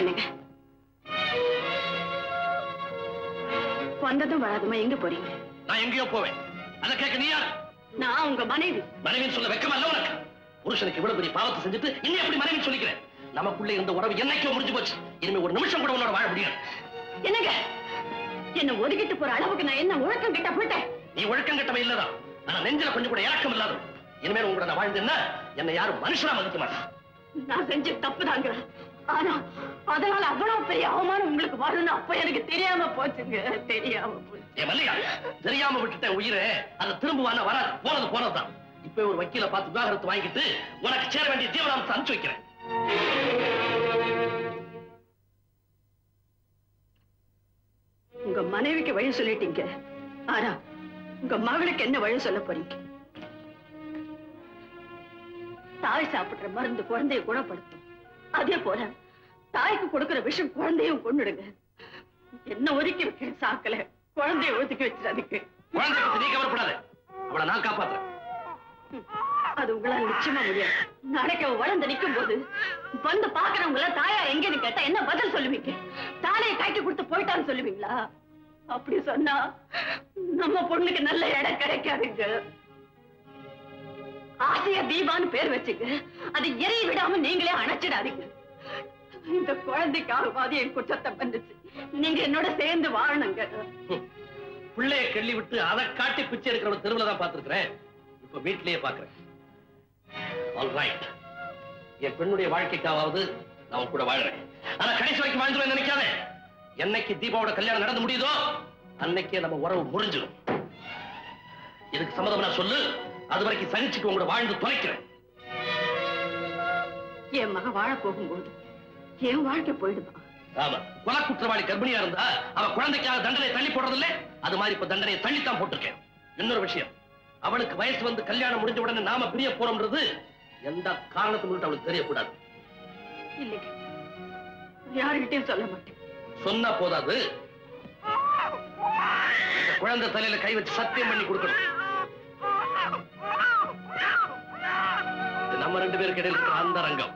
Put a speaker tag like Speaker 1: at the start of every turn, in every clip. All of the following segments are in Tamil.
Speaker 1: என்னங்க வந்ததும் வராதுமா எங்க போறீங்க?
Speaker 2: நான் எங்கேயோ போவேன். அதை கேட்க நீ யார்?
Speaker 1: நான் உங்க மனைவி.
Speaker 2: மனைவின்னு சொல்ல வெக்கமா இல்ல உனக்கு? புருஷனுக்கு இவ்வளவு பெரிய பாவத்தை செஞ்சுட்டு இன்னும் எப்படி மனைவி சொல்லிக்கிறேன்? நமக்குள்ள இருந்த உறவு என்னைக்கோ முடிஞ்சு போச்சு. இனிமே ஒரு நிமிஷம் கூட உன்னோட வாழ முடியாது.
Speaker 1: என்னங்க என்ன ஒதுக்கிட்டு போற அளவுக்கு நான் என்ன ஒழுக்கம் கிட்ட போயிட்டேன்?
Speaker 2: நீ ஒழுக்கம் கட்டவே இல்லதான். ஆனா நெஞ்சில கொஞ்சம் கூட இறக்கம் இல்லாத. இனிமேல் உங்களோட நான் வாழ்ந்தேன்னா என்னை யாரும் மனுஷனா மதிக்க மாட்டேன்.
Speaker 1: நான் செஞ்ச தப்புதாங்க. ஆனா அதனால அவ்வளவு பெரிய அவமானம் உங்களுக்கு வரணும் அப்ப எனக்கு தெரியாம போச்சுங்க. தெரியாம போச்சு.
Speaker 2: ஏன் மல்லிகா, தெரியாம விட்டுட்டேன் உயிரை. அதை திரும்புவான வராது. போனது போனதுதான். இப்ப ஒரு வக்கீல பார்த்து விவாகரத்து வாங்கிட்டு உனக்கு சேர வேண்டிய ஜீவனாம்சம் அனுப்பிச்சு வைக்கிறேன்.
Speaker 1: உங்க மனைவிக்கு வழி சொல்லிட்டீங்க. ஆனா உங்க மகளுக்கு என்ன வழி சொல்ல போறீங்க? தாய் சாப்பிடுற மருந்து குழந்தைய குணப்படுத்தும். அதே போல தாய்க்கு கொடுக்கிற விஷம் குழந்தையும் கொண்டுடுங்க. என்ன ஒதுக்கி வைக்க சாக்கல குழந்தைய ஒதுக்கி வச்சிடாதீங்க.
Speaker 2: குழந்தை பத்தி நீ கவலைப்படாத. அவளை நான் காப்பாத்துறேன்.
Speaker 1: அது உங்களால் நிச்சயமா முடியாது. நாளைக்கு அவ வளர்ந்து நிற்கும் போது வந்து பாக்குறவங்கள தாயா எங்கன்னு கேட்டா என்ன பதில் சொல்லுவீங்க? தாலையை கைக்கு கொடுத்து போயிட்டான்னு சொல்லுவீங்களா? அப்படி சொன்னா நம்ம பொண்ணுக்கு நல்ல இடம் கிடைக்காதுங்க. ஆசையா தீபான்னு பேர் வச்சுங்க. அதை எரிய விடாம நீங்களே அணைச்சிடாதீங்க. இந்த குழந்தைக்காகவாது என் குற்றத்தை பண்ணுச்சு. நீங்க என்னோட சேர்ந்து வாழணுங்க.
Speaker 2: பிள்ளைய கெள்ளி விட்டு அதை காட்டி பிச்சை எடுக்கிற தெருவுல தான் பார்த்திருக்கிறேன். இப்ப வீட்டிலேயே பாக்குறேன். ஆல்ரைட், என் பெண்ணுடைய வாழ்க்கைக்காவது நான் கூட வாழ்றேன். ஆனா கடைசி வரைக்கும் வாழ்ந்துருவேன் நினைக்காத. என்னைக்கு தீபாவோட கல்யாணம் நடந்து முடியுதோ அன்னைக்கே நம்ம உறவு முறிஞ்சிடும். இதுக்கு சம்மதம் நான் சொல்லு. அது வரைக்கும் சகிச்சுக்கு உங்களோட வாழ்ந்து தொலைக்கிறேன்.
Speaker 1: என் மக வாழ போகும்போது என் வாழ்க்கை போயிடுமா?
Speaker 2: ஆமா, கொலை குற்றவாளி கர்ப்பிணியா இருந்தா அவ குழந்தைக்காக தண்டனை தள்ளி போடுறதில்ல. அது மாதிரி இப்ப தண்டனையை தள்ளித்தான் போட்டிருக்கேன். இன்னொரு விஷயம், அவளுக்கு வயசு வந்து கல்யாணம் முடிஞ்ச உடனே நாம பிரிய போறோம்ன்றது எந்த காரணத்தை முன்னிட்டு அவளுக்கு தெரியக்கூடாது.
Speaker 1: இல்லைங்க, யாருகிட்டையும் சொல்ல மாட்டேன்.
Speaker 2: சொன்னா போதாது, குழந்தை தலையில கை வச்சு சத்தியம் பண்ணி கொடுக்கணும். நம்ம ரெண்டு பேருக்கு இடையில இருக்கிற அந்த ரங்கம்.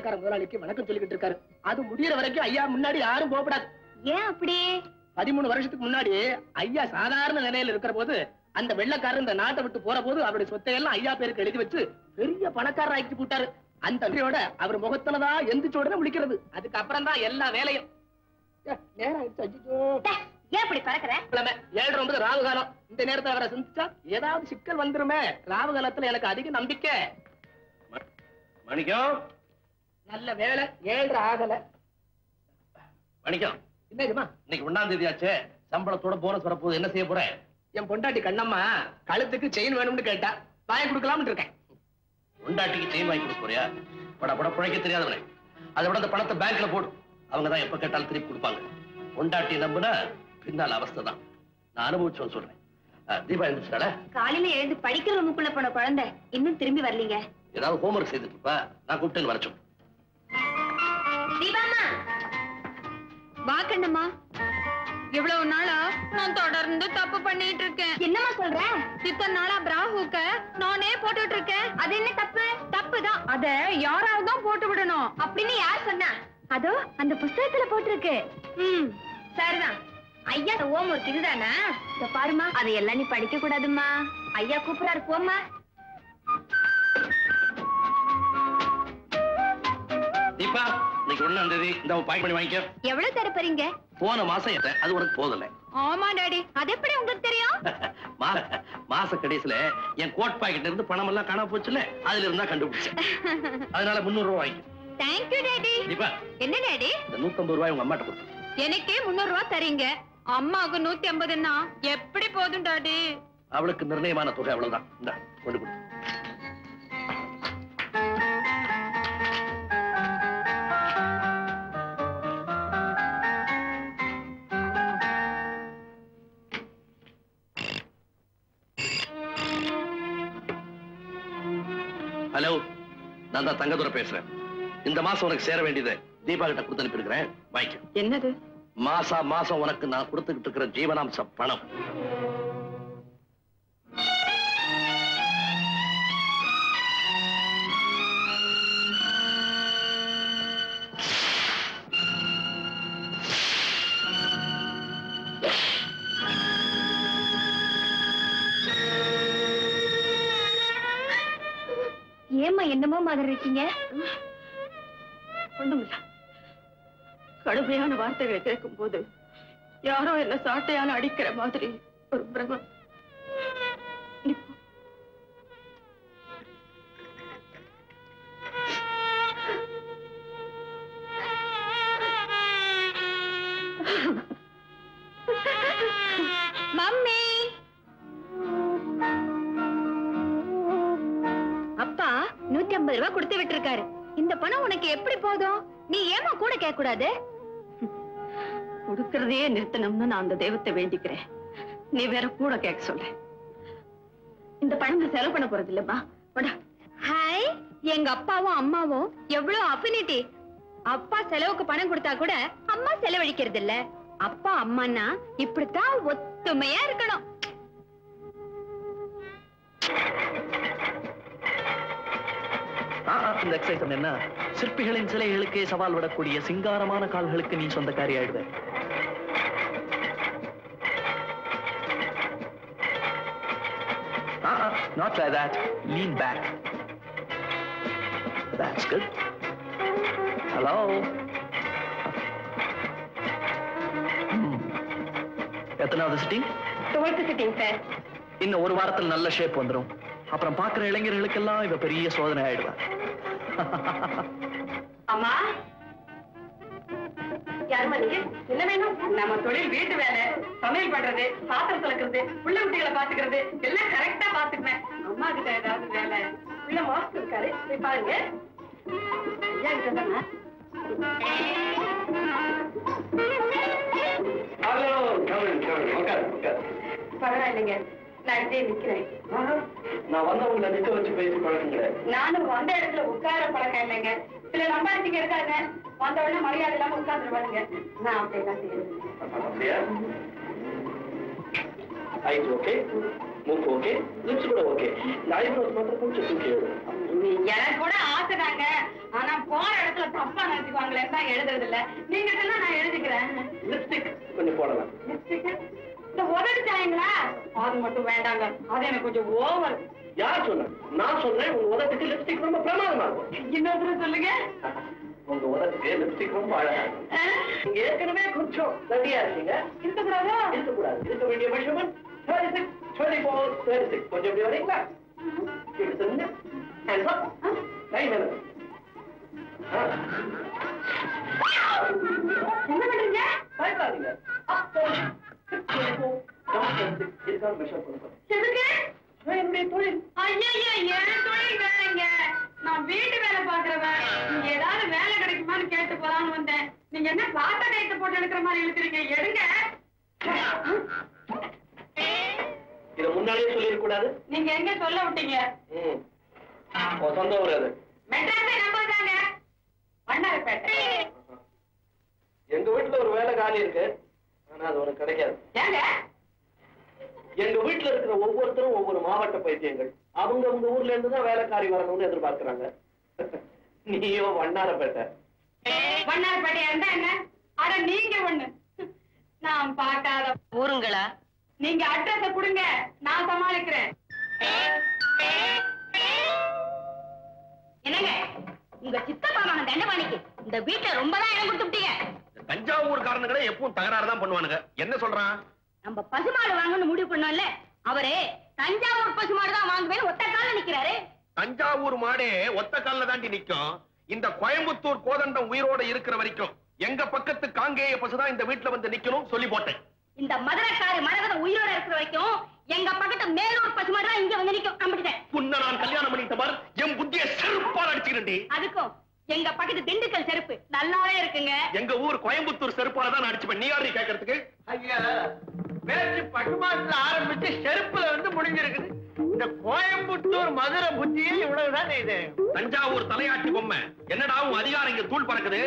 Speaker 3: வெள்ளக்கார முதலாளிக்கு வணக்கம் சொல்லிக்கிட்டு இருக்காரு. அது முடியற வரைக்கும் ஐயா முன்னாடி யாரும் போகப்படாது.
Speaker 1: ஏன் அப்படி?
Speaker 3: 13 வருஷத்துக்கு முன்னாடி ஐயா சாதாரண நிலையில இருக்கிற போது அந்த வெள்ளக்காரர் இந்த நாட்டை விட்டு போற போது அவருடைய சொத்தையெல்லாம் ஐயா பேருக்கு எழுதி வச்சு பெரிய பணக்காரர் ஆக்கி போட்டாரு. அந்த நன்றியோட அவர் முகத்துலதான் எந்திரிச்ச உடனே விழிக்கிறது. அதுக்கப்புறம் தான் எல்லா வேலையும். நேரம்
Speaker 1: ஏன் அப்படி பறக்கிற?
Speaker 3: 7:09 ராவு காலம். இந்த நேரத்துல அவரை சிந்திச்சா ஏதாவது சிக்கல் வந்துருமே. ராவு காலத்துல எனக்கு அதிக நம்பிக்கை.
Speaker 2: மணிக்கம்,
Speaker 3: நல்ல வேலை 7:30 ஆகல.
Speaker 2: மணிக்கம்,
Speaker 3: என்னதுமா?
Speaker 2: இன்னைக்கு 1ஆம் தேதி ஆச்சே, சம்பளத்தோட போனஸ் வரப்போகுது. என்ன செய்ய போற?
Speaker 3: என் பொண்டாட்டி கண்ணம்மா கழுத்துக்கு செயின் வேணும்னு கேட்டா வாங்கி கொடுக்கலாம்னு இருக்கேன்.
Speaker 2: பொண்டாட்டிக்கு செயின் வாங்கி கொடுக்க போறியா? பட பிழைக்க தெரியாதவனே. அதை விட அந்த பணத்தை பேங்க்ல போடு. அவங்க தான் எப்ப கேட்டாலும் திருப்பி கொடுப்பாங்க. பொண்டாட்டி நம்புனா பின்னால் அவஸ்தை தான். நான் அனுபவிச்சோன்னு சொல்றேன். தீபா எழுந்துச்சால?
Speaker 1: காலையில எழுந்து படிக்கிற ரூமுக்குள்ள போன குழந்தை இன்னும் திரும்பி வரலீங்க.
Speaker 2: ஏதாவது ஹோம்ஒர்க் செய்துட்டு இருப்பா. நான் கூப்பிட்டு வர சொன்னேன்.
Speaker 1: தீபாமா, வா கண்ணம்மா. இவ்வளவு நாளா நான் தொடர்ந்து தப்பு பண்ணிட்டு இருக்கேன். என்னமா சொல்ற? இத்தனை நாளா பிராஹுக்க நானே போட்டுட்டு இருக்கேன். அது என்ன தப்பு? தப்புதான். அத யாராவது தான் போட்டு விடணும் அப்படின்னு யார் சொன்னா? அதோ அந்த புஸ்தகத்துல போட்டிருக்கு. சரிதான். ஐயா ஹோம்ஒர்க் இதுதானா? இத பாருமா, அதையெல்லாம் நீ படிக்க கூடாதுமா. ஐயா கூப்பிடாரு, போம்மா.
Speaker 2: தீபா, இன்னைக்கு 1ஆம் தேதி. இந்த பாய் பண்ணி வாங்கிக்க.
Speaker 1: எவ்வளவு தர போறீங்க?
Speaker 2: போன மாசம் ஏத்த அது உனக்கு போதல.
Speaker 1: ஆமா டாடி, அது எப்படி உங்களுக்கு தெரியும்?
Speaker 2: மாச கடைசியில என் கோட் பாக்கெட்ல இருந்து பணம் எல்லாம் காணாம போச்சுல, அதுல இருந்தா கண்டுபிடிச்சேன். அதனால 300 ரூபாய் வாங்கி.
Speaker 1: Thank you daddy.
Speaker 2: தீபா,
Speaker 1: என்ன டாடி?
Speaker 2: இந்த 150 ரூபாய் உங்க அம்மாட்ட கொடுத்து.
Speaker 1: எனக்கே 300 ரூபாய் தரீங்க, அம்மாவுக்கு 150ன்னா எப்படி போதும் டாடி?
Speaker 2: அவளுக்கு நிர்ணயமான தொகை அவ்வளவுதான். இந்த கொண்டு கொடு. ஹலோ, நான் தான் தங்கதுரை பேசுறேன். இந்த மாசம் உனக்கு சேர வேண்டியது தீபா கிட்ட கொடுத்து அனுப்பியிருக்கிறேன். வாங்கிக்க.
Speaker 1: என்னது?
Speaker 2: மாசம் உனக்கு நான் கொடுத்துக்கிட்டு இருக்கிற ஜீவனாம்ச பணம்.
Speaker 1: ஏம்மா என்னமோ மாதிரி இருக்கீங்க? ஒண்ணுமில்ல. கடுமையான வார்த்தைகளை கேட்கும் போது யாரோ என்ன சாட்டையால அடிக்கிற மாதிரி ஒரு பிரமம். மம்மி, அப்பா 150 ரூபாய் கொடுத்து விட்டுருக்காரு. இந்த பணம் உனக்கு எப்படி போதும்? நீ ஏமா கூட கேட்க கூடாது? கொடுக்கறதையே நிறுத்தணும்னு நான் அந்த தெய்வத்தை வேண்டிக்கிறேன். நீ வேற கூட கேட்க சொல்ற. இந்த பணம் செலவு பண்ண போறது இல்லம்மா. ஹாய், எங்க அப்பாவும் அம்மாவும் எவ்வளவு அஃபினிட்டி. அப்பா செலவுக்கு பணம் கொடுத்தா கூட அம்மா செலவழிக்கிறது இல்ல. அப்பா அம்மான்னா இப்படித்தான் ஒத்துமையா இருக்கணும்.
Speaker 4: இந்த எக்ஸைட்மெண்ட் என்ன? சிற்பிகளின் சிலைகளுக்கே சவால் விடக்கூடிய சிங்காரமான கால்களுக்கு நீ சொந்தக்காரி ஆயிடுவ. Not like that. Lean back. That's good. Hello. எத்தனாவது சிட்டிங்?
Speaker 1: 12th sitting sir.
Speaker 4: இன்னும் ஒரு வாரத்தில் நல்ல ஷேப் வந்துரும். அப்புறம் பாக்குற இளைஞர்களுக்கெல்லாம் இவ பெரிய சோதனை ஆயிடுவா.
Speaker 1: அம்மா, யாருமா நீங்க? என்ன வேணும்? நம்ம தொழில் வீட்டு வேலை, சமையல் பண்றது, பாத்திரம் துலக்கிறது, புள்ள குட்டிகளை பாத்துக்கிறது எல்லாம் கரெக்டா பாத்துக்குவேன். அம்மா கிட்ட ஏதாவது வேலை? உள்ள மாஸ்டர் இருக்காரு, போய் பாருங்க. ஐயா கிட்ட தானே? பரவாயில்லைங்க, நான் இதே நிக்கிறேன்.
Speaker 4: நான் வந்தவங்களை நிக்க வச்சு பேசி பழக்கங்களே.
Speaker 1: நானும் வந்த இடத்துல உட்கார பழக்கம் இல்லைங்க. சில நம்பாட்டிங்க இருக்காங்க, வந்த உடனே மரியாதை இல்லாம உட்கார்ந்துருவாங்க. நான் அப்படியெல்லாம் செய்யறேன்.
Speaker 4: ஐஸ் ஓகே, மூக்கு ஓகே, லிப்ஸ் கூட ஓகே. இந்த ஐப்ரோஸ் மாத்திரம் கொஞ்சம் தூக்கி
Speaker 1: எனக்கு கூட ஆசைதாங்க. ஆனா போற இடத்துல தப்பா நினைச்சுக்குவாங்களே தான் எழுதுறது இல்ல. நீங்க சொன்னா நான் எழுதிக்கிறேன்.
Speaker 2: லிப்ஸ்டிக் கொஞ்சம் போடலாம்.
Speaker 1: லிப்ஸ்டிக் இந்த உதவிச்சாங்களா? அது மட்டும் வேண்டாங்க, அது எனக்கு கொஞ்சம் ஓவர்.
Speaker 2: யார் சொன்ன? நான் சொன்னேன் உங்க உதட்டுக்கு லிப்ஸ்டிக் ரொம்ப பிரமாதமா இருக்கும்.
Speaker 1: இன்னொரு சொல்லுங்க.
Speaker 2: உங்க உதட்டுக்கு லிப்ஸ்டிக் ரொம்ப அழகா இருக்கும். நீங்க ஏற்கனவே கொஞ்சம் தடியா இருக்கீங்க.
Speaker 1: இருக்கக்கூடாதா?
Speaker 2: இருக்கக்கூடாது. இருக்க வேண்டிய மெஷர்மெண்ட் 36, 24, 36. கொஞ்சம் எப்படி வரீங்களா? இப்படி சொல்லுங்க. Hands up. Right hand up.
Speaker 1: என்ன பண்றீங்க?
Speaker 2: பயப்படாதீங்க. Up, down, 6, 24, down, 36. இதுக்கான மெஷர் பண்ணுறேன்.
Speaker 1: எதுக்கு?
Speaker 2: என்னுடைய தொழில்.
Speaker 1: ஐயா ஏன் தொழில் வேலைங்க? நான் வீட்டு வேலை பாக்குறவன். நீங்க ஏதாவது வேலை கிடைக்குமான்னு கேட்டு போலான்னு வந்தேன். நீங்க என்ன பாத்த கைத்து போட்டு எடுக்கிற மாதிரி இழுக்கிறீங்க? எடுங்க.
Speaker 2: இதை முன்னாடியே சொல்லிடக்கூடாது.
Speaker 1: நீங்க எங்க சொல்ல விட்டீங்க?
Speaker 2: சொந்த ஊர் அது.
Speaker 1: மெட்ராஸை நம்பதாங்க. வண்ணாரப்பேட்டை.
Speaker 2: எங்க வீட்டுல ஒரு வேலை காலி இருக்கு. ஆனா அது உனக்கு கிடைக்காது.
Speaker 1: ஏங்க?
Speaker 2: எங்க வீட்டுல இருக்கிற ஒவ்வொருத்தரும் ஒவ்வொரு மாவட்ட பைத்தியங்கள். அவங்க உங்க ஊர்ல இருந்து தான் வேலைக்காரி வரணும்னு எதிர்பார்க்கிறாங்க. நீயோ வண்ணாரப்பேட்டை.
Speaker 1: வண்ணாரப்பேட்டையா இருந்தா என்ன? அட நீங்க ஒண்ணு. நான் பார்க்காத ஊருங்களா? நீங்க அட்ரஸ கொடுங்க, நான் சமாளிக்கிறேன். என்னங்க உங்க சித்தப்பா மகன் தண்டபாணிக்கு இந்த வீட்டை ரொம்ப தான் இடம் கொடுத்துட்டீங்க.
Speaker 2: தஞ்சாவூர் காரணங்களே எப்பவும் தகராறு தான் பண்ணுவானுங்க. என்ன சொல்றான்?
Speaker 1: நம்ம பசுமாடு வாங்கணும்னு முடிவு பண்ணோம்ல, அவரே தஞ்சாவூர் பசுமாடு தான் வாங்குவேன்னு ஒத்த கால நிக்கிறாரு.
Speaker 2: தஞ்சாவூர் மாடே ஒத்த கால்ல தாண்டி நிக்கும். இந்த கோயம்புத்தூர் கோதண்டம் உயிரோட இருக்கிற வரைக்கும் எங்க பக்கத்து காங்கேய பசுதான் இந்த வீட்டுல வந்து நிக்கணும் சொல்லி போட்டேன்.
Speaker 1: இந்த மதுரைக்காரி மரகதம் உயிரோட இருக்கிற வரைக்கும் எங்க பக்கத்து மேலூர் பசுமாடு தான் இங்க வந்து நிக்கும். நம்பிட்டேன்.
Speaker 2: புன்ன நான் கல்யாணம் பண்ணிட்ட பார், என் புத்திய செருப்பால் அடிச்சுக்கிறேன்.
Speaker 1: அதுக்கும் எங்க பக்கத்து திண்டுக்கல் செருப்பு நல்லாவே இருக்குங்க.
Speaker 2: எங்க ஊர் கோயம்புத்தூர் செருப்பால தான் அடிச்சுப்பேன். நீ யாரு கேட்கறதுக்கு?
Speaker 3: ஐயா பேச்சு பட்டுமாட்டுல ஆரம்பிச்சு செருப்புல வந்து முடிஞ்சிருக்குது. இந்த கோயம்புத்தூர் மதுரை புத்தியே இவ்வளவுதான் இது.
Speaker 2: தஞ்சாவூர் தலையாட்டி பொம்மை என்னடா உன் அதிகாரம் இங்க தூள் பறக்குது.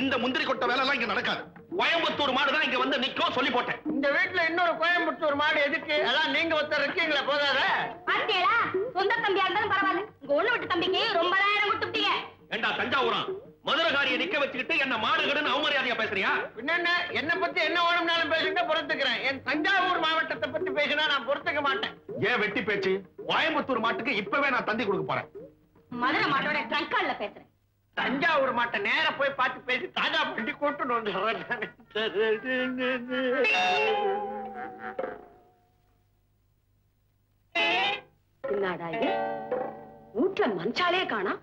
Speaker 2: இந்த முந்திரி கொட்ட வேலை எல்லாம் இங்க நடக்காது. கோயம்புத்தூர் மாடுதான் இங்க வந்து நிக்கும் சொல்லி போட்டேன்.
Speaker 3: இந்த வீட்டுல இன்னொரு கோயம்புத்தூர் மாடு எதுக்கு? அதான் நீங்க ஒருத்தர் இருக்கீங்களா, போதாத?
Speaker 1: பாத்தீங்களா? சொந்த தம்பியா இருந்தாலும் பரவாயில்ல, உங்க ஒண்ணு விட்டு தம்பிக்கு ரொம்ப நேரம் கொடுத்துட்டீங்க.
Speaker 2: ஏண்டா தஞ்சாவூரா மதுரகாரியை நிக்க வச்சுக்கிட்டு என்ன மாடுகடுன்னு அவமரியாதையா பேசுறியா?
Speaker 3: பின்ன என்ன பத்தி என்ன வேணும்னாலும் பேசுங்க, பொறுத்துக்கிறேன். என் தஞ்சாவூர் மாவட்டத்தை பத்தி பேசினா நான் பொறுத்துக்க மாட்டேன்.
Speaker 2: ஏன் வெட்டி பேச்சு? கோயம்புத்தூர் மாட்டுக்கு இப்பவே நான் தந்தி கொடுக்க போறேன்.
Speaker 1: மதுரை மாட்டோட ட்ரங்கால்ல பேசுறேன்.
Speaker 3: தஞ்சாவூர் மாட்டை நேர போய் பார்த்து பேசி தாஜா பண்ணி கூட்டு வந்து
Speaker 1: என்னடா இது? வீட்டுல மஞ்சாலே காணா.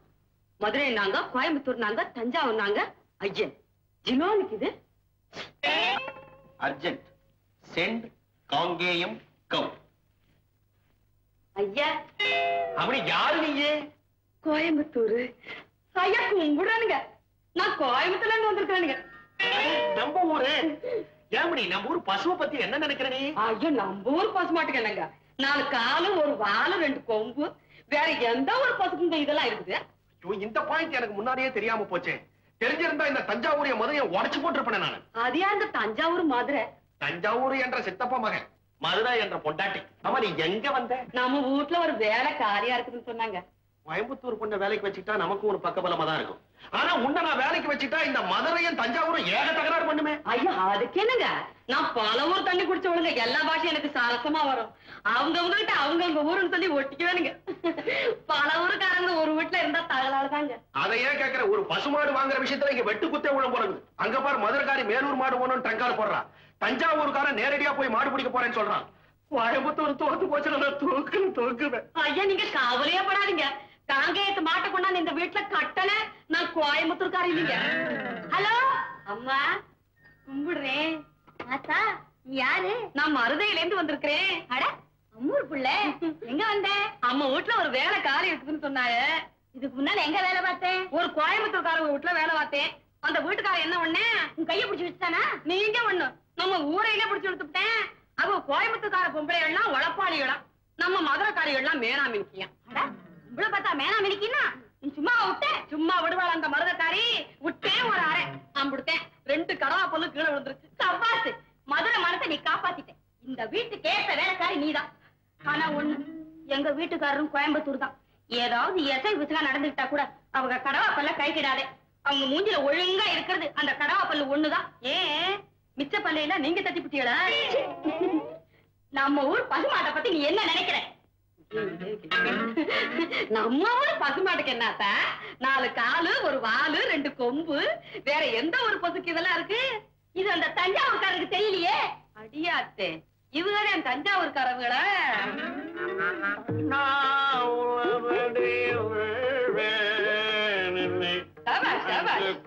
Speaker 1: மதுரை நாங்க, கோயம்புத்தூர் நாங்க, தஞ்சாவூர் நாங்க. ஐயன் ஜினோனுக்கு இது
Speaker 2: அர்ஜென்ட் சென்ட் காங்கேயம் கவ்.
Speaker 1: ஐயா
Speaker 2: அப்படி யாரு நீயே?
Speaker 1: கோயம்புத்தூர். ஐயா கும்பிடுறானுங்க. நான் கோயம்புத்தூர்ல இருந்து வந்திருக்கானுங்க.
Speaker 2: நம்ம ஊரு. ஏமணி நம்ம ஊர் பசுவை பத்தி என்ன நினைக்கிற நீ?
Speaker 1: ஐயோ நம்ம ஊர் பசு மாட்டுக்கு என்னங்க, 4 காலும் 1 வாலும் 2 கொம்பு. வேற எந்த ஒரு பசுக்கும் இதெல்லாம் இருக்குது?
Speaker 2: இந்த பாயிண்ட் எனக்கு முன்னாடியே தெரியாம போச்சே. தெரிஞ்சிருந்தா இந்த தஞ்சாவூரிய மதுரையை உடைச்சு போட்டிருப்பேன் நான்.
Speaker 1: அது யாருங்க தஞ்சாவூர் மதுரை?
Speaker 2: தஞ்சாவூர் என்ற சித்தப்பா மகன், மதுரை என்ற பொண்டாட்டி. ஆமா நீ எங்க வந்த?
Speaker 1: நம்ம வீட்டுல ஒரு வேலை காரியா இருக்குன்னு சொன்னாங்க.
Speaker 2: கோயம்புத்தூர் பொண்ண வேலைக்கு வச்சுட்டா நமக்கு ஒரு பக்கபலமா தான் இருக்கும். ஆனா உன்ன நான் வேலைக்கு வச்சுட்டா இந்த மதுரையும் தஞ்சாவூரும் ஏக தகராறு பண்ணுமே.
Speaker 1: ஐயா அதுக்கு என்னங்க, நான் பல ஊர் தண்ணி குடிச்சவளுங்க, எல்லா பாஷையும் எனக்கு சரசமா வரும். அவங்கவுங்க கிட்ட அவங்கவுங்க ஊருன்னு சொல்லி ஒட்டிக்குவேனுங்க. பல ஊருக்காரங்க ஒரு வீட்டுல இருந்தா தகராறுதாங்க.
Speaker 2: அதை ஏன் கேக்குற? ஒரு பசுமாடு வாங்குற விஷயத்துல இங்க வெட்டு குத்தே உழம் போறது. அங்க பாரு மதுரைக்காரி மேலூர் மாடு போகணும்னு ட்ரங்கால் போடுறான். தஞ்சாவூருக்காரன் நேரடியா போய் மாடு பிடிக்க போறேன்னு சொல்றான். கோயம்புத்தூர் தோத்து போச்சுன்னா நான் தூக்குவேன்.
Speaker 1: ஐயா நீங்க கவலையே படாதீங்க. காங்கேயத்து மாட்டை கொண்டாந்து இந்த வீட்டுல கட்டல, நான் கோயம்புத்தூர்காரி இல்லைங்க. ஹலோ அம்மா, கும்பிடுறேன். ஆத்தா யாரு? நான் மருதையில இருந்து வந்திருக்கிறேன். அட அம்மூர் புள்ள, எங்க வந்த? அம்மா வீட்டுல ஒரு வேலை காலி இருக்குதுன்னு சொன்னாங்க. இதுக்கு முன்னால எங்க வேலை பார்த்தேன்? ஒரு கோயம்புத்தூர்காரங்க வீட்டுல வேலை பார்த்தேன். அந்த வீட்டுக்காரன் என்ன ஒண்ணு உன் கைய பிடிச்சு வச்சுட்டானா? நீங்க ஒண்ணு நம்ம ஊரையில பிடிச்சு எடுத்துட்டேன். அவ கோயம்புத்தூர்கார பொம்பளைகள்லாம் உழப்பாளிகளாம், நம்ம மதுரைக்காரிகள்லாம் மேனாமினிக்கியா. இவ்வளவு பார்த்தா மேனாமினிக்கின்னா நீ சும்மா விட்ட? சும்மா விடுவாள் அந்த மருதக்காரி. விட்டேன் ஒரு அரை அம்பிடுத்தேன். 2 கடவா பொண்ணு கீழே விழுந்துருச்சு. கப்பாத்து மதுரை மரத்தை நீ காப்பாத்திட்ட. இந்த வீட்டுக்கு ஏற்ற வேலைக்காரி நீதான். ஆனா ஒண்ணு, எங்க வீட்டுக்காரரும் கோயம்புத்தூர் தான். ஏதாவது எசை விசுகா நடந்துகிட்டா கூட அவங்க கடவாப்பல்ல கை கிடாதே. அவங்க மூஞ்சில ஒழுங்கா இருக்கிறது அந்த கடவாப்பல்லு ஒண்ணுதான். ஏன் மிச்ச பல்லையில நீங்க தட்டி பிட்டீங்களா? நம்ம ஊர் பசுமாட்டை பத்தி நீ என்ன நினைக்கிற? நம்ம ஊர் பசுமாட்டுக்கு என்னத்த 4 காலு 1 வாலு 2 கொம்பு, வேற எந்த ஒரு பசுக்கு இதெல்லாம் இருக்கு? இது அந்த தஞ்சாவூர்காரருக்கு தெரியலையே. அடியாத்தே, இவங்க தஞ்சாவூர்காரவங்கள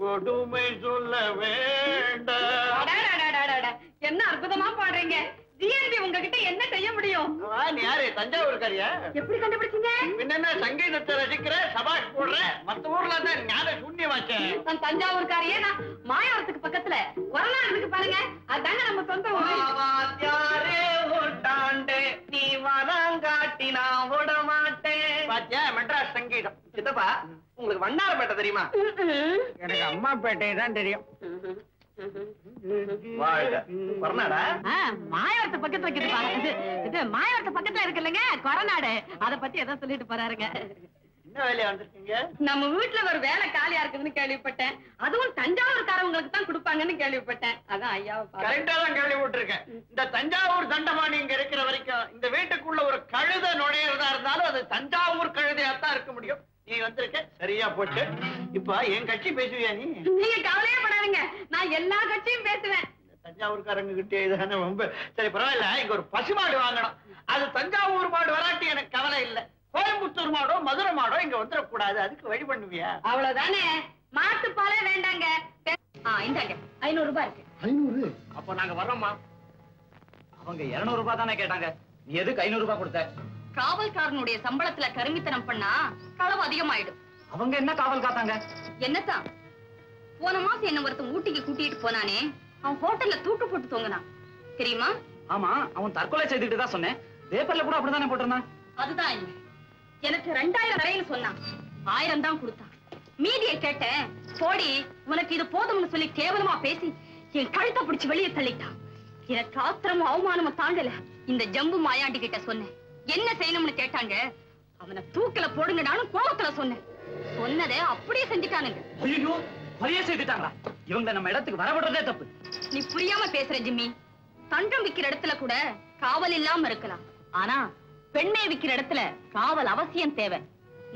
Speaker 5: கொடுமை சொல்ல வேண்டாம்.
Speaker 1: என்ன அற்புதமா பாடுறீங்க. ஜிஎன்பி உங்ககிட்ட என்ன செய்ய முடியும்?
Speaker 5: நீ யாரு, தஞ்சாவூர்காரியா?
Speaker 1: எப்படி கண்டுபிடிச்சீங்க?
Speaker 5: என்ன சங்கீதத்தை ரசிக்கிற, சபாஷ் போடுற, மத்த ஊர்ல தான் ஞான சூன்யமாச்சேன்.
Speaker 1: நான் தஞ்சாவூர்காரியே. நான் மாயாவரத்துக்கு பக்கத்துல கொரநாடுக்கு பாருங்க, அதாங்க நம்ம சொந்த ஊரு.
Speaker 3: நீ வரங்காட்டி நான் விட மாட்டேன்.
Speaker 5: பாத்தியா, மெட்ராஸ் சங்கீதம்.
Speaker 3: சித்தப்பா, உங்களுக்கு வண்ணாரப்பேட்டை தெரியுமா?
Speaker 5: எனக்கு அம்மாப்பேட்டை தான் தெரியும்.
Speaker 1: மாயாவரத்து பக்கத்துல இது மாயாவரத்து பக்கத்துல இருக்கு இல்லைங்க கொரநாடு. அத பத்தி எதாவது சொல்லிட்டு போறாருங்க.
Speaker 5: என்ன வேலையா வந்திருக்கீங்க?
Speaker 1: நம்ம வீட்டுல ஒரு வேலை காலியா இருக்குதுன்னு கேள்விப்பட்டேன். அதுவும் தஞ்சாவூர்காரவங்களுக்கு தான் கொடுப்பாங்கன்னு கேள்விப்பட்டேன். அதான் ஐயாவை
Speaker 5: கரெக்டா தான் கேள்விப்பட்டிருக்கேன். இந்த தஞ்சாவூர் தண்டபாணி இங்க இருக்கிற வரைக்கும் இந்த வீட்டுக்குள்ள ஒரு கழுதை நுழையிறதா இருந்தாலும் அது தஞ்சாவூர் கழுதையாத்தான் இருக்க முடியும். நீ வந்திருக்க, சரியா போச்சு. இப்ப என் கட்சி பேசுவியா நீ?
Speaker 1: நீங்க கவலையே படாதீங்க, நான் எல்லா கட்சியும் பேசுவேன்.
Speaker 5: தஞ்சாவூர்காரங்க கிட்டே இதுதானே ரொம்ப. சரி, பரவாயில்ல. இங்க ஒரு பசுமாடு வாங்கணும். அது தஞ்சாவூர் மாடு வராட்டி எனக்கு கவலை இல்லை. கோயம்புத்தூர் மாடோ மதுரை மாடோ இங்க வந்துடக்கூடாது. அதுக்கு வழி பண்ணுவியா?
Speaker 1: அவ்வளவுதானே. மாட்டுப்பாலே வேண்டாங்க. இந்தாங்க 500 ரூபாய் இருக்கு.
Speaker 3: 500? அப்ப நாங்க வர்றோம்மா. அவங்க 200 ரூபாய் தானே கேட்டாங்க, நீ எதுக்கு 500 ரூபாய் கொடுத்த?
Speaker 1: காவல்காரனுடைய சம்பளத்துல கருமித்தனம் பண்ணா களவு அதிகமாயிடும்.
Speaker 3: அவங்க என்ன காவல் காத்தாங்க?
Speaker 1: என்னத்தான் போன மாசம் என்ன ஒருத்தன் ஊட்டிக்கு கூட்டிட்டு போனானே, அவன் ஹோட்டல்ல தூக்கு போட்டு தொங்குனான் தெரியுமா?
Speaker 3: ஆமா, அவன் தற்கொலை செய்துட்டு தான் சொன்னேன். பேப்பர்ல கூட அப்படித்தானே போட்டிருந்தான்.
Speaker 1: அதுதான் இல்ல, எனக்கு 2000 வரையில சொன்னான். 1000 தான் கொடுத்தான். மீதியை கேட்டேன். போடி, உனக்கு இது போதும்னு சொல்லி கேவலமா பேசி என் கழுத்தை பிடிச்சு வெளியே தள்ளிட்டான். எனக்கு ஆத்திரமும் அவமானமும் தாங்கல. இந்த ஜம்பு மாயாண்டி கிட்ட சொன்னேன். என்ன செய்யணும்னு கேட்டாங்க. அவனை தூக்கில போடுங்க, நானும் கோபத்துல சொன்னேன். சொன்னதே அப்படியே செஞ்சுட்டானுங்க.
Speaker 3: ஐயோ, கொலையே செய்துட்டாங்களா? இவங்க நம்ம இடத்துக்கு வரவிடுறதே தப்பு.
Speaker 1: நீ புரியாம பேசுற ஜிம்மி. தங்கம் விக்கிற இடத்துல கூட காவல் இல்லாம இருக்கலாம், ஆனா பெண்மை விக்கிற இடத்துல காவல் அவசியம் தேவை.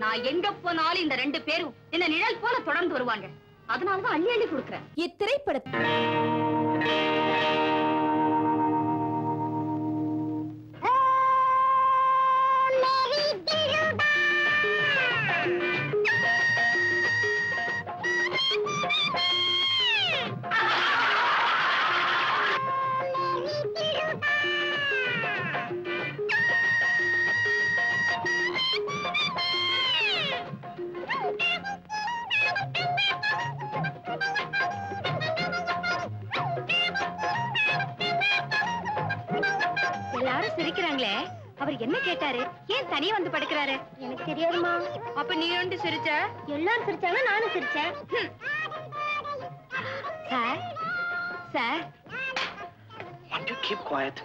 Speaker 1: நான் எங்க போனாலும் இந்த 2 பேரும் என்ன நிழல் போல தொடர்ந்து வருவாங்க. அதனாலதான் அள்ளி அள்ளி கொடுக்குறேன். இத்திரைப்படத்தை எல்லாரும் சிரிக்கிறாங்களே, அவர் என்ன கேட்டாரு? ஏன் தனியா வந்து படுக்கிறாரு? எனக்கு தெரியாதுமா. அப்ப நீ ஒன்று சிரிச்ச? எல்லாரும் சிரிச்சாங்க, நானும் சிரிச்சேன். Sir sir,
Speaker 3: Want to keep quiet.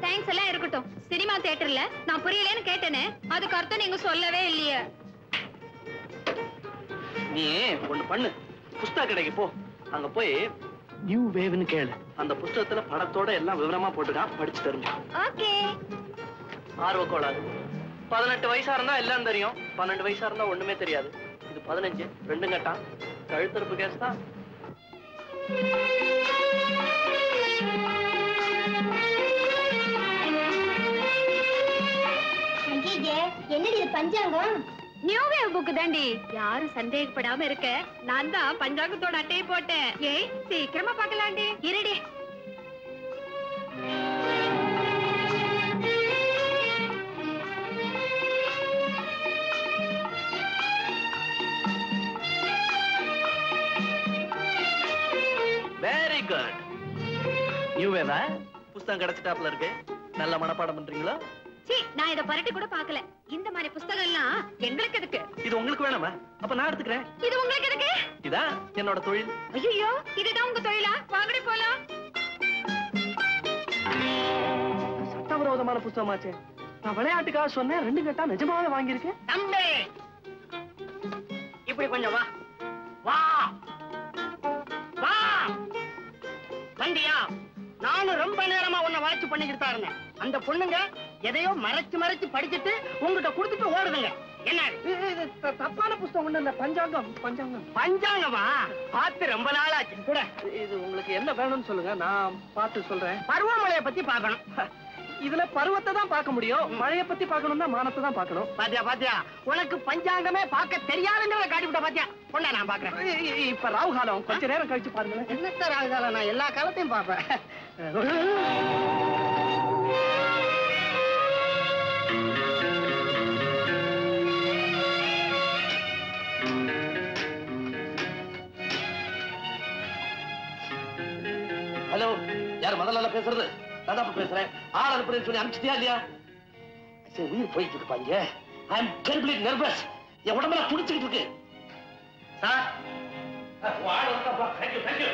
Speaker 1: Thanks எல்லாம் இருக்கட்டும். சினிமா தியேட்டர்ல நான் புரியலன்னு கேட்டேனே, அதுக்கு அர்த்தம் நீங்க சொல்லவே இல்லையே.
Speaker 3: நீ ஒண்ணு பண்ணு, புஸ்தக கடைக்கு போ. அங்க போய் நியூ வேவ்னு கேளு. அந்த புஸ்தகத்துல படத்தோட எல்லாம் விவரமா போட்டுக்கான், படிச்சு தெரிஞ்சு.
Speaker 1: ஓகே.
Speaker 3: ஆர்வ கோளாறு. 18 வயசா இருந்தா எல்லாம் தெரியும், 12 வயசா இருந்தா ஒண்ணுமே தெரியாது. இது 15, 2 கட்டான். கழுத்தறுப்பு கேஸ் தான்.
Speaker 1: என்னடி இது பஞ்சாங்கம்? நியூ வேவ் புக் தாண்டி. யாரும் சந்தேகப்படாம இருக்க, நான் தான் பஞ்சாங்கத்தோட அட்டையை போட்டேன். ஏய், சீக்கிரமா பார்க்கலாண்டி. இருடி.
Speaker 4: இப்பவேவா புஸ்தகம் கிடைச்சிட்டாப்ல இருக்கு. நல்ல மனப்பாடம் பண்றீங்களா?
Speaker 1: நான் இதை பரட்டி கூட பாக்கல. இந்த மாதிரி புஸ்தகம் எல்லாம் எங்களுக்கு எதுக்கு?
Speaker 4: இது உங்களுக்கு வேணாமா? அப்ப நான் எடுத்துக்கிறேன்.
Speaker 1: இது உங்களுக்கு எதுக்கு?
Speaker 4: இதான் என்னோட தொழில்.
Speaker 1: ஐயோ, இதுதான் உங்க தொழிலா? வாங்கடி போலாம்.
Speaker 4: சட்டவிரோதமான புஸ்தகமாச்சே. நான் விளையாட்டுக்காக சொன்னேன், 2 கட்டா நிஜமாவே வாங்கியிருக்கேன்.
Speaker 3: தம்பி இப்படி கொஞ்சம் வா வா வா. வந்தியா? நானும் ரொம்ப நேரமா உன்னை வாட்ச் பண்ணிக்கிட்டு தான் இருந்தேன். அந்த பொண்ணுங்க எதையோ மறைச்சு படிச்சுட்டு உங்ககிட்ட கொடுத்துட்டு ஓடுதுங்க. என்ன
Speaker 4: தப்பான புஸ்தகம் ஒண்ணு இல்ல. பஞ்சாங்கம்.
Speaker 3: பஞ்சாங்கமா? பார்த்து ரொம்ப நாளாச்சு கூட.
Speaker 4: இது உங்களுக்கு என்ன வேணும்னு சொல்லுங்க, நான் பார்த்து சொல்றேன்.
Speaker 3: பருவமழையை பத்தி பார்க்கணும்.
Speaker 4: இதுல பருவத்தை தான் பார்க்க முடியும். மழையை பத்தி பார்க்கணும்னா மானத்தை தான் பார்க்கணும்.
Speaker 3: பாத்தியா உனக்கு பஞ்சாங்கமே பார்க்க தெரியாதுங்கிறத காட்டிவிட்ட. பாத்தியா பொண்ண நான் பாக்குறேன்.
Speaker 4: இப்ப ராகு காலம், கொஞ்ச நேரம் கழிச்சு பாருங்க.
Speaker 3: என்னத்த ராகு காலம்? நான் எல்லா காலத்தையும் பார்ப்பேன்.
Speaker 2: ஹலோ, யார் முதல்ல பேசுறது? நான் பேசுறேன். ஆள் அனுப்புறேன்னு சொல்லி அனுப்பிச்சிட்டியா இல்லையா? உயிர் போயிட்டு இருப்பாங்க. ஐ அம் டெரிபிளி நர்வஸ். என் உடம்பெல்லாம் துடிச்சுக்கிட்டு இருக்கு. சார், ஆள் வந்தாப்பா. Thank you thank you.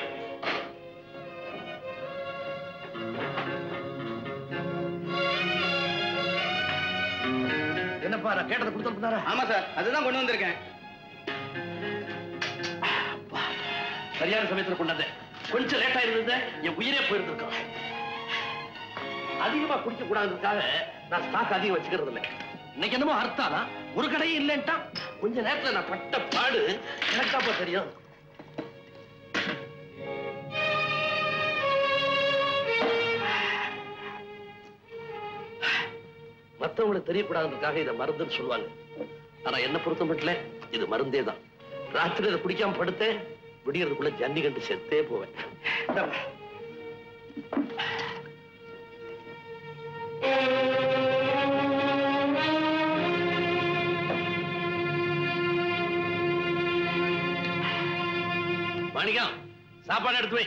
Speaker 2: என்னப்பா, நான் கேட்டதை கொடுத்துருந்தாரா?
Speaker 3: ஆமா சார், அதுதான் கொண்டு வந்திருக்கேன்.
Speaker 2: சரியான சமயத்தில் கொண்டாந்தேன். கொஞ்சம் லேட்டா இருந்தது, என் உயிரே போயிருந்திருக்கோம். அதிகமா குடிக்க கூடாதுக்காக நான் ஸ்டாக் அதிகம் வச்சுக்கிறது இல்லை. இன்னைக்கு என்னமோ அர்த்தானா ஒரு கடையும் இல்லைன்ட்டா. கொஞ்ச நேரத்துல நான் பட்ட பாடு எனக்காப்ப தெரியும். மத்தவங்களுக்கு தெரியக்கூடாதுக்காக இதை மருந்துன்னு சொல்லுவாங்க. ஆனா என்ன பொறுத்த மட்டும் இது மருந்தே தான். ராத்திரி இதை குடிக்காம படுத்தேன், விடியறதுக்குள்ள ஜன்னி கண்டு செத்தே போவேன். மாணிக்கம், சாப்பாடு எடுத்து வை.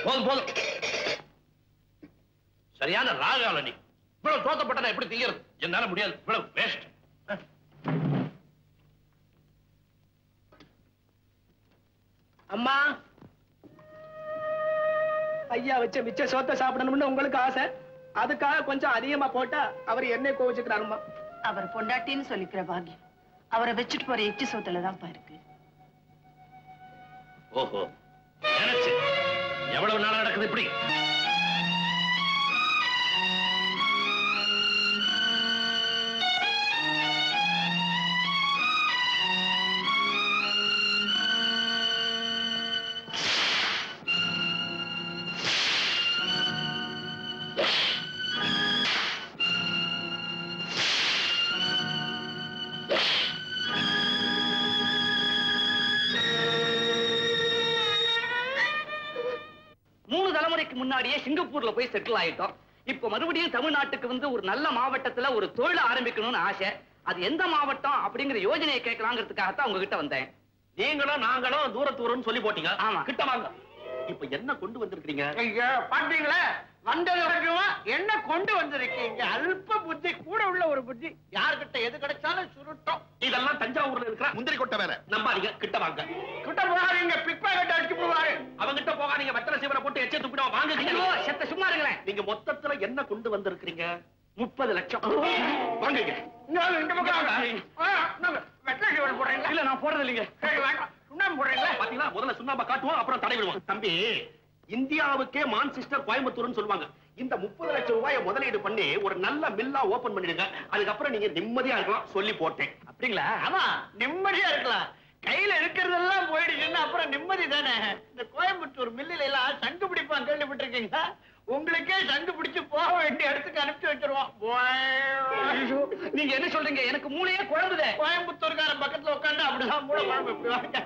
Speaker 2: போதும் போதும். சரியான ராகால நீ. இவ்வளவு தோத்தப்பட்ட எப்படி திங்கிறது? என்னால முடியாது. இவ்வளவு வேஸ்ட்.
Speaker 3: அம்மா,
Speaker 4: ஐயா வச்ச மிச்ச சோத்தை சாப்பிடணும்னு உங்களுக்கு ஆசை. அதுக்காக கொஞ்சம் அதிகமா போட்டா அவர் என்னை கோவிச்சுக்கிறாருமா.
Speaker 1: அவர் பொண்டாட்டின்னு சொல்லிக்கிற பாக்கியம் அவரை வச்சுட்டு போற எச்சி சோத்துலதான் இருக்கு.
Speaker 2: ஓஹோ, நினைச்சு எவ்வளவு நாளா நடக்குது இப்படி?
Speaker 3: முன்னாடியே சிங்கப்பூர்ல போய் செட்டில் ஆயிட்டோம். இப்ப மறுபடியும் தமிழ்நாட்டுக்கு வந்து ஒரு நல்ல மாவட்டத்துல ஒரு தொழில் ஆரம்பிக்கணும்னு ஆசை. அது எந்த மாவட்டம் அப்படிங்கிற யோஜனையை கேட்கலாங்கிறதுக்காகத்தான் உங்ககிட்ட வந்தேன்.
Speaker 2: நீங்களும் நாங்களும் தூரத்தூரம்னு சொல்லி போட்டீங்க.
Speaker 3: ஆமா.
Speaker 2: கிட்ட வாங்க. இப்ப என்ன கொண்டு வந்திருக்கீங்க?
Speaker 5: ஐயா, பாத்தீங்களா? வந்தது வரைக்கும் என்ன கொண்டு வந்திருக்கீங்க? அல்ப புத்தி கூட உள்ள ஒரு புத்தி. யார்கிட்ட எது கிடைச்சாலும் சுருட்டும்.
Speaker 2: இதெல்லாம் தஞ்சாவூர்ல இருக்கிற முந்திரி கொட்டை வேற. நம்பாதீங்க, கிட்ட வாங்க.
Speaker 5: கிட்ட போகாதீங்க, பிக் பாக்கெட் அடிச்சு போவாரு.
Speaker 2: அவங்கிட்ட போகாதீங்க, வெத்தலை சீவரை போட்டு எச்ச துப்பிடுவோம். வாங்க.
Speaker 3: ஐயோ, செத்த சும்மா இருங்களேன்.
Speaker 2: நீங்க மொத்தத்துல என்ன கொண்டு வந்திருக்கீங்க?
Speaker 3: 30 லட்சம்.
Speaker 2: வாங்க.
Speaker 5: இந்த பக்கம் வெட்டை சீவல் போடுறீங்களா?
Speaker 3: இல்ல, நான் போடுறது இல்லைங்க.
Speaker 5: சுண்ணாம்பு போடுறீங்களா?
Speaker 2: பாத்தீங்களா, முதல்ல சுண்ணாம்பை காட்டுவோம், அப்புறம் தடை விடுவோம். தம்பி, இந்தியாவுக்கே மான்செஸ்டர் கோயம்புத்தூர்னு சொல்லுவாங்க. இந்த 30 லட்சம் ரூபாயை முதலீடு பண்ணி ஒரு நல்ல மில்லா ஓபன் பண்ணிடுங்க. அதுக்கப்புறம் நீங்க நிம்மதியா இருக்கலாம் சொல்லி போட்டேன்.
Speaker 3: அப்படிங்களா?
Speaker 5: ஆமா, நிம்மதியா இருக்கலாம். கையில இருக்கிறதெல்லாம் போயிடுச்சுன்னா அப்புறம் நிம்மதி தானே. இந்த கோயம்புத்தூர் மில்லில எல்லாம் சங்கு பிடிப்பான், கேள்விப்பட்டிருக்கீங்களா? உங்களுக்கே சங்கு பிடிச்சு போக வேண்டிய இடத்துக்கு அனுப்பிச்சு வச்சிருவோம்.
Speaker 3: நீங்க என்ன சொல்றீங்க? எனக்கு மூளையே குழம்புதே.
Speaker 5: கோயம்புத்தூர்காரன் பக்கத்துல உட்காந்து அப்படிதான் மூளை குழம்பு வைப்பாங்க.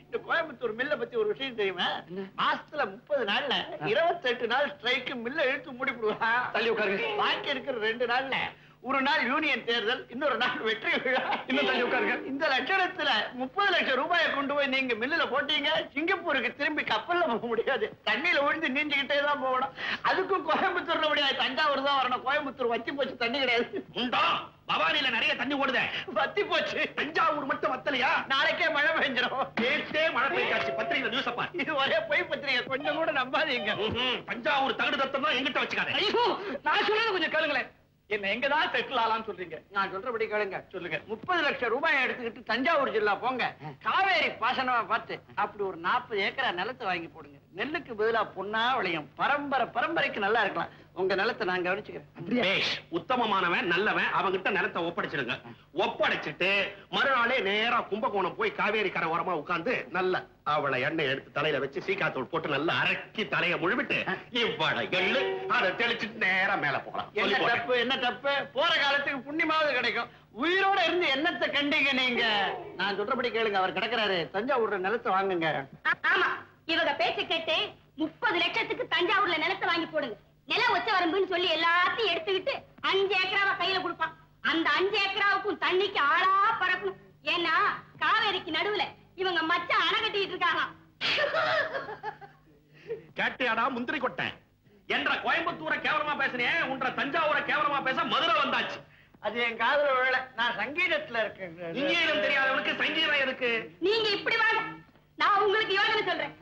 Speaker 5: இந்த கோயம்புத்தூர் மில்ல பத்தி ஒரு விஷயம் தெரியுமா? மாசத்துல 30 நாள்ல 28 நாள் ஸ்ட்ரைக்கு மில்ல இழுத்து மூடிடுவா.
Speaker 3: தள்ளி உட்காருங்க.
Speaker 5: பாக்கி இருக்கிற 2 நாள்ல ஒரு நாள் யூனியன் தேர்தல், இன்னொரு நாள் வெற்றி விழா.
Speaker 4: இன்னும் தள்ளி உட்காருங்க.
Speaker 5: இந்த லட்சணத்துல 30 லட்சம் ரூபாயை கொண்டு போய் நீங்க மில்லுல போட்டீங்க, சிங்கப்பூருக்கு திரும்பி கப்பல்ல போக முடியாது, தண்ணியில விழுந்து நீஞ்சுக்கிட்டே தான் போகணும். அதுக்கும் கோயம்புத்தூர்ல முடியாது, தஞ்சாவூர் தான் வரணும். கோயம்புத்தூர் வத்தி போச்சு, தண்ணி கிடையாது.
Speaker 2: உண்டா? பவானியில நிறைய தண்ணி ஓடுதே.
Speaker 5: வத்தி போச்சு.
Speaker 2: தஞ்சாவூர் மட்டும் வத்தலையா?
Speaker 5: நாளைக்கே மழை பெஞ்சிடும்.
Speaker 2: நேற்றே மழை பெய்யாச்சு. பத்திரிகை நியூஸ் அப்பா.
Speaker 5: இது ஒரே பொய் பத்திரிகை, கொஞ்சம் கூட நம்பாதீங்க.
Speaker 2: தஞ்சாவூர் தகடு தத்தம் தான் எங்கிட்ட வச்சுக்காத.
Speaker 4: ஐயோ, நான் சொல்றது கொஞ்சம் கேளுங்களேன். என்ன எங்கதான் செட்டில் ஆலான்னு சொல்றீங்க?
Speaker 5: நான் சொல்றபடி கேளுங்க. சொல்லுங்க. 30 லட்சம் ரூபாய் எடுத்துக்கிட்டு தஞ்சாவூர் ஜில்லா போங்க, காவேரி பாசனமா பார்த்து அப்படி ஒரு 40 ஏக்கரா நிலத்தை வாங்கி போடுங்க. நெல்லுக்கு பதிலா பொன்னா விளையும். பரம்பரைக்கு நல்லா இருக்கலாம். உங்க நிலத்தை நான் கவனிச்சுக்கிறேன்.
Speaker 2: பேஷ், உத்தமமானவன் நல்லவன், அவங்கிட்ட நிலத்தை ஒப்படைச்சிடுங்க. ஒப்படைச்சிட்டு மறுநாளே நேரா கும்பகோணம் போய் காவேரி கரை ஓரமா உட்கார்ந்து நல்ல அவளை எண்ணெய் எடுத்து தலையில வச்சு சீக்காத்தூள் போட்டு நல்லா அரக்கி தலைய முழுவிட்டு இவ்வளை எள்ளு அதை தெளிச்சுட்டு நேரா மேல போகலாம்.
Speaker 5: என்ன தப்பு? போற காலத்துக்கு புண்ணியமாவது கிடைக்கும். உயிரோட இருந்து என்னத்தை கண்டீங்க நீங்க? நான் சொல்றபடி கேளுங்க. அவர் கிடக்குறாரு, தஞ்சாவூர்ல நிலத்தை வாங்குங்க.
Speaker 1: ஆமா, இவங்க பேச்ச கேட்டு 30 லட்சத்துக்கு தஞ்சாவூர்ல நிலத்தை வாங்கி போடுங்க. நில ஒச்ச வரம்புன்னு சொல்லி எல்லாத்தையும் எடுத்துக்கிட்டு 5 ஏக்கராவை கையில கொடுப்பான். அந்த 5 ஏக்கராவுக்கும் தண்ணிக்கு ஆளா பறக்கணும். ஏன்னா காவேரிக்கு நடுவுல இவங்க மச்சான் அணை கட்டிட்டு இருக்காங்க.
Speaker 2: கேட்டியாடா முந்திரி கொட்டேன் என்ற கோயம்புத்தூரை கேவலமா பேசுனேன், உன்ற தஞ்சாவூரை கேவலமா பேச மதுரை வந்தாச்சு.
Speaker 5: அது என் காதுல விழல. நான் சங்கீதத்துல இருக்கேன்.
Speaker 2: இங்கேயும் தெரியாதவனுக்கு சங்கீதம் எதுக்கு?
Speaker 1: நீங்க இப்படி வாங்க, நான் உங்களுக்கு யோசனை சொல்றேன்.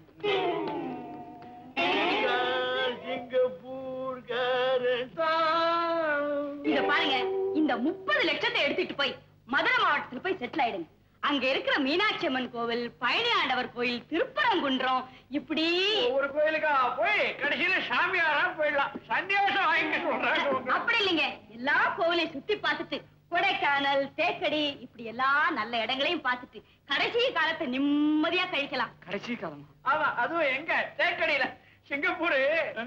Speaker 1: இத பாருங்க, இந்த 30 லட்சத்தை எடுத்துட்டு போய் மதுரை மாவட்டத்துல போய் செட்டில் ஆயிடுங்க. அங்க இருக்கிற மீனாட்சி அம்மன் கோவில், பழனி ஆண்டவர் கோயில், திருப்பரங்குன்றம், இப்படி
Speaker 5: ஒரு கோயிலுக்கா போய் கடைசியில சாமியாரா போயிடலாம். சன்னியாசம் வாங்கி சொல்றாங்க.
Speaker 1: அப்படி இல்லைங்க, எல்லா கோவிலையும் சுத்தி பார்த்துட்டு கொடைக்கானல், தேக்கடி, இப்படி எல்லா நல்ல இடங்களையும் பார்த்துட்டு கடைசி காலத்தை நிம்மதியா கழிக்கலாம்.
Speaker 4: கடைசி காலமா?
Speaker 5: ஆமா, அதுவும் எங்க தேக்கடியில. சிங்கப்பூர்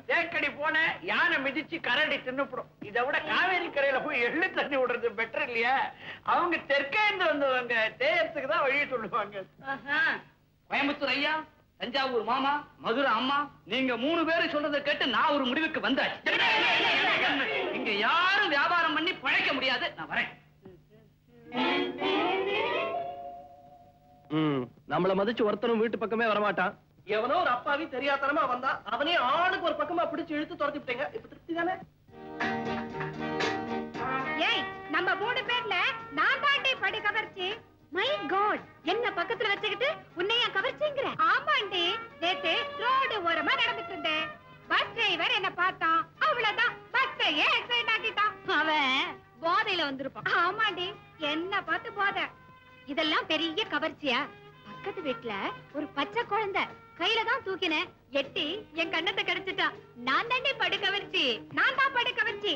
Speaker 5: தேக்கடி போன யானை மிதிச்சு கரண்டி தின்னுப்படும். இதை விட காவேரி கரையில போய் எள்ளு தண்ணி விடுறது பெட்டர் இல்லையா? அவங்க தெற்கேந்து வந்தவங்க தேயத்துக்கு தான் வழி சொல்லுவாங்க.
Speaker 4: கோயம்புத்தூர் ஐயா, தஞ்சாவூர் மாமா, மதுரை அம்மா, நீங்க 3 பேரும் சொல்றதை கேட்டு நான் ஒரு முடிவுக்கு வந்தாச்சு. இங்க யாரும் வியாபாரம் பண்ணி பழைக்க முடியாது. நான் வரேன்.
Speaker 3: நம்மள மதிச்சு ஒருத்தரும் வீட்டு பக்கமே வரமாட்டான்.
Speaker 4: எவனோ ஒரு அப்பாவி தெரியாதனமா வந்தா அவனே ஆளுக்கு ஒரு பக்கமா பிடிச்சு இழுத்து துரத்திட்டீங்க. இப்ப திருப்தி தானே?
Speaker 1: ஏய், நம்ம 3 பேர்ல நான் தாண்டி படி கவர்ச்சி. மை காட், என்ன பக்கத்துல வச்சுக்கிட்டு உன்னையா கவர்ச்சிங்கற? ஆமாண்டி, நேத்து ரோடு ஓரமா நடந்துட்டு இருந்தேன். பஸ் டிரைவர் என்ன பார்த்தான், அவ்வளவுதான் பஸ்ஸையே ஆக்சிடென்ட் ஆக்கிட்டான். அவன் போதையில வந்திருப்பான். ஆமாண்டி, என்ன பார்த்து போதை. இதெல்லாம் பெரிய கவர்ச்சியா? பக்கத்து வீட்டுல ஒரு பச்சை குழந்தை கையில தான் தூக்கினேன், எட்டி என் கண்ணத்தை கிடைச்சிட்டா. நான் தாண்டி படு கவர்ச்சி. நான் தான் படு கவர்ச்சி.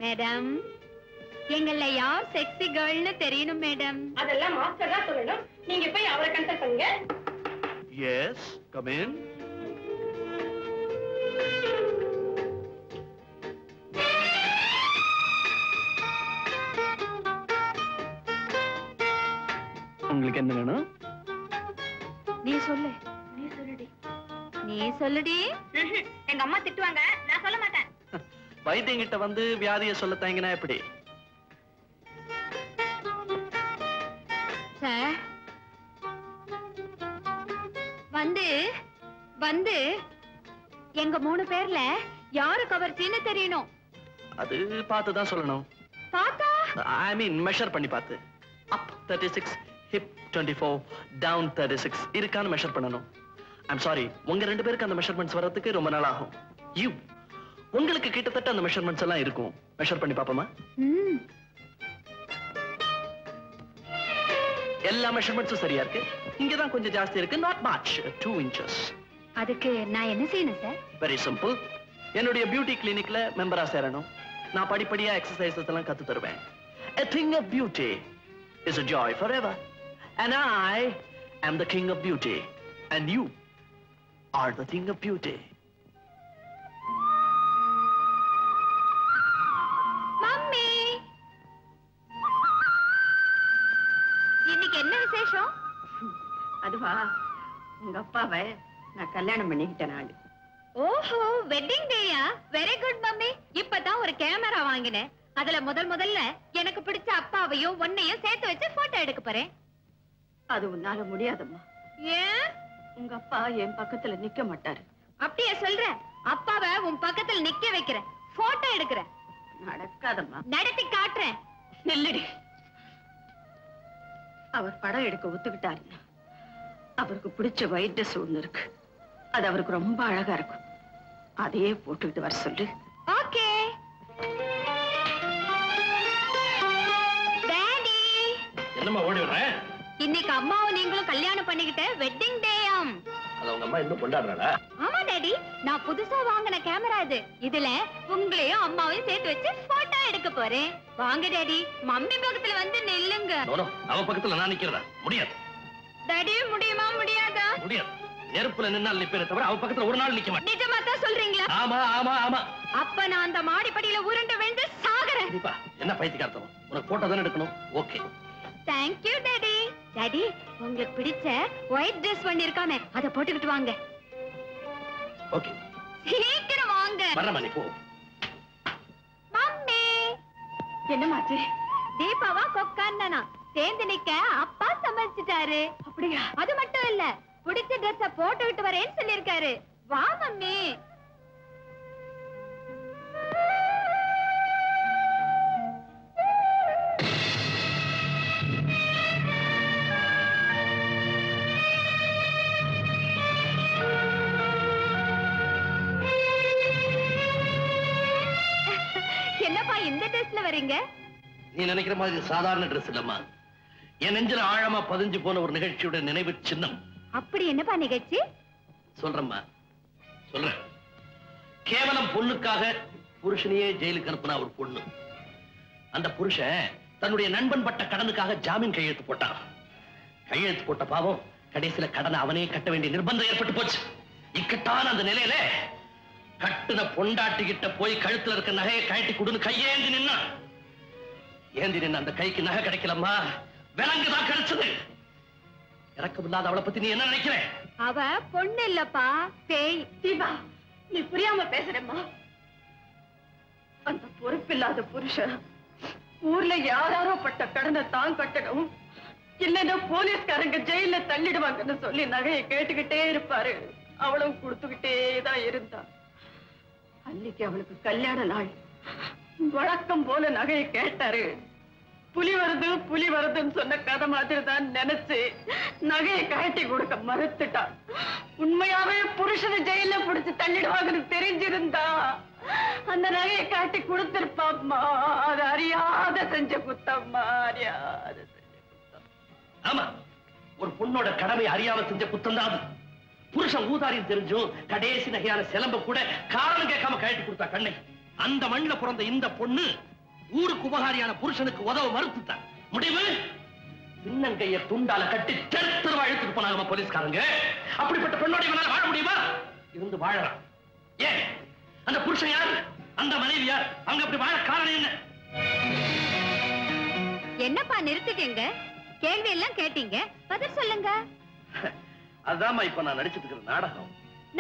Speaker 1: மேடம், எங்கள யார் செக்ஸி கேர்ள்னு தெரியணும் மேடம். அதெல்லாம் மாஸ்டர் தான் சொல்லணும். நீங்க போய் அவரை கன்சல்ட் பண்ணுங்க.
Speaker 2: Yes, come in.
Speaker 3: உங்களுக்கு என்ன வேணும்?
Speaker 1: நீ சொல்லு. நீ சொல்லுடி. நீ சொல்லுடி. எங்க அம்மா திட்டுவாங்க, நான் சொல்ல மாட்டேன்.
Speaker 3: வைத்தியங்கிட்ட வந்து வியாதியை சொல்ல தயங்கினா எப்படி?
Speaker 1: சார், வந்து வந்து எங்க 3 பேர்ல யாரு கவர்ச்சின்னு தெரியணும்.
Speaker 3: அது பார்த்து தான் சொல்லணும்.
Speaker 1: பாத்தா?
Speaker 3: ஐ மீன் மெஷர் பண்ணி பார்த்து. அப் 36, ஹிப் 24, டவுன் 36 இருக்கான்னு மெஷர் பண்ணணும். ஐம் சாரி, உங்க 2 பேருக்கு அந்த மெஷர்மெண்ட்ஸ் வரதுக்கு ரொம்ப நாள் ஆகும். யூ, உங்களுக்கு கிட்டத்தட்ட அந்த மெஷர்மெண்ட்ஸ் எல்லாம் இருக்கும். மெஷர் பண்ணி பாப்போமா? எல்லா மெஷர்மெண்ட்ஸும் சரியா இருக்கு. இங்க தான் கொஞ்சம் ஜாஸ்தி இருக்கு. Not much, 2 inches.
Speaker 1: அதுக்கு நான் என்ன செய்யணும் சார்?
Speaker 3: Very simple. என்னுடைய பியூட்டி கிளினிக்ல மெம்பரா சேரணும். நான் படிப்படியா எக்ஸசைசஸ் எல்லாம் கத்து தருவேன். A thing of beauty is a joy forever. And I am the king of beauty. And you are the thing of beauty.
Speaker 1: Mummy, இன்னைக்கு என்ன விசேஷம்? அதுவா, உங்க அப்பாவை நான் கல்யாணம் பண்ணிக்கிட்டேன். நாடு
Speaker 6: ஓஹோ வெட்டிங் டேயா? Very good mummy. இப்பதான் ஒரு கேமரா வாங்கினேன். அதுல முதல்ல எனக்கு பிடிச்ச அப்பாவையும் உன்னையும் சேர்த்து வச்சு போட்டோ எடுக்க போறேன்.
Speaker 1: அது உன்னால முடியாதம்மா.
Speaker 6: ஏன்?
Speaker 1: உங்க அப்பா என் பக்கத்துல நிக்க மாட்டாரு.
Speaker 6: அப்படியே சொல்ற? அப்பாவை உன் பக்கத்துல நிக்க வைக்கிறேன், போட்டோ எடுக்கிறேன்.
Speaker 1: நடக்காதம்மா.
Speaker 6: நடத்தி காட்டுறேன்.
Speaker 1: நில்லடி. அவர் படம் எடுக்க ஒத்துக்கிட்டாருன்னா அவருக்கு பிடிச்ச ஒயிட் ட்ரெஸ் ஒண்ணு இருக்கு. அது அவருக்கு ரொம்ப அழகா இருக்கும். அதையே போட்டுக்கிட்டு வர சொல்லு.
Speaker 6: ஓகே. டாடி.
Speaker 2: என்னம்மா ஓடி வர்றேன்?
Speaker 6: இன்னைக்கு அம்மாவும் நீங்களும் கல்யாணம் பண்ணிக்கிட்ட வெட்டிங் டேயாம்.
Speaker 2: அது உங்க அம்மா இன்னும் கொண்டாடுறாளா?
Speaker 6: ஆமா டாடி, நான் புதுசா வாங்கின கேமரா இது. இதுல உங்களையும் அம்மாவையும் சேர்த்து வச்சு போட்டோ எடுக்க போறேன். வாங்க டாடி, மம்மி பக்கத்துல வந்து நில்லுங்க.
Speaker 2: அவ பக்கத்துல நான் நிக்கிறதா? முடியாது.
Speaker 6: டாடி முடியுமா முடியாதா?
Speaker 2: முடியாது. நெருப்புல நின்னால் நிப்பேனே தவிர அவ பக்கத்துல ஒரு நாள் நிக்க மாட்டேன்.
Speaker 6: நிஜமா தான் சொல்றீங்களா?
Speaker 2: ஆமா ஆமா ஆமா.
Speaker 6: அப்ப நான் அந்த மாடிப்படியில உருண்டு விழுந்து சாகுறேன்.
Speaker 2: என்ன பைத்தியக்காரத்தனம்? உனக்கு போட்டோ தானே எடுக்கணும். Okay.
Speaker 6: Thank you daddy. Daddy, உங்களுக்கு பிடிச்ச ஒயிட் ட்ரெஸ் பண்ணிருக்கானே அத போட்டுக்கிட்டு வாங்க.
Speaker 2: ஓகே.
Speaker 6: சீக்கிரம் வாங்க.
Speaker 2: வரமா நீ போ.
Speaker 6: மம்மி.
Speaker 1: என்னமாச்சு?
Speaker 6: தீபாவா கொக்கான்னா சேர்ந்து நிக்க அப்பா சமைச்சிட்டாரு.
Speaker 1: அப்படியா?
Speaker 6: அது மட்டும் இல்ல, பிடிச்ச ட்ரெஸ்ஸ போட்டுக்கிட்டு வரேன்னு சொல்லிருக்காரு. வா மம்மி. என்னப்பா இந்த ட்ரெஸ்ல வரீங்க?
Speaker 2: நீ நினைக்கிற மாதிரி சாதாரண ட்ரெஸ் இல்லம்மா. என் நெஞ்சில ஆழமா பதிஞ்சு போன ஒரு நிகழ்ச்சியோட நினைவு சின்னம்.
Speaker 6: அப்படி என்னப்பா நிகழ்ச்சி?
Speaker 2: சொல்றேம்மா, சொல்றேன். கேவலம் பொண்ணுக்காக புருஷனையே ஜெயிலுக்கு அனுப்புனா ஒரு பொண்ணு. அந்த புருஷன் தன்னுடைய நண்பன் பட்ட கடனுக்காக ஜாமீன் கையெழுத்து போட்டான். கையெழுத்து போட்ட பாவம் கடைசியில கடனை அவனே கட்ட வேண்டிய நிர்பந்தம் ஏற்பட்டு போச்சு. இக்கட்டான அந்த நிலையில கட்டுன பொண்டாட்டிக்கிட்ட போய் கழுத்துல இருக்க நகையை கழட்டி கொடுன்னு கையேந்தி நின்னா. ஏந்தி நின்ன அந்த கைக்கு நகை கிடைக்கலம்மா, விலங்குதான் கிடைச்சது. இறக்கம் இல்லாத அவளை பத்தி நீ என்ன நினைக்கிற?
Speaker 6: அவ பொண்ணு இல்லப்பா, பேய்.
Speaker 1: தீபா, நீ புரியாம பேசுறேம்மா. அந்த பொறுப்பில்லாத புருஷன் ஊர்ல யாராரோ பட்ட கடனை தான் கட்டணும், இல்லைன்னா போலீஸ்காரங்க ஜெயில தள்ளிடுவாங்கன்னு சொல்லி நகையை கேட்டுக்கிட்டே இருப்பாரு. அவளும் கொடுத்துக்கிட்டே தான் இருந்தா. அன்னைக்கு அவளுக்கு கல்யாண நாள். வழக்கம் போல நகையை கேட்டாரு. புலி வருதுன்னு சொன்ன கதை மாதிரி தான் நினைச்சு நகையை கழட்டி கொடுக்க மறுத்துட்டான். உண்மையாவே புருஷனை ஜெயில பிடிச்சு தள்ளிடுவாங்கன்னு தெரிஞ்சிருந்தா அந்த நகையை காட்டி கொடுத்திருப்பாம்மா. அது அறியாத செஞ்ச குத்தம்மா, அறியாத செஞ்ச குத்தம்.
Speaker 2: ஆமா, ஒரு பொண்ணோட கடமை அறியாம செஞ்ச குத்தம் தான் அது. புருஷன் ஊதாரியும் தெரிஞ்சும் கடைசி நகையான சிலம்ப கூட காரணம் கேட்காம கழட்டி கொடுத்தா கண்ணை. அந்த மண்ணில பிறந்த இந்த பொண்ணு ஊருக்கு உபகாரியான புருஷனுக்கு உதவ மறுத்துட்டான். முடிவு பின்னங்கைய துண்டால கட்டி தெருவா இழுத்துட்டு போனாங்க போலீஸ்காரங்க. அப்படிப்பட்ட பெண்ணோட இவனால வாழ முடியுமா? இருந்து வாழறான். ஏன் அந்த புருஷன் யார்? அந்த மனைவி யார்? அவங்க அப்படி வாழ காரணம் என்ன?
Speaker 6: என்னப்பா நிறுத்திட்டீங்க? கேள்வி எல்லாம் கேட்டீங்க, பதில் சொல்லுங்க.
Speaker 2: அதாம்மா இப்ப நான் நடிச்சிட்டு இருக்கிற நாடகம்.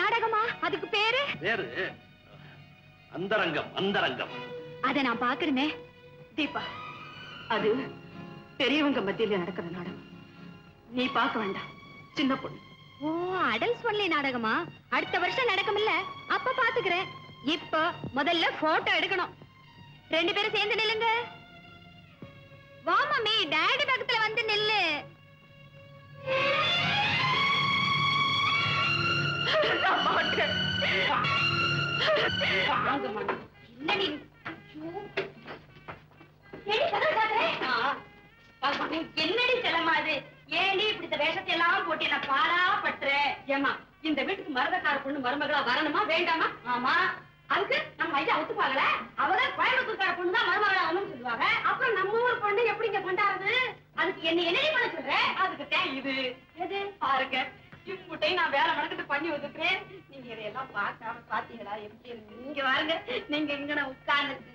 Speaker 6: நாடகமா? அதுக்கு பேரு?
Speaker 2: பேரு அந்தரங்கம். அந்தரங்கம்.
Speaker 6: அத நான் பாக்குறேனே.
Speaker 1: தீபா, அது பெரியவங்க மத்தியில நடக்கிற நாடகம். நீ பார்க்க வேண்டாம், சின்ன பொண்ணு.
Speaker 6: ஓ, அடல்ட்ஸ் ஒன்லி நாடகமா? அடுத்த வருஷம் நடக்கும்ல, அப்ப பாத்துக்கிறேன். இப்ப முதல்ல போட்டோ எடுக்கணும். 2 பேரும் சேர்ந்து நில்லுங்க. வா மம்மி, டாடி பக்கத்துல வந்து நில்லு.
Speaker 1: என்னடி செல்லமா அது? ஏண்டி இப்படி வேஷத்தை எல்லாம் போட்டு நான் பாடா பட்டுறேன்? ஏமா, இந்த வீட்டுக்கு மருதக்கார பொண்ணு மருமகளா வரணுமா வேண்டாமா? ஆமா, அதுக்கு நம்ம ஐயா ஒத்துப்பாங்கள? அவதான் கோயம்புத்தூர்கார பொண்ணு தான் மருமகளா வரணும்னு சொல்லுவாங்க. அப்புறம் நம்ம ஊர் பொண்ணு எப்படிங்க கொண்டாடுறது? அதுக்கு என்ன பண்ண சொல்ற? அதுக்கு இது எது பாருங்க, இம்முட்டையும் நான் வேலை மடக்கிட்டு பண்ணி வந்துக்கிறேன். நீங்க இதையெல்லாம் பார்க்காம பாத்தீங்களா எப்படி இருக்கு? நீங்க வாருங்க, நீங்க இங்க உட்கார்ந்துக்குங்க.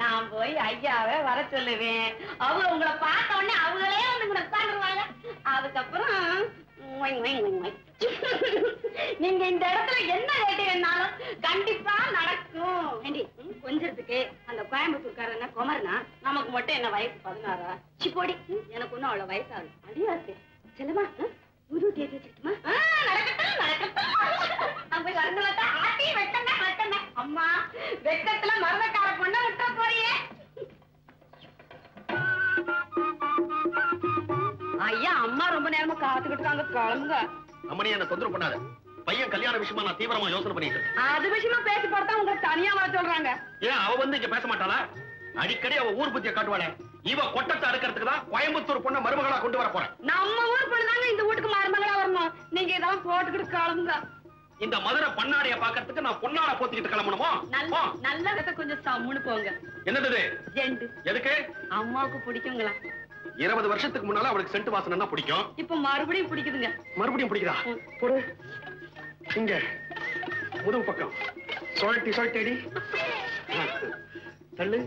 Speaker 1: நான் போய் ஐயாவை வர சொல்லுவேன். அவங்க உங்களை பார்த்த உடனே அவங்களே வந்து இங்க உட்கார்ந்துருவாங்க. அதுக்கப்புறம் நீங்க இந்த இடத்துல என்ன கேட்டீங்க கண்டிப்பா நடக்கும். ஏண்டி கொஞ்சத்துக்கு அந்த கோயம்புத்தூர்காரன குமரனா, நமக்கு மட்டும் என்ன வயசு 16? சிப்போடி, எனக்கு ஒண்ணும் அவ்வளவு வயசாகுது. அடியாச்சு செல்லமா புது தேதி வச்சுட்டுமா? நடக்கட்டும் நடக்கட்டும். நான் போய் வரணும்ல. ஆட்டி வெட்டமே வெட்டமே. அம்மா வெட்டத்துல மரதக்கார பொண்ண விட்டா போறியே. ஐயா அம்மா ரொம்ப நேரமா காத்துக்கிட்டு இருக்காங்க, கிளம்புங்க.
Speaker 2: அம்மனி என்ன தொந்தரவு பண்ணாத. பையன் கல்யாண விஷயமா நான் தீவிரமா யோசனை பண்ணிட்டு இருக்கேன்.
Speaker 1: அது விஷயமா பேசி பார்த்தா உங்களுக்கு தனியா வர சொல்றாங்க.
Speaker 2: ஏன் அவ வந்து இங்க பேச மாட்டாளா? அடிக்கடி அவ ஊர் புத்திய காட்டுவாளே. இவ கொட்டத்தை அறுக்கிறதுக்கு தான் கோயம்புத்தூர் பொண்ண மருமகளா கொண்டு வர போறேன்.
Speaker 1: நம்ம ஊர் பொண்ணுதாங்க இந்த வீட்டுக்கு மருமகளா வரணும். நீங்க இதெல்லாம் போட்டுக்கிட்டு கிளம்புங்க.
Speaker 2: இந்த மதுரை பண்ணாடைய பாக்கிறதுக்கு நான் பொன்னாட போத்திக்கிட்டு கிளம்பணுமோ?
Speaker 1: நல்ல வித கொஞ்சம் சம்முன்னு போங்க.
Speaker 2: என்னது
Speaker 1: ஜெண்டு?
Speaker 2: எதுக்கு?
Speaker 1: அம்மாவுக்கு பிடிக்குங்களா?
Speaker 2: 20 வருஷத்துக்கு முன்னால அவளுக்கு சென்ட் வாசனை பிடிக்கும்.
Speaker 1: இப்ப மறுபடியும் பிடிக்குதுங்க.
Speaker 2: மறுபடியும் பிடிக்குதா? போடு இங்க முதுகு பக்கம் சொல்லிட்டு அடி. தள்ளு.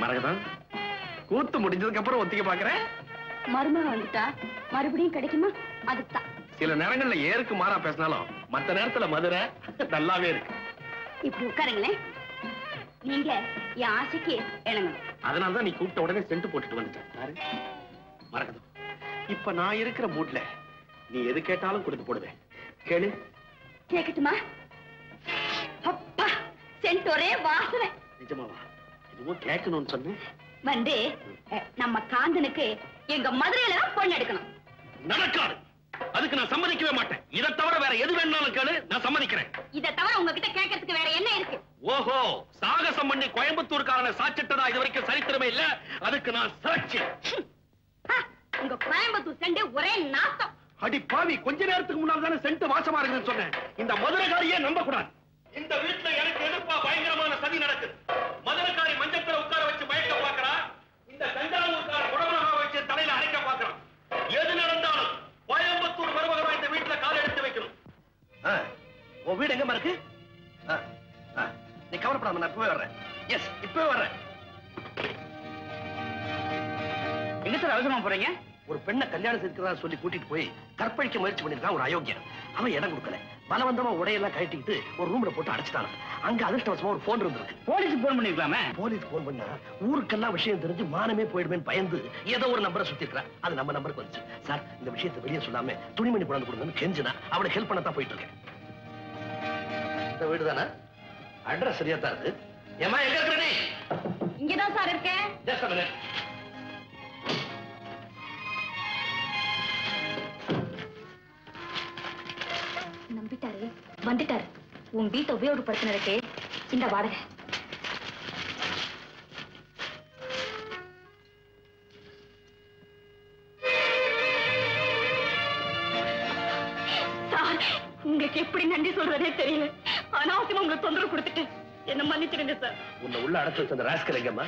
Speaker 2: மரகதான் கூத்து முடிஞ்சதுக்கு அப்புறம் ஒத்திக்க பாக்குறேன்.
Speaker 1: மருமக வந்துட்டா மறுபடியும் கிடைக்குமா? அதுதான்.
Speaker 2: சில நேரங்கள்ல ஏருக்கு மாறா பேசினாலும் மத்த நேரத்துல மதுரை நல்லாவே இருக்கு.
Speaker 1: இப்படி உட்காருங்களேன். நீங்க என் ஆசைக்கு இணங்கணும்.
Speaker 2: அதனாலதான் நீ கூப்பிட்ட உடனே சென்ட் போட்டுட்டு வந்துட்டேன். மரகதம், இப்ப நான் இருக்கிற மூட்ல நீ எது கேட்டாலும் கொடுத்து போடுவேன். கேளு.
Speaker 1: கேட்கட்டுமா? அப்பா சென்ட் ஒரே வாசனை.
Speaker 2: நிஜமாவா? இதுவும் கேட்கணும்னு சொன்னேன்.
Speaker 1: வந்து நம்ம காந்தனுக்கு எங்க மதுரையில தான் பொண்ணு எடுக்கணும்.
Speaker 2: நடக்காது. அதுக்கு நான் சம்மதிக்கவே மாட்டேன். இதை தவிர வேற எது வேணாலும் கேளு, நான் சம்மதிக்கிறேன்.
Speaker 1: இதை தவிர உங்ககிட்ட கேட்கறதுக்கு வேற என்ன இருக்கு?
Speaker 2: ஓஹோ, சாகசம் பண்ணி கோயம்புத்தூர்காரனை சாச்சிட்டதா இது வரைக்கும் சரித்திரமே இல்ல. அதுக்கு நான் சாட்சி.
Speaker 1: உங்க கோயம்புத்தூர் செண்டு ஒரே நாத்தம்.
Speaker 2: அடி பாவி, கொஞ்ச நேரத்துக்கு முன்னால தானே சென்ட் வாசமா இருக்குன்னு சொன்னேன். இந்த மதுரைக்காரியே நம்ப கூடாது. இந்த வீட்டுல எனக்கு எதிர்ப்பா பயங்கரமான சதி நடக்குது. மதுரைக்காரி மஞ்சத்துல உட்கார வச்சு மயக்க பாக்குறா. இந்த தஞ்சாவூர்கார குடமனமா வச்சு தலையில அரைக்க பாக்குறான். எது நடந்தாலும் கோயம்புத்தூர் மருமகனா இந்த வீட்டுல கால் எடுத்து வைக்கணும். உன் வீடு எங்க இருக்கு? நீ கவலைப்படாம, நான் இப்பவே வர்றேன். எஸ், இப்பவே வர்றேன்.
Speaker 4: எங்க சார் அவசரமா போறீங்க?
Speaker 2: ஒரு பெண்ணை கல்யாணம் செய்கிறதா சொல்லி கூட்டிட்டு போய் கற்பழிக்க முயற்சி பண்ணிருக்கான் ஒரு அயோக்கியன். அவன் இடம் கொடுக்கல. பலவந்தமா உடையெல்லாம் கட்டிக்கிட்டு ஒரு ரூம்ல போட்டு அடைச்சிட்டான். அங்க அதிர்ஷ்டவசமா ஒரு போன் இருந்திருக்கு.
Speaker 4: போலீஸ் போன் பண்ணிருக்கலாமே.
Speaker 2: போலீஸ் போன் பண்ணா ஊருக்கெல்லாம் விஷயம் தெரிஞ்சு மானமே போயிடுவேன் பயந்து ஏதோ ஒரு நம்பரை சுத்தி இருக்கிறான். அது நம்ம நம்பருக்கு வந்துச்சு. சார், இந்த விஷயத்தை வெளியே சொல்லாம துணிமணி கொண்டு கொடுங்கன்னு கெஞ்சினா அவளை ஹெல்ப் பண்ணத்தான் போயிட்டு இருக்கேன். இந்த வீடு தானே? அட்ரஸ் சரியா தான் இருக்கு. ஏமா எங்க இருக்கிற நீ?
Speaker 1: இங்கதான் சார் இருக்கேன்.
Speaker 2: Just a minute.
Speaker 1: நம்பிட்டாரு, வந்துட்டாரு. உன் வீட்டை உபயோகப்படுத்தினதுக்கு இந்த வாடகை. சார், உங்களுக்கு எப்படி நன்றி சொல்றதே தெரியல. அனாவசியமா உங்களுக்கு தொந்தரவு கொடுத்துட்டேன். என்ன மன்னிச்சிருங்க சார்.
Speaker 2: உன்னை உள்ள அடைச்சு வச்ச அந்த ராஸ்கல் எங்கம்மா?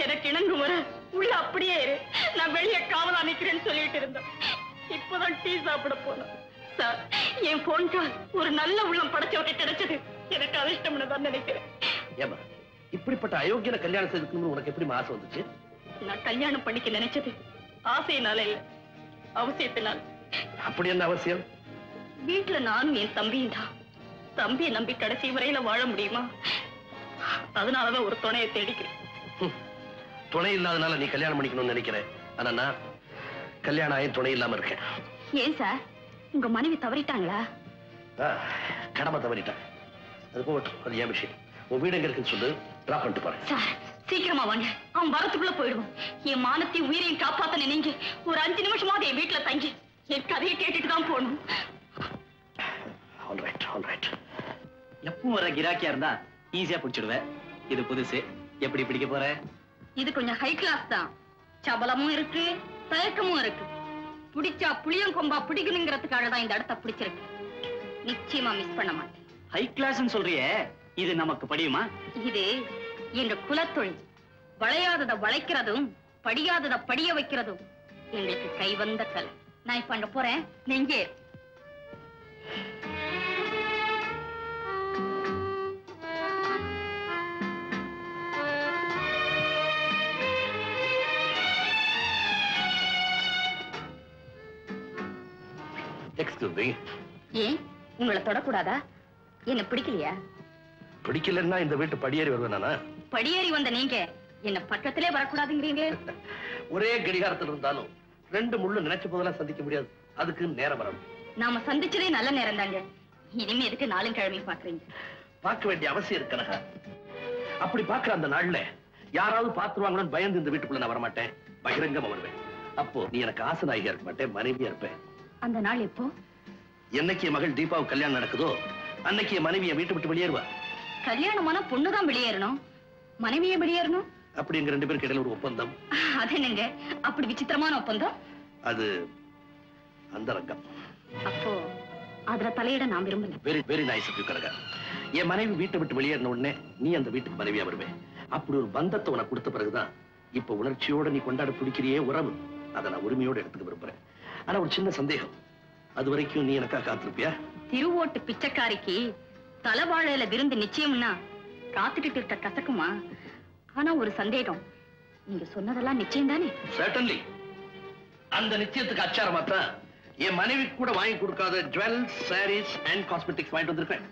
Speaker 1: எனக்கு இணங்கு முறை உள்ள அப்படியே இரு. நான் வெளியே காவலா நிக்கிறேன்னு சொல்லிட்டு இருந்தேன். இப்பதான் டீ சாப்பிட போனேன். சார், என் போன் கால் ஒரு நல்ல உள்ளம் படைச்சவரை கிடைச்சது எனக்கு அதிர்ஷ்டம்னு தான் நினைக்கிறேன்.
Speaker 2: ஏமா, இப்படிப்பட்ட அயோக்கியனை கல்யாணம் செய்துக்கணும்னு உனக்கு எப்படி ஆசை வந்துச்சு?
Speaker 1: நான் கல்யாணம் பண்ணிக்க நினைச்சது ஆசையினால இல்ல, அவசியத்தினால.
Speaker 2: அப்படி என்ன அவசியம்?
Speaker 1: வீட்டுல நானும் என் தம்பியும் தான். தம்பியை நம்பி கடைசி வரையில வாழ முடியுமா? அதனாலதான் ஒரு துணையை தேடிக்கிறேன்.
Speaker 2: துணை இல்லாதனால நீ கல்யாணம் பண்ணிக்கணும்னு நினைக்கிறேன். ஆனா நான் கல்யாணம் ஆகி துணை இல்லாம இருக்கேன்.
Speaker 1: ஏன் சார், உங்க மனைவி தவறிட்டாங்களா?
Speaker 2: கடமை தவறிட்டான். அது போகட்டும், அது ஏன் விஷயம். உன் வீடு எங்க இருக்குன்னு சொல்லு, டிராப் பண்ணிட்டு போறேன்.
Speaker 1: சார், சீக்கிரமா வாங்க. அவன் வரத்துக்குள்ள போயிடுவோம். என் மானத்தையும் உயிரையும் காப்பாத்த நினைங்க. ஒரு 5 நிமிஷமாவது என் வீட்டுல தங்கி என் கதையை கேட்டுட்டு தான் போகணும்.
Speaker 4: எப்பவும் வர கிராக்கியா இருந்தா ஈஸியா பிடிச்சிடுவேன். இது புதுசு, எப்படி பிடிக்க போற?
Speaker 1: இது கொஞ்சம் ஹை கிளாஸ் தான். சபலமும் இருக்கு, தயக்கமும் இருக்கு. பிடிச்சா புளியம் கொம்பா பிடிக்கணுங்கிறதுக்காக தான் இந்த இடத்த பிடிச்சிருக்கு. நிச்சயமா மிஸ் பண்ண மாட்டேன்.
Speaker 4: ஹை கிளாஸ் சொல்றியே, இது நமக்கு படியுமா?
Speaker 1: இது எங்க குலத்தொழில். வளையாதத வளைக்கிறதும் படியாதத படிய வைக்கிறதும் எங்களுக்கு கைவந்த கலை. நான் இப்ப அங்க போறேன், நீங்க
Speaker 2: எக்ஸ்கியூஸ் மீ.
Speaker 1: ஏன் உங்களை தொடக்கூடாதா? என்ன பிடிக்கலையா?
Speaker 2: பிடிக்கலன்னா இந்த வீட்டு படியேறி வருவேன்.
Speaker 1: படியேறி வந்த நீங்க என்ன பக்கத்திலே வரக்கூடாதுங்கிறீங்க.
Speaker 2: ஒரே கடிகாரத்தில் இருந்தாலும் ரெண்டு முள்ளு நினைச்ச போதெல்லாம் சந்திக்க முடியாது. அதுக்கு நேரம் வரணும்.
Speaker 1: நாம சந்திச்சதே நல்ல நேரம் தாங்க. இனிமே எதுக்கு நாளும் கிழமையும் பாக்குறீங்க?
Speaker 2: பார்க்க வேண்டிய அவசியம் இருக்கனக. அப்படி பார்க்கிற அந்த நாள்ல யாராவது பார்த்துருவாங்கன்னு பயந்து இந்த வீட்டுக்குள்ள நான் வரமாட்டேன். பகிரங்கமா வருவேன். அப்போ நீ எனக்கு ஆசனாயியா இருக்க மாட்டேன், மனைவியா இருப்பேன்.
Speaker 1: அந்த நாள் எப்போ?
Speaker 2: என்னைக்கு என் மகள் தீபாவுக்கு கல்யாணம் நடக்குதோ அன்னைக்கு என் மனைவியை வீட்டு விட்டு வெளியேறுவா.
Speaker 1: கல்யாணமான பொண்ணுதான் வெளியேறணும், மனைவியே வெளியேறணும்.
Speaker 2: அப்படி எங்க ரெண்டு பேருக்கு இடையில ஒரு ஒப்பந்தம்.
Speaker 1: அது என்னங்க அப்படி விசித்திரமான ஒப்பந்தம்?
Speaker 2: அது அந்த ரங்கம்.
Speaker 1: அப்போ அதுல தலையிட நான் விரும்பல.
Speaker 2: Very very nice of you Kanaka. என் மனைவி வீட்டை விட்டு வெளியேறின உடனே நீ அந்த வீட்டுக்கு மனைவியா வருவேன். அப்படி ஒரு பந்தத்தை உனக்கு கொடுத்த பிறகுதான் இப்ப உணர்ச்சியோட நீ கொண்டாட பிடிக்கிறியே உறவு, அதை நான் உரிமையோட எடுத்துக்க விரும்புறேன். ஆனா ஒரு சின்ன சந்தேகம், அது வரைக்கும் நீ எனக்கா காத்திருப்பியா?
Speaker 1: திருவோட்டு பிச்சைக்காரிக்கு தலைவாழையில விருந்து நிச்சயம்னா காத்துக்கிட்டு இருக்க கசக்குமா? ஆனா ஒரு சந்தேகம், நீங்க சொன்னதெல்லாம் நிச்சயம் தானே?
Speaker 2: Certainly. அந்த நிச்சயத்துக்கு அச்சாரமாத்தான் என் மனைவி கூட வாங்கி கொடுக்காத ஜுவல்ஸ், சாரீஸ் அண்ட் காஸ்மெட்டிக்ஸ் வாங்கிட்டு வந்திருக்கேன்.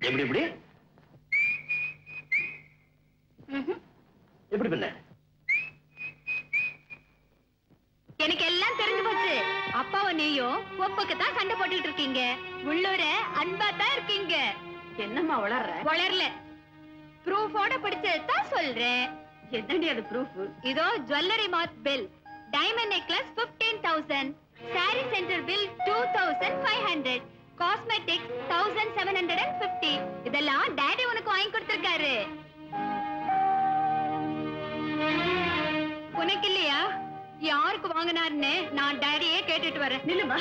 Speaker 2: எப்படி எப்படி எப்படி பண்ண?
Speaker 6: எனக்கு எல்லாம் தெரிஞ்சு போச்சு. அப்பாவும் நீயும் ஒப்புக்கு தான் சண்டை போட்டுட்டு இருக்கீங்க. உள்ளூர அன்பா தான் இருக்கீங்க.
Speaker 1: என்னம்மா வளர்ற?
Speaker 6: வளரல, ப்ரூஃபோட படிச்சதான் சொல்றேன்.
Speaker 1: என்னடி அது ப்ரூஃப்?
Speaker 6: இதோ ஜுவல்லரி மார்ட் bill, diamond necklace 15,000, sorry centre bill 2,500, cosmetics 1,750. இதெல்லாம் டாடி உனக்கு வாங்கி கொடுத்திருக்காரு. உனக்கு இல்லையா? யாருக்கு வாங்கினாருன்னு நான் டாடியே கேட்டுட்டு வரேன்.
Speaker 1: நில்லுமா,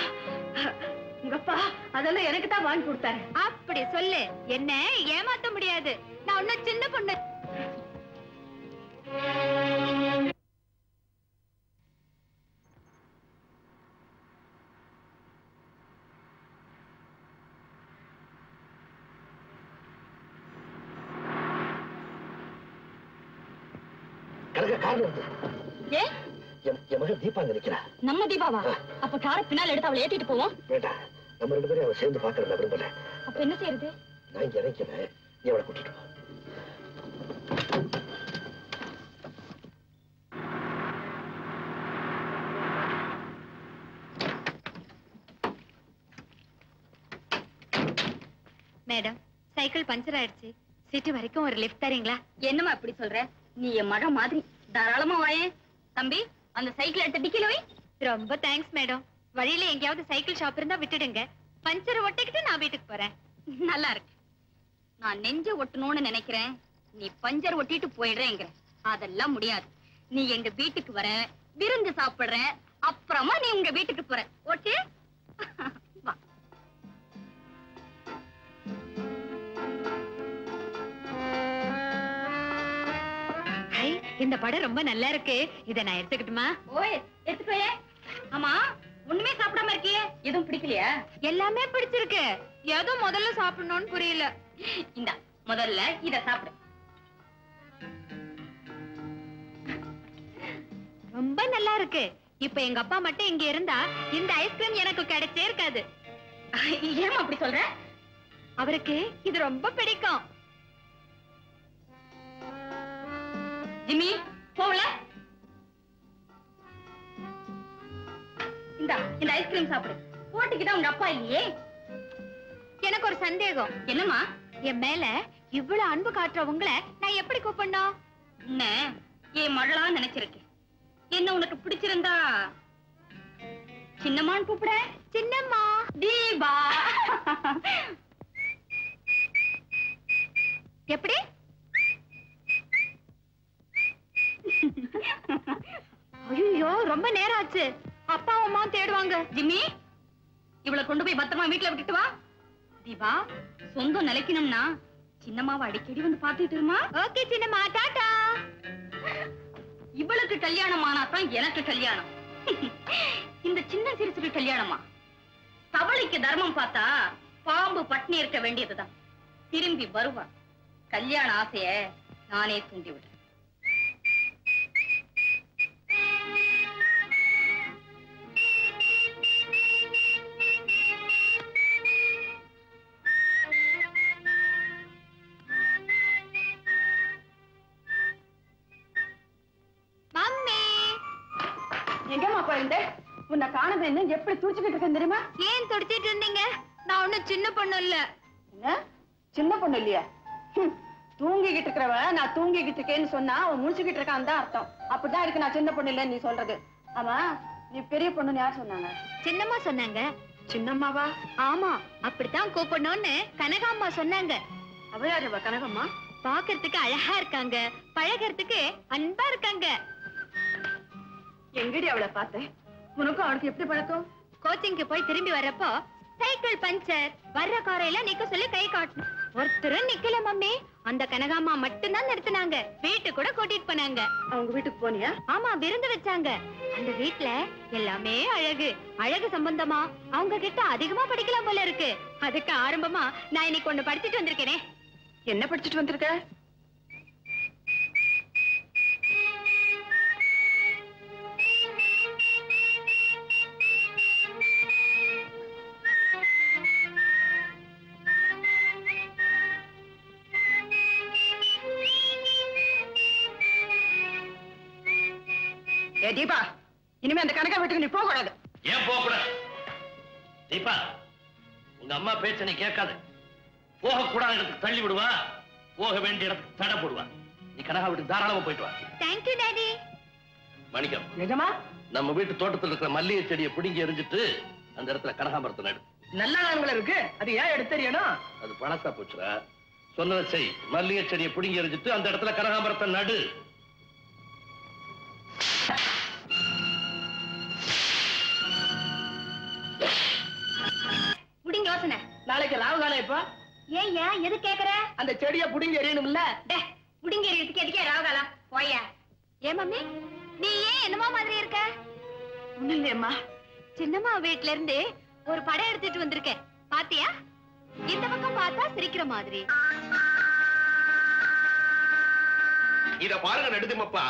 Speaker 1: உங்க அப்பா அதெல்லாம் எனக்கு தான் வாங்கி கொடுத்தாரு.
Speaker 6: அப்படி சொல்லு, என்ன ஏமாத்த முடியாது. நான் ஒன்னும் சின்ன பொண்ணு.
Speaker 2: கனகா காரணம்
Speaker 1: ஏ
Speaker 2: என் மகள் தீபா நினைக்கிறா.
Speaker 1: நம்ம தீபாவா? அப்ப கார பின்னால் எடுத்து அவளை ஏத்திட்டு போவோம்.
Speaker 2: வேண்டாம், நம்ம ரெண்டு பேரும் அவ சேர்ந்து பாக்குறத விரும்பல.
Speaker 1: அப்ப என்ன செய்யறது?
Speaker 2: நான் இங்க இறக்கிறேன், நீ அவளை கூட்டிட்டு போ.
Speaker 6: மேடம், சைக்கிள் பஞ்சர் ஆயிடுச்சு. சிட்டி வரைக்கும் ஒரு லிஃப்ட் தரீங்களா?
Speaker 1: என்னம்மா இப்படி சொல்ற? நீ என் மகன் மாதிரி தாராளமா வாயே. தம்பி, அந்த சைக்கிள் எடுத்து டிக்கில வை.
Speaker 6: ரொம்ப தேங்க்ஸ் மேடம். வழியில எங்கேயாவது சைக்கிள் ஷாப் இருந்தா விட்டுடுங்க. பஞ்சர் ஒட்டிக்கிட்டு நான் வீட்டுக்கு போறேன்.
Speaker 1: நல்லா இருக்கு. நான் நெஞ்ச ஒட்டணும்னு நினைக்கிறேன், நீ பஞ்சர் ஒட்டிட்டு போயிடுறேங்கிற. அதெல்லாம் முடியாது. நீ எங்க வீட்டுக்கு வர, விருந்து சாப்பிடுற, அப்புறமா நீ உங்க வீட்டுக்கு போற. ஓகே? வா.
Speaker 6: இந்த படம் ரொம்ப நல்லா இருக்கு. இத நான் எடுத்துக்கிட்டுமா?
Speaker 1: ஓய், எடுத்துக்கோயே. ஆமா, ஒண்ணுமே சாப்பிடாம இருக்கியே, எதுவும் பிடிக்கலையா?
Speaker 6: எல்லாமே பிடிச்சிருக்கு. ஏதோ முதல்ல சாப்பிடணும்னு புரியல.
Speaker 1: இந்த முதல்ல இத சாப்பிடு.
Speaker 6: ரொம்ப நல்லா இருக்கு. இப்ப எங்க அப்பா மட்டும் இங்க இருந்தா இந்த ஐஸ்கிரீம் எனக்கு கிடைச்சே இருக்காது.
Speaker 1: ஏமா அப்படி சொல்ற?
Speaker 6: அவருக்கு இது ரொம்ப பிடிக்கும்.
Speaker 1: ஜிம்மி, போகல. இந்த ஐஸ்கிரீம் சாப்பிடு. போட்டிக்கிட்டா உங்க அப்பா இல்லையே.
Speaker 6: எனக்கு ஒரு சந்தேகம்.
Speaker 1: என்னம்மா?
Speaker 6: என் மேல இவ்வளவு அன்பு காட்டுற உங்களை நான் எப்படி கூப்பிடணும்?
Speaker 1: என்ன என் மகளா நினைச்சிருக்கேன். என்ன உனக்கு பிடிச்சிருந்தா சின்னம்மான்னு கூப்பிட.
Speaker 6: சின்னம்மா.
Speaker 1: தீபா.
Speaker 6: எப்படி? ஐயோ, ரொம்ப நேரம் ஆச்சு. அப்பா அம்மா தேடுவாங்க.
Speaker 1: ஜிம்மி, இவளை கொண்டு போய் பத்திரமா வீட்டுல விட்டுட்டு வா. தீபா, சொந்தம் நிலைக்கணும்னா சின்னம்மாவை அடிக்கடி வந்து பாத்துட்டு இருமா.
Speaker 6: ஓகே சின்னம்மா, டாடா.
Speaker 1: இவளுக்கு கல்யாணம் ஆனாதான் எனக்கு கல்யாணம். இந்த சின்ன சிறுசுக்கு கல்யாணமா? தவளைக்கு தர்மம் பார்த்தா பாம்பு பட்னி இருக்க வேண்டியதுதான். திரும்பி வருவா. கல்யாண ஆசைய நானே தூண்டி விடுறேன்.
Speaker 6: எங்கம்மா போயிருந்த? உன்னை காணது என்ன எப்படி துடிச்சுக்கிட்டு இருக்கேன் தெரியுமா? ஏன் துடிச்சிட்டு இருந்தீங்க? நான் ஒண்ணும் சின்ன பொண்ணு இல்ல. என்ன சின்ன பொண்ணு இல்லையா? தூங்கிக்கிட்டு இருக்கிறவ நான் தூங்கிக்கிட்டு இருக்கேன்னு சொன்னா அவன் முடிச்சுக்கிட்டு இருக்கான் தான் அர்த்தம். அப்படிதான் இருக்கு நான் சின்ன பொண்ணு இல்லன்னு நீ சொல்றது. ஆமா, நீ பெரிய பொண்ணுன்னு யார் சொன்னாங்க? சின்னம்மா சொன்னாங்க. சின்னம்மாவா? ஆமா, அப்படித்தான் கூப்பிடணும்னு கனகாம்மா சொன்னாங்க. அவ யாரு கனகாம்மா? பாக்குறதுக்கு அழகா இருக்காங்க, பழகிறதுக்கு அன்பா இருக்காங்க. எங்கடி அவளை பார்த்தேன்? உனக்கும் அவளுக்கு எப்படி பழக்கம்? கோச்சிங்க்கு போய் திரும்பி வர்றப்போ சைக்கிள் பஞ்சர், வர்ற காரையில நிக்க சொல்லி கை காட்டணும். ஒருத்தரும் நிக்கல மம்மி. அந்த கனகாம்மா மட்டும்தான் நிறுத்தினாங்க. வீட்டு கூட கூட்டிட்டு போனாங்க. அவங்க வீட்டுக்கு போனியா? ஆமா, விருந்து வச்சாங்க. அந்த வீட்டுல எல்லாமே அழகு. அழகு சம்பந்தமா அவங்க கிட்ட அதிகமா படிக்கலாம் போல இருக்கு. அதுக்கு ஆரம்பமா நான் இன்னைக்கு ஒண்ணு படிச்சுட்டு வந்திருக்கேனே. என்ன படிச்சுட்டு வந்திருக்க? தீபா, இனிமே அந்த கணக்கா வீட்டுக்கு நீ போக கூடாது.
Speaker 2: ஏன் போக கூடாது? தீபா, உங்க அம்மா பேச்ச நீ கேட்காத. போக கூடாத இடத்துக்கு தள்ளி விடுவா, போக வேண்டிய இடத்துக்கு தடை போடுவா. நீ கனகா வீட்டுக்கு தாராளமா போயிட்டு வா.
Speaker 6: Thank you daddy.
Speaker 2: மணிக்கம்,
Speaker 3: நிஜமா?
Speaker 2: நம்ம வீட்டு தோட்டத்தில் இருக்கிற மல்லிகை செடியை பிடுங்கி எரிஞ்சிட்டு அந்த இடத்துல கனகாமரத்தை நடு.
Speaker 3: நல்லா நான்களை இருக்கு, அது ஏன் எடுத்து தெரியணும்?
Speaker 2: அது பழசா போச்சுடா. சொன்னதை செய். மல்லிகை செடியை பிடுங்கி எரிஞ்சிட்டு அந்த இடத்துல கனகாமரத்தை நடு.
Speaker 6: முடிங்க யோசனை.
Speaker 3: நாளைக்கு ராவுகாலம் இப்ப
Speaker 6: ஏய்யா எது கேக்குற?
Speaker 3: அந்த செடியை புடிங்கி எறியணும்ல.
Speaker 6: முடிங்க எதுக்கு எதுக்கே ராவுகாலம் போயா? ஏ மம்மி, நீ ஏன் என்னமா மாதிரி இருக்க? ஒண்ணும் இல்லையம்மா, சின்னம்மா வீட்ல இருந்து ஒரு படம் எடுத்துட்டு வந்திருக்கேன். பாத்தியா? இந்த பக்கம் பார்த்தா சிரிக்கிற மாதிரி.
Speaker 7: இத பாருங்க நடுதுமப்பா,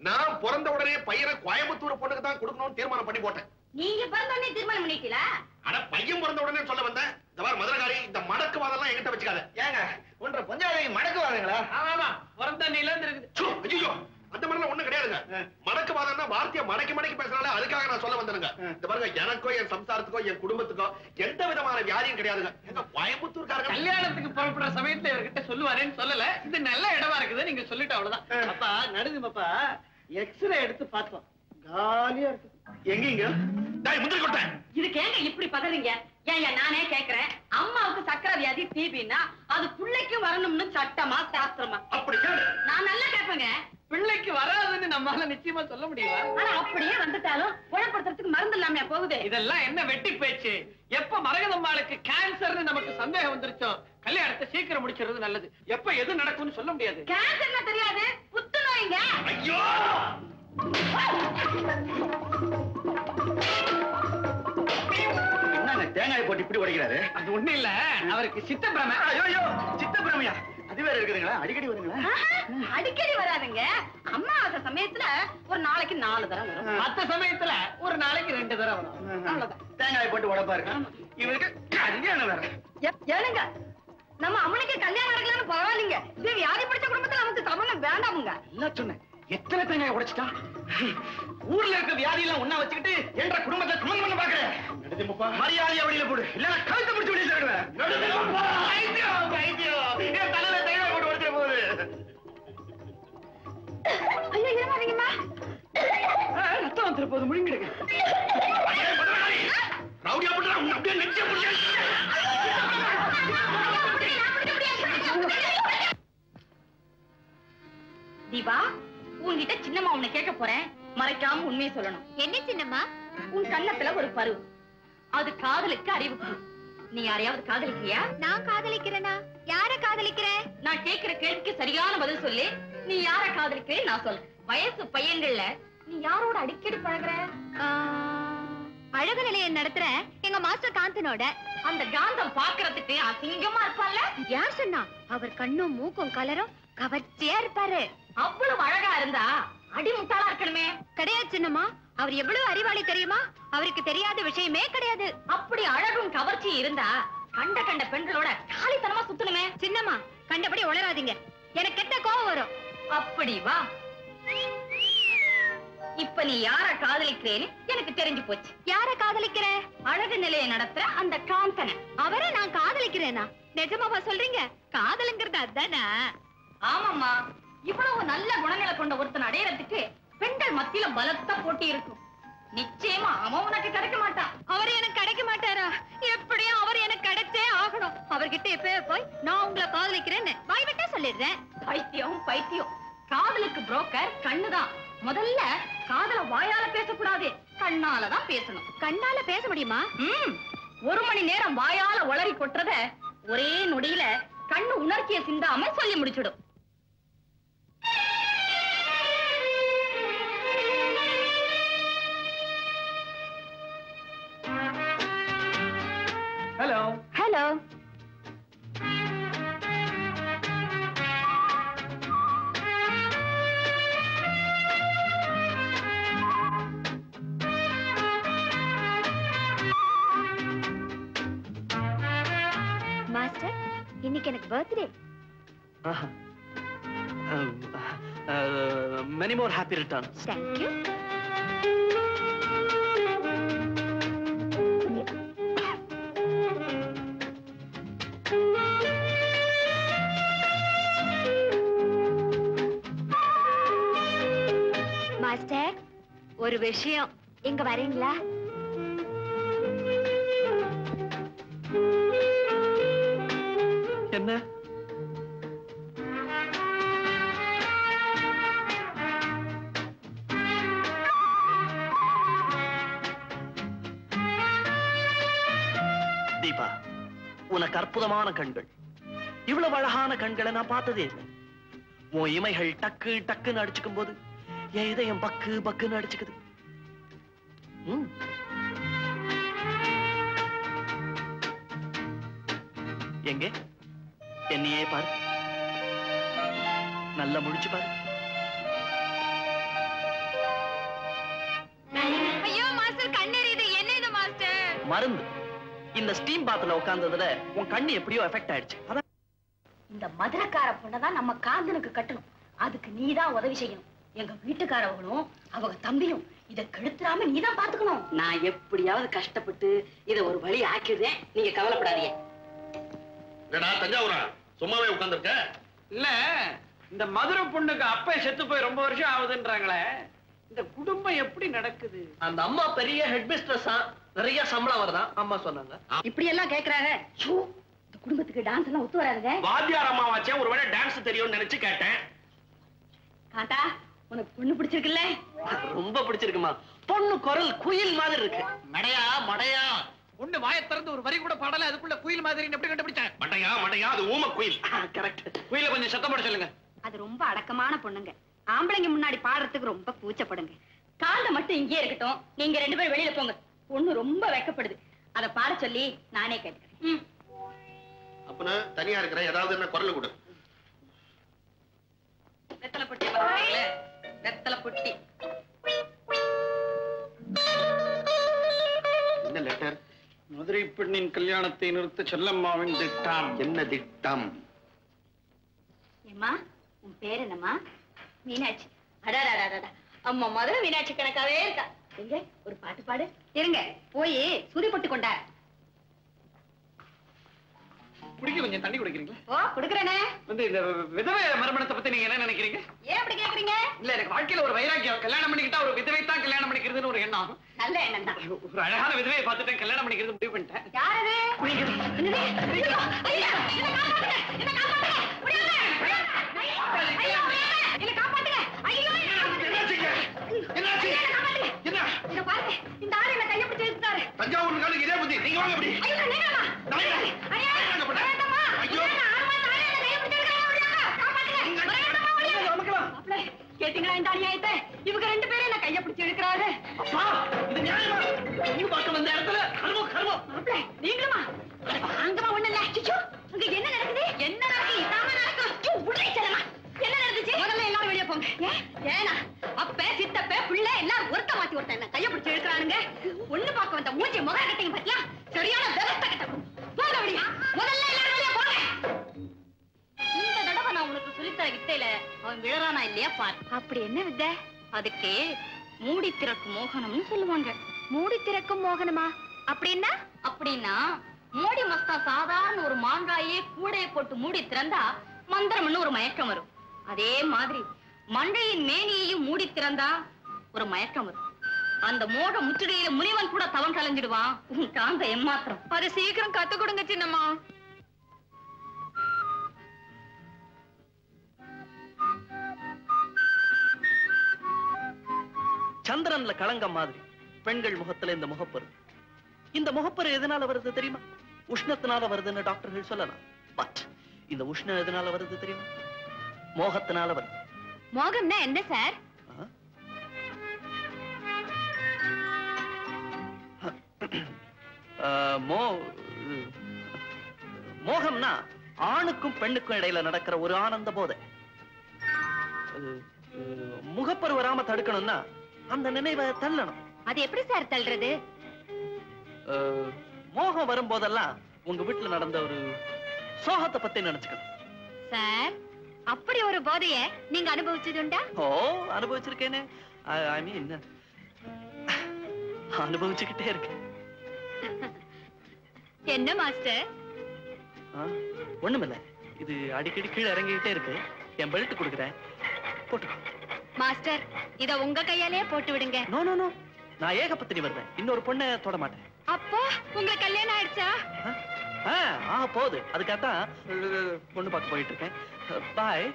Speaker 7: நான் பிறந்த உடனே பையனை கோயம்புத்தூர் பொண்ணுக்கு தான் கொடுக்கணும்னு தீர்மானம் பண்ணி போட்டேன்.
Speaker 6: நீங்க பிறந்த உடனே தீர்மானம் பண்ணிட்டீங்களா?
Speaker 7: ஆனா பையன் பிறந்த உடனே சொல்ல வந்தேன். இந்த மாதிரி மதுரகாரி இந்த மடக்குவாதெல்லாம் என்கிட்ட வச்சுக்காத.
Speaker 5: ஏங்க ஒன்ற பஞ்சாயத்து மடக்குவாதுங்களா?
Speaker 4: ஆமா, பிறந்த நீல இருந்து இருக்குது.
Speaker 7: ஐயோ, அந்த மாதிரிலாம் ஒண்ணும் கிடையாதுங்க. மடக்குவாதம்னா வார்த்தையை மடக்கி மடக்கி பேசுறாங்க. அதுக்காக நான் சொல்ல வந்தேனுங்க. இந்த பாருங்க, எனக்கோ என் சம்சாரத்துக்கோ என் குடும்பத்துக்கோ எந்த விதமான வியாதியும் கிடையாதுங்க. எங்க கோயம்புத்தூர்காரங்க
Speaker 4: கல்யாணத்துக்கு புறப்படுற சமயத்துல இவர்கிட்ட சொல்லுவாரேன்னு சொல்லல. இது நல்ல இடமா இருக்குது, நீங்க சொல்லிட்டு அவ்வளவுதான்.
Speaker 5: அப்பா நடுதுமப்பா, எக்ஸ்ரே எடுத்து பார்த்தோம், காலியா இருக்கு. எங்கீங்க
Speaker 7: முந்திரி கொட்டேன்.
Speaker 1: இதுக்கு ஏங்க இப்படி பதறீங்க? ஏன் நானே கேக்குறேன், அம்மாவுக்கு சக்கரை வியாதி டிபின்னா அது பிள்ளைக்கு வரணும்னு சட்டமா சாஸ்திரமா?
Speaker 7: அப்படி கேளு.
Speaker 1: நான் நல்லா கேட்பேங்க.
Speaker 4: பிள்ளைக்கு வராதுன்னு நம்மளால நிச்சயமா சொல்ல முடியுமா?
Speaker 1: ஆனா அப்படியே வந்துட்டாலும் குணப்படுத்துறதுக்கு மருந்து இல்லாம போகுது.
Speaker 4: இதெல்லாம் என்ன வெட்டி பேச்சு? எப்ப மரகதம்மாளுக்கு கேன்சர்னு நமக்கு சந்தேகம் வந்துருச்சோ கல்யாணத்தை சீக்கிரம் முடிச்சிருது நல்லது. எப்ப எது நடக்கும்னு சொல்ல முடியாது.
Speaker 1: கேன்சர்னா தெரியாது, புத்துநோய்ங்க.
Speaker 7: ஐயோ,
Speaker 5: என்னங்க தேங்காய் போட்டு இப்படி உடைக்கிறாரு?
Speaker 4: அது ஒண்ணு இல்ல, அவருக்கு சித்தப்பிரமை.
Speaker 5: ஐயோ, சித்தப்பிரமையா? அது வேற இருக்குதுங்களா? அடிக்கடி வருங்களா?
Speaker 1: அடிக்கடி வராதுங்க. அம்மாவாசை சமயத்துல ஒரு நாளைக்கு 4 தடவை வரும்.
Speaker 4: மத்த சமயத்துல ஒரு நாளைக்கு 2 தடவை வரும். அவ்வளவுதான்.
Speaker 5: தேங்காய் போட்டு உடைப்பாரு. இவருக்கு கல்யாணம் வேற.
Speaker 1: ஏனுங்க, நம்ம அம்மனுக்கு கல்யாணம் நடக்கலன்னு பரவாயில்லைங்க. இது வியாதி பிடிச்ச குடும்பத்துல நமக்கு சமணம் வேண்டாமுங்க.
Speaker 5: எல்லாம் சொன்னேன், எத்தனை தேங்காய் உடைச்சிட்டான்? ஊர்ல இருக்க வியாதி எல்லாம் ஒண்ணா வச்சுக்கிட்டு என்ற குடும்பத்தை சமன் பண்ண பாக்குறேன். மரியாதையா வெளியில போடு, இல்ல கழுத்தை பிடிச்சு வெளியே தருவேன். என் தலையில தேங்காய் போட்டு உடைச்சிட போகுது.
Speaker 1: ஐயோ, ஏமாறீங்கம்மா.
Speaker 5: ரத்தம் வந்துட போகுது, முழுங்கிடுங்க.
Speaker 7: ரவுடியா போட்டா உன்னை அப்படியே நெஞ்சே முடியாது.
Speaker 1: தீபா, உன்கிட்ட சின்னம்மா உன்னை கேட்க போறேன். மறைக்காம உண்மையை சொல்லணும்.
Speaker 6: என்ன சின்னம்மா?
Speaker 1: உன் கண்ணத்துல ஒரு பரு, அது காதலுக்கு அறிவுக்கு. நீ யாரையாவது காதலிக்கிறியா?
Speaker 6: நான் காதலிக்கிறேனா? யார காதலிக்கிற?
Speaker 1: நான் கேட்கிற கேள்விக்கு சரியான பதில் சொல்லு. நீ யார காதலிக்கிறே நான் சொல்ல. வயசு பையன்கள்ல நீ யாரோட அடிக்கடி பழகுற?
Speaker 6: அழகு நிலையம் நடத்துற எங்க மாஸ்டர் காந்தனோட.
Speaker 1: அந்த காந்தம் பாக்குறதுக்கு அசிங்கமா இருப்பான்ல?
Speaker 6: யார் சொன்னா? அவர் கண்ணும் மூக்கும் கலரும் கவர்ச்சியா இருப்பாரு.
Speaker 1: அவ்வளவு அழகா இருந்தா அடிமுட்டாளா இருக்கணுமே.
Speaker 6: கிடையாது சின்னம்மா, அவர் எவ்வளவு அறிவாளி தெரியுமா? அவருக்கு தெரியாத விஷயமே கிடையாது.
Speaker 1: அப்படி அழகும் கவர்ச்சி இருந்தா கண்ட கண்ட பெண்களோட காலித்தனமா சுத்தணுமே.
Speaker 6: சின்னம்மா, கண்டபடி உளராதீங்க, எனக்கு கெட்ட கோவம் வரும்.
Speaker 1: அப்படி வா. இப்ப நீ யார காதலிக்கிறேன்னு எனக்கு தெரிஞ்சு போச்சு.
Speaker 6: யார காதலிக்கிற?
Speaker 1: அழகு நிலையை நடத்துற அந்த காந்தனை.
Speaker 6: அவரை நான் காதலிக்கிறேனா? நிஜமாவா சொல்றீங்க? காதலுங்கிறது அதானா?
Speaker 1: ஆமாம்மா, இவ்வளவு நல்ல குணங்களை கொண்ட ஒருத்தன் அடையறதுக்கு பெண்கள் மத்தியில பலத்த போட்டி இருக்கும். நிச்சயமா அவன் உனக்கு கிடைக்க மாட்டான்.
Speaker 6: அவர் எனக்கு கிடைக்க மாட்டாரா? எப்படியும் அவர் எனக்கு கிடைச்சே ஆகணும். அவர்கிட்ட எப்ப போய் நான் உங்களை காதலிக்கிறேன்னு வாய் விட்டா சொல்லிடுறேன்.
Speaker 1: பைத்தியம் பைத்தியம். காதலுக்கு புரோக்கர் கண்ணுதான். முதல்ல காதல வாயால பேசக்கூடாது, கண்ணாலதான் பேசணும்.
Speaker 6: கண்ணால பேச முடியுமா?
Speaker 1: 1 மணி நேரம் வாயால உளறி கொட்டுறத ஒரே நொடியில கண்ணு உணர்ச்சியை சிந்தாம சொல்லி முடிச்சிடும்.
Speaker 4: Hello
Speaker 6: hello. மாஸ்டர், இன்னைக்கு எனக்கு birthday.
Speaker 4: Many more happy returns.
Speaker 6: Thank you. Master, ஒரு விஷயம், இங்க வரீங்களா?
Speaker 4: என்ன? தீபா, உனக்கு அற்புதமான கண்கள். இவ்வளவு அழகான கண்களை நான் பார்த்ததே இல்லை. உன் இமைகள் டக்கு டக்குன்னு அடிச்சுக்கும் போது என் இதயம் பக்கு பக்குன்னு அடிச்சுக்குது. எங்கே என்னையே பாரு, நல்லா முடிச்சு பாரு.
Speaker 6: ஐயோ மாஸ்டர், கண்ணெறியுது. என்ன இது மாஸ்டர்?
Speaker 4: மருந்து. இந்த ஸ்டீம் பாத்ல உட்கார்ந்ததுல உன் கண்ணு எப்படியோ எஃபெக்ட் ஆயிடுச்சு. அதான்
Speaker 1: இந்த மதுரக்கார பொண்ணதான் நம்ம காந்தனுக்கு கட்டணும். அதுக்கு நீதான் உதவி செய்யணும். எங்க வீட்டுக்காரவங்களும் அவங்க தம்பியும் இத கெடுத்துறாம நீதான் பாத்துக்கணும். நான் எப்படியாவது கஷ்டப்பட்டு இத ஒரு வழி ஆக்கிடுறேன், நீங்க கவலைப்படாதீங்க.
Speaker 7: தஞ்சாவூரா சும்மாவே உட்கார்ந்துருக்க?
Speaker 5: இல்ல, இந்த மதுரை பொண்ணுக்கு அப்பா செத்து போய் ரொம்ப வருஷம் ஆகுதுன்றாங்களே, இந்த குடும்பம் எப்படி நடக்குது?
Speaker 4: அந்த அம்மா பெரிய ஹெட் மிஸ்ட்ரஸா, நிறைய சம்பளம் வருதா அம்மா சொன்னாங்க.
Speaker 1: இப்படி எல்லாம் கேக்குறாங்க. இந்த குடும்பத்துக்கு டான்ஸ் எல்லாம் ஒத்து வராதுங்க.
Speaker 7: வாத்தியார் அம்மாவாச்சே, ஒருவேளை டான்ஸ் தெரியும்னு நினைச்சு கேட்டேன்.
Speaker 1: காந்தா, உனக்கு பொண்ணு பிடிச்சிருக்குல்ல?
Speaker 4: ரொம்ப பிடிச்சிருக்குமா. பொண்ணு குரல் குயில் மாதிரி இருக்கு.
Speaker 5: மடையா மடையா, பொண்ணு வாயை திறந்து ஒரு வரி கூட பாடல, அதுக்குள்ள குயில் மாதிரி எப்படி கண்டுபிடிச்சேன்?
Speaker 7: மட்டையா மட்டையா, அது ஊம குயில்.
Speaker 4: கரெக்ட்.
Speaker 5: குயில கொஞ்சம் சத்தம் போட சொல்லுங்க.
Speaker 1: அது ரொம்ப அடக்கமான பொண்ணுங்க. ஆம்பளைங்க முன்னாடி பாடுறதுக்கு ரொம்ப கூச்சப்படுங்க. காந்த மட்டும் இங்கே இருக்கட்டும், நீங்க 2 பேரும் வெளியில போங்க. பொண்ணு ரொம்ப வெக்கப்படுது. அத பாட சொல்லி நானே கேட்டுக்கிறேன்.
Speaker 7: அப்பனா தனியா இருக்கிற ஏதாவது என்ன குரல் கொடு.
Speaker 1: வெத்தலை பொட்டி பாருங்களே, வெத்தலை பொட்டி.
Speaker 7: என்ன லெட்டர்?
Speaker 5: மதுரை பெண்ணின் கல்யாணத்தை நிறுத்த செல்லம்மாவின் திட்டம்.
Speaker 7: என்ன திட்டம்?
Speaker 1: ஏம்மா, உன் பேர் என்னம்மா? மீனாட்சி. அடாடாடாடா, அம்மா மதுரை மீனாட்சி கணக்காவே இருக்கா. எங்க ஒரு பாட்டு பாடு. இருங்க, போய் சுதி போட்டு கொண்டா.
Speaker 5: குடிக்க கொஞ்சம் தண்ணி குடிக்கிறீங்களா?
Speaker 1: ஓ, குடுக்கறேனே.
Speaker 5: வந்து இந்த விதவை மறுமணத்தை பத்தி நீங்க என்ன நினைக்கிறீங்க?
Speaker 1: ஏன் அப்படி கேக்குறீங்க?
Speaker 5: இல்ல, எனக்கு வாழ்க்கையில ஒரு வைராக்கியம். கல்யாணம் பண்ணிக்கிட்டா ஒரு விதவை தான் கல்யாணம் பண்ணிக்கிறதுன்னு ஒரு எண்ணம்.
Speaker 1: நல்ல எண்ணம் தான்.
Speaker 5: ஒரு அழகான விதவையை பார்த்துட்டேன், கல்யாணம் பண்ணிக்கிறது முடிவு பண்ணிட்டேன்.
Speaker 1: யார் அது? என்னது? ஐயோ, ஐயா, என்னை காப்பாத்துங்க, என்னை காப்பாத்துங்க. முடியாது, முடியாது. ஐயோ, என்னை காப்பாத்துங்க. ஐயோ, என்னை காப்பாத்துங்க.
Speaker 7: என்னாச்சு?
Speaker 1: என்னை காப்பாத்துங்க.
Speaker 7: என்ன?
Speaker 1: இங்க பாருங்க, இந்த ஆளு என்ன கையை பிடிச்சு இழுத்துட்டாரு.
Speaker 7: தஞ்சாவூர் காலுக்கு இதே புத்தி. நீங்க வாங்க அப்படி.
Speaker 1: ஐயோ, நீங்களா?
Speaker 7: நாயா?
Speaker 1: ஐயா,
Speaker 7: என்ன பண்ண?
Speaker 1: வேண்டாம்மா.
Speaker 7: ஐயோ.
Speaker 1: வேண்டாம், ஆமா, நானே அந்த கையை பிடிச்சு இழுக்கிறேன். ஓடியாங்க, காப்பாத்துங்க. வேண்டாம்மா, ஓடியாங்க. மாப்பிள்ளை, கேட்டீங்களா இந்த அநியாயத்தை? இவங்க 2 பேரும் என்ன கையை பிடிச்சு இழுக்கிறாரு.
Speaker 4: அப்பா, இது நியாயமா? நீ பார்க்க வந்த இடத்துல கர்மம் கர்மம்.
Speaker 1: மாப்பிள்ளை, நீங்களுமா? வாங்கம்மா, ஒண்ணு இல்ல. அச்சச்சோ, அங்க என்ன நடக்குது? ஒருத்தன் என்ன கைய பிடிச்சு இழுக்கிறானுங்க. ஒண்ணு பார்க்க வந்த மூஞ்சி முக கட்டிங்க பத்தியா? சரியான விவஸ்தை கட்ட போங்க அப்படியா? முதல்ல எல்லாரும் வெளியே போங்க. இந்த தடவை நான் உனக்கு சொல்லித்தர வித்தையில அவன் விழறானா இல்லையா பாரு.
Speaker 6: அப்படி என்ன வித்தை?
Speaker 1: அதுக்கு மூடி திறக்கும் மோகனம்னு சொல்லுவாங்க.
Speaker 6: மூடி திறக்கும் மோகனமா? அப்படின்னா?
Speaker 1: அப்படின்னா மூடி மஸ்தா சாதாரண ஒரு மாங்காயே கூடையை போட்டு மூடி திறந்தா மந்திரம்னு ஒரு மயக்கம் வரும். அதே மாதிரி மண்டையின் மேனியையும் மூடி திறந்தா ஒரு மயக்கம் வரும். அந்த மோக முற்றுகையில முனிவன் கூட தவம் கலைஞ்சிடுவான். உன் காந்த எம்மாத்திரம்.
Speaker 6: அதை சீக்கிரம் கத்து கொடுங்க சின்னம்மா.
Speaker 4: சந்திரன்ல களங்கம் மாதிரி பெண்கள் முகத்துல இந்த முகப்பரு. இந்த முகப்பரு எதனால வருது தெரியுமா? உஷ்ணத்தினால வருதுன்னு டாக்டர்கள் சொல்லலாம். பட் இந்த உஷ்ணம் எதனால வருது தெரியுமா? மோகத்தினால வருது.
Speaker 6: மோகம்னா என்ன சார்?
Speaker 4: மோகம்னா ஆணுக்கும் பெண்ணுக்கும் இடையில நடக்கிற ஒரு ஆனந்த போதை. முகப்பரு வராம தடுக்கணும்னா அந்த நினைவை தள்ளணும்.
Speaker 6: அது எப்படி சார் தள்ளுறது?
Speaker 4: மோகம் வரும்போதெல்லாம் உங்க வீட்டுல நடந்த ஒரு சோகத்தை பத்தி நினைச்சுக்கணும்.
Speaker 6: சார், அப்படி ஒரு போதைய நீங்க அனுபவிச்சதுண்டா?
Speaker 4: ஓ, அனுபவிச்சிருக்கேனே. ஐ மீன் அனுபவிச்சுக்கிட்டே இருக்கேன்.
Speaker 6: என்ன மாஸ்டர்?
Speaker 4: ஒண்ணுமில்ல, இது அடிக்கடி கீழே இறங்கிக்கிட்டே இருக்கு. என் பெல்ட் கொடுக்குறேன், போட்டுக்கோ.
Speaker 6: மாஸ்டர், இத உங்க கையாலேயே போட்டு விடுங்க.
Speaker 4: நோ நோ நோ, நான் ஏகபத்தினி வருவேன். இன்னொரு பொண்ணை தொட மாட்டேன்.
Speaker 6: அப்போ உங்களுக்கு கல்யாணம் ஆயிடுச்சா?
Speaker 4: போகுது. அதுக்காகத்தான் பொண்ணு பார்க்க போயிட்டு இருக்கேன். பாய்.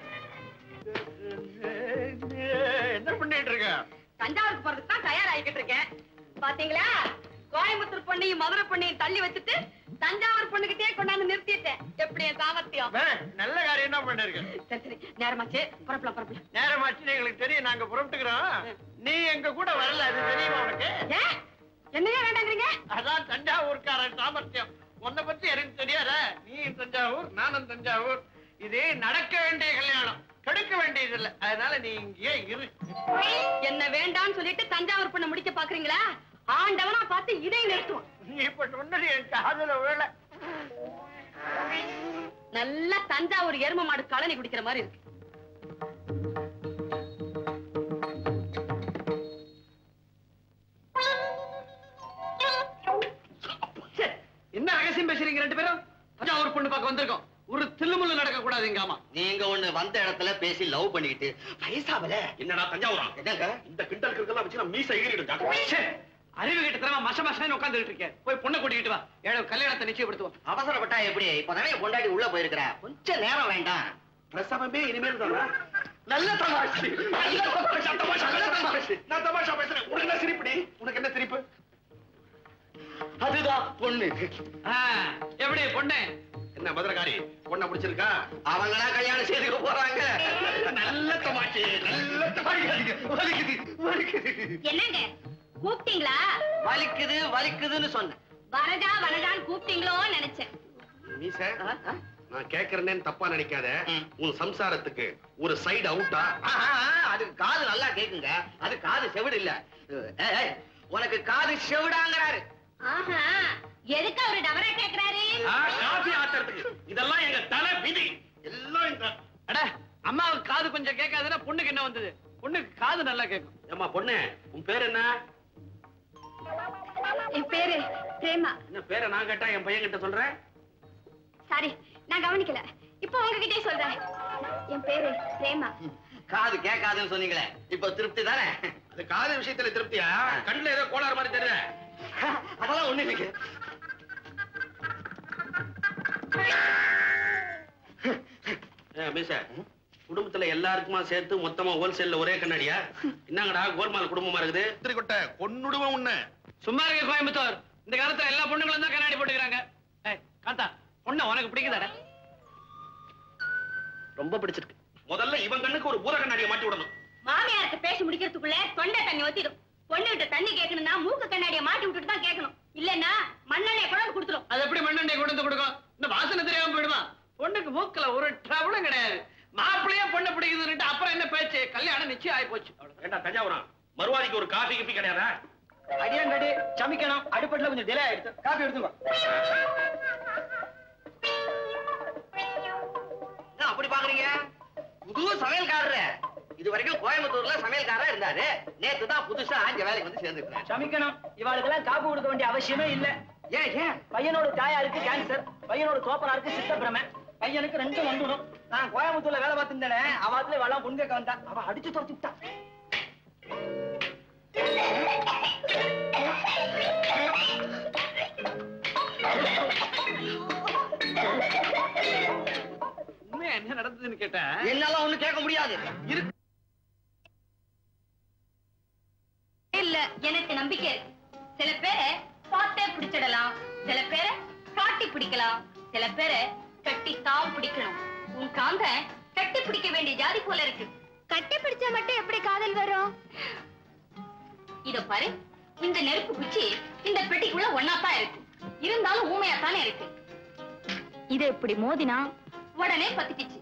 Speaker 5: என்ன பண்ணிட்டு இருக்க?
Speaker 1: தஞ்சாவூருக்கு போறதுக்கு தான் தயாராகிக்கிட்டு இருக்கேன். பாத்தீங்களா, கோயம்புத்தூர் பொண்ணையும் மதுரை பொண்ணையும் தள்ளி வச்சுட்டு தஞ்சாவூர் பொண்ணுகிட்டே கொண்டாந்து நிறுத்திட்டேன். எப்படி என் சாமர்த்தியம்?
Speaker 5: நல்ல காரியம் தான் பண்ணிருக்க.
Speaker 1: சரி சரி, நேரமாச்சு, புறப்படலாம்.
Speaker 5: நேரமாச்சு, எங்களுக்கு தெரியும். நாங்க புறப்பட்டுக்கிறோம். நீ எங்க கூட வரல, அது தெரியுமா உனக்கு?
Speaker 1: என்னையா வேண்டாங்கிறீங்க?
Speaker 5: அதான் தஞ்சாவூர்காரன் சாமர்த்தியம். உன்னை பத்தி எனக்கு தெரியாத? நீ தஞ்சாவூர், நானும் தஞ்சாவூர். இது நடக்க வேண்டிய கல்யாணம், கெடுக்க வேண்டியது இல்ல. அதனால நீ இங்கே இரு.
Speaker 1: என்ன வேண்டாம்னு சொல்லிட்டு தஞ்சாவூர் பொண்ணை முடிக்க பாக்குறீங்களா? ஆண்டவனா பார்த்து இதை நிறுத்துவான்.
Speaker 5: நீ இப்ப சொன்னது என் காதுல விழல.
Speaker 1: நல்லா தஞ்சாவூர் எரும மாடு கழனி குடிக்கிற மாதிரி இருக்கு.
Speaker 4: என்ன ரகசியம் பேசுறீங்க ரெண்டு பேரும்? தஞ்சாவூர் பொண்ணு பார்க்க வந்திருக்கோம். ஒரு தில்லுமுள்ளு நடக்க கூடாதுங்க. ஆமா,
Speaker 8: நீங்க ஒண்ணு வந்த இடத்துல பேசி லவ் பண்ணிக்கிட்டு வயசாவல.
Speaker 7: என்னடா தஞ்சாவூரா?
Speaker 8: என்னங்க
Speaker 7: இந்த கிண்டல் கிண்டலாம் வச்சு நான் மீசை எகிறிடுங்க.
Speaker 4: அறிவு கிட்ட தரமா மச மசன்னு உட்காந்துட்டு இருக்கேன். போய் பொண்ணை கூட்டிக்கிட்டு வா. ஏழு கல்யாணத்தை நிச்சயப்படுத்துவோம்.
Speaker 8: அவசரப்பட்டா எப்படி? இப்ப நிறைய கொண்டாடி உள்ள போயிருக்கிற. கொஞ்சம் நேரம் வேண்டாம்.
Speaker 7: பிரசவமே இனிமேல் தானா? நல்ல தமாஷ், நல்ல தமாஷ், தமாஷ், நல்ல தமாஷ். நான் தமாஷா பேசுறேன். உனக்கு என்ன சிரிப்புடி? உனக்கு என்ன சிரிப்பு?
Speaker 8: அதுதான் பொண்ணு.
Speaker 4: எப்படி பொண்ணு?
Speaker 7: என்ன மதுரகாரி பொண்ணை பிடிச்சிருக்கா?
Speaker 8: அவங்களா கல்யாணம் செய்துக்க போறாங்க.
Speaker 7: நல்ல தமாஷ், நல்ல தமாஷ்.
Speaker 1: என்னங்க கூப்பிட்டீங்களா?
Speaker 8: வலிக்குது வலிக்குதுன்னு சொன்னேன்.
Speaker 1: வரஜா வரஜான்னு கூப்பிட்டீங்களோன்னு நினைச்சேன்.
Speaker 7: மீச, நான் கேக்குறேன்னு தப்பா நினைக்காத. உன் சம்சாரத்துக்கு ஒரு சைடு அவுட்டா?
Speaker 8: அதுக்கு காது நல்லா கேக்குங்க. அது காது செவிடு இல்ல. உனக்கு காது செவிடாங்கிறாரு.
Speaker 1: ஆஹா, எதுக்கு அவரு டவரா கேக்குறாரு?
Speaker 7: காபி ஆத்துறதுக்கு. இதெல்லாம் எங்க தலை விதி. எல்லாம் இந்த
Speaker 4: அட, அம்மாவுக்கு காது கொஞ்சம் கேட்காதுன்னா பொண்ணுக்கு என்ன வந்தது? பொண்ணுக்கு காது நல்லா கேட்கும்.
Speaker 7: ஏம்மா பொண்ணு, உன் பேர் என்ன?
Speaker 6: என் பேரு பிரேமா.
Speaker 7: என்ன பேரை நான் கேட்டா என் பையன் கிட்ட சொல்றேன்?
Speaker 6: சாரி, நான் கவனிக்கல. இப்போ உங்ககிட்டே சொல்றேன். என் பேரு பிரேமா.
Speaker 8: காது கேட்காதுன்னு சொன்னீங்களே, இப்ப திருப்தி தானே?
Speaker 7: அது காது விஷயத்துல திருப்தியா? கண்ணுல ஏதோ கோளாறு மாதிரி தெரியல.
Speaker 8: அதெல்லாம் ஒண்ணு இல்லைங்க.
Speaker 7: மீச, குடும்பத்துல எல்லாருக்குமா சேர்த்து மொத்தமா ஹோல்சேல்ல ஒரே கண்ணாடியா? என்னங்கடா கோல்மால் குடும்பமா இருக்குது? திருக்கொட்ட கொன்னுடுவேன் உன்னை.
Speaker 4: சும்மா இருக்க கோயம்புத்தூர். இந்த காலத்துல எல்லா பொண்ணுங்களும் தான் கண்ணாடி போட்டுக்கிறாங்க. காந்தா, பொண்ணு உனக்கு பிடிக்குதாடா? ரொம்ப பிடிச்சிருக்கு.
Speaker 7: முதல்ல இவன் கண்ணுக்கு ஒரு பூர கண்ணாடியை மாட்டி விடணும்.
Speaker 1: மாமியாருக்கு பேசி முடிக்கிறதுக்குள்ள தொண்டை தண்ணி ஒத்திடும். பொண்ணுகிட்ட தண்ணி கேட்கணும்னா மூக்கு கண்ணாடியை மாட்டி விட்டுட்டு தான் கேட்கணும். இல்லன்னா மண்ணெண்ணெயை கொண்டு கொடுத்துரும்.
Speaker 4: அது எப்படி மண்ணெண்ணெய் கொண்டு வந்து கொடுக்கும்? இந்த வாசனை தெரியாம போயிடுமா? பொண்ணுக்கு மூக்குல ஒரு ட்ரபிளும் கிடையாது. மாப்பிள்ளையே பொண்ணு பிடிக்குதுன்னு அப்புறம் என்ன பேச்சு? கல்யாணம் நிச்சயம் ஆகி போச்சு.
Speaker 7: ஏண்டா தஞ்சாவூரா,
Speaker 2: மறுவாதிக்கு ஒரு காபி கிபி கிடையாதா?
Speaker 3: அடியான் ரெடி, சமைக்கணும். அடுப்பட்ல கொஞ்சம் டிலே ஆயிடுச்சு. காபி எடுத்துங்க.
Speaker 8: என்ன அப்படி பாக்குறீங்க? புது சமையல்காரரு. இது வரைக்கும் கோயம்புத்தூர்ல சமையல்காரா இருந்தாரு. நேத்து தான் புதுசா இங்க வேலைக்கு வந்து சேர்ந்துருக்கேன்.
Speaker 3: சமைக்கணும். இவாளுக்கெல்லாம் காபி கொடுக்க வேண்டிய அவசியமே இல்ல.
Speaker 8: ஏன்
Speaker 3: பையனோட தாயாருக்கு கேன்சர், பையனோட சோப்பனாருக்கு சித்தப்பிரமை, பையனுக்கு 2 வந்துடும். நான் கோயம்புத்தூர்ல வேலை பார்த்துட்டேனே, அவத்துல இவெல்லாம் பொண்ணு கேட்க வந்தா. அவ அடிச்சு துரத்துட்டா.
Speaker 5: என்ன நடந்ததுன்னு கேட்டேன்.
Speaker 8: என்னால ஒண்ணு கேட்க முடியாது.
Speaker 1: இல்ல, எனக்கு நம்பிக்கை இருக்கு. சில பேரை பார்த்தே பிடிச்சிடலாம், சில பேரை காட்டி பிடிக்கலாம், சில பேரை கட்டி தாவு பிடிக்கணும். உன் காந்த கட்டி பிடிக்க வேண்டிய ஜாதி போல இருக்கு.
Speaker 6: கட்டி பிடிச்சா மட்டும் எப்படி காதல் வரும்?
Speaker 1: இத பாரு, இந்த நெருப்பு குச்சி இந்த பெட்டிக்குள்ள ஒன்னாத்தான் இருக்கு. இருந்தாலும் ஊமையாத்தானே இருக்கு.
Speaker 6: இது இப்படி மோதினா
Speaker 1: உடனே பத்திக்கிச்சு.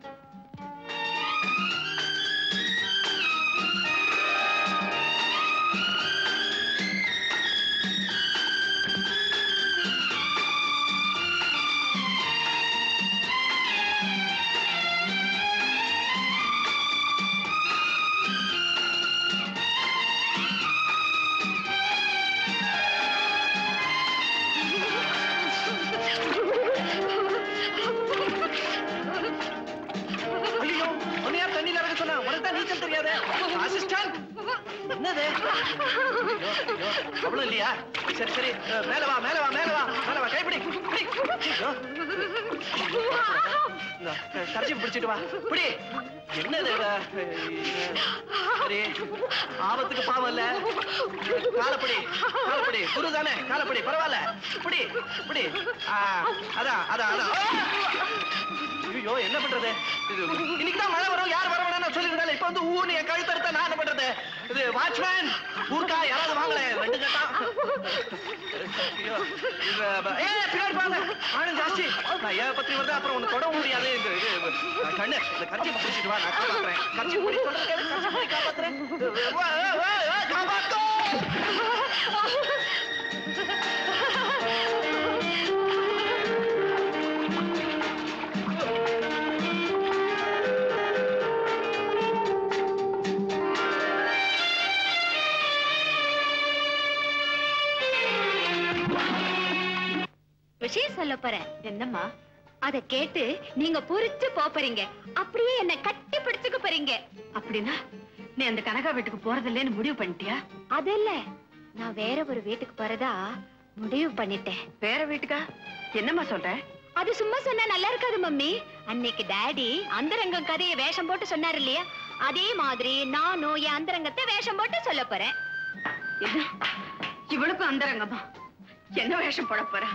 Speaker 2: அவ்வளவு இல்லையா? சரி சரி, மேல வா மேல வா மேல வா மேல வா, கைப்பிடி கரைச்சி பிடிச்சிட்டு வா. பிடி. என்னது சரி, ஆபத்துக்கு பாவம் இல்ல. காலப்படி காலப்படி, குரு தானே, காலப்படி பரவாயில்ல. பிடி பிடி. அதான் அதான் அதான். ஐயோ, என்ன பண்றது? இன்னைக்குதான் மழை வரும், யார் வர வேணாம்னு சொல்லிருந்தால இப்ப வந்து ஊன்னு என் கழுத்தறுத்த நான் என்ன பண்றது? இது வாட்ச்மேன் ஊர்க்கா யாராவது வாங்கல, 2 கட்டா. பின்னாடி பாருங்க, ஆளும் ஜாஸ்தி. நான் ஏன் பத்திரி வருது, அப்புறம் ஒண்ணு தொட முடியாது. கண்ணு இந்த கட்சி பிடிச்சிட்டு வா, நான் காப்பாத்துறேன். கட்சி பிடி சொல்றேன், கட்சி பிடி காப்பாத்துறேன். காப்பாத்தோ.
Speaker 6: விஷயம் சொல்ல போறேன்.
Speaker 1: என்னம்மா?
Speaker 6: அத கேட்டு நீங்க புரிச்சு போறீங்க, அப்படியே என்ன கட்டி பிடிச்சுக்க போறீங்க.
Speaker 1: அப்படின்னா நீ அந்த கனகா வீட்டுக்கு போறதில்லைன்னு முடிவு பண்ணிட்டியா?
Speaker 6: அது இல்ல, நான் வேற ஒரு வீட்டுக்கு போறதா முடிவு பண்ணிட்டேன்.
Speaker 1: வேற வீட்டுக்கா? என்னம்மா சொல்ற?
Speaker 6: அது சும்மா சொன்னா நல்லா இருக்காது மம்மி. அன்னைக்கு டாடி அந்தரங்கம் கதையை வேஷம் போட்டு சொன்னாரு இல்லையா, அதே மாதிரி நானும் என் அந்தரங்கத்தை வேஷம் போட்டு சொல்ல போறேன்.
Speaker 1: என்ன, இவளுக்கும் அந்தரங்கமா? என்ன வேஷம் போட போற?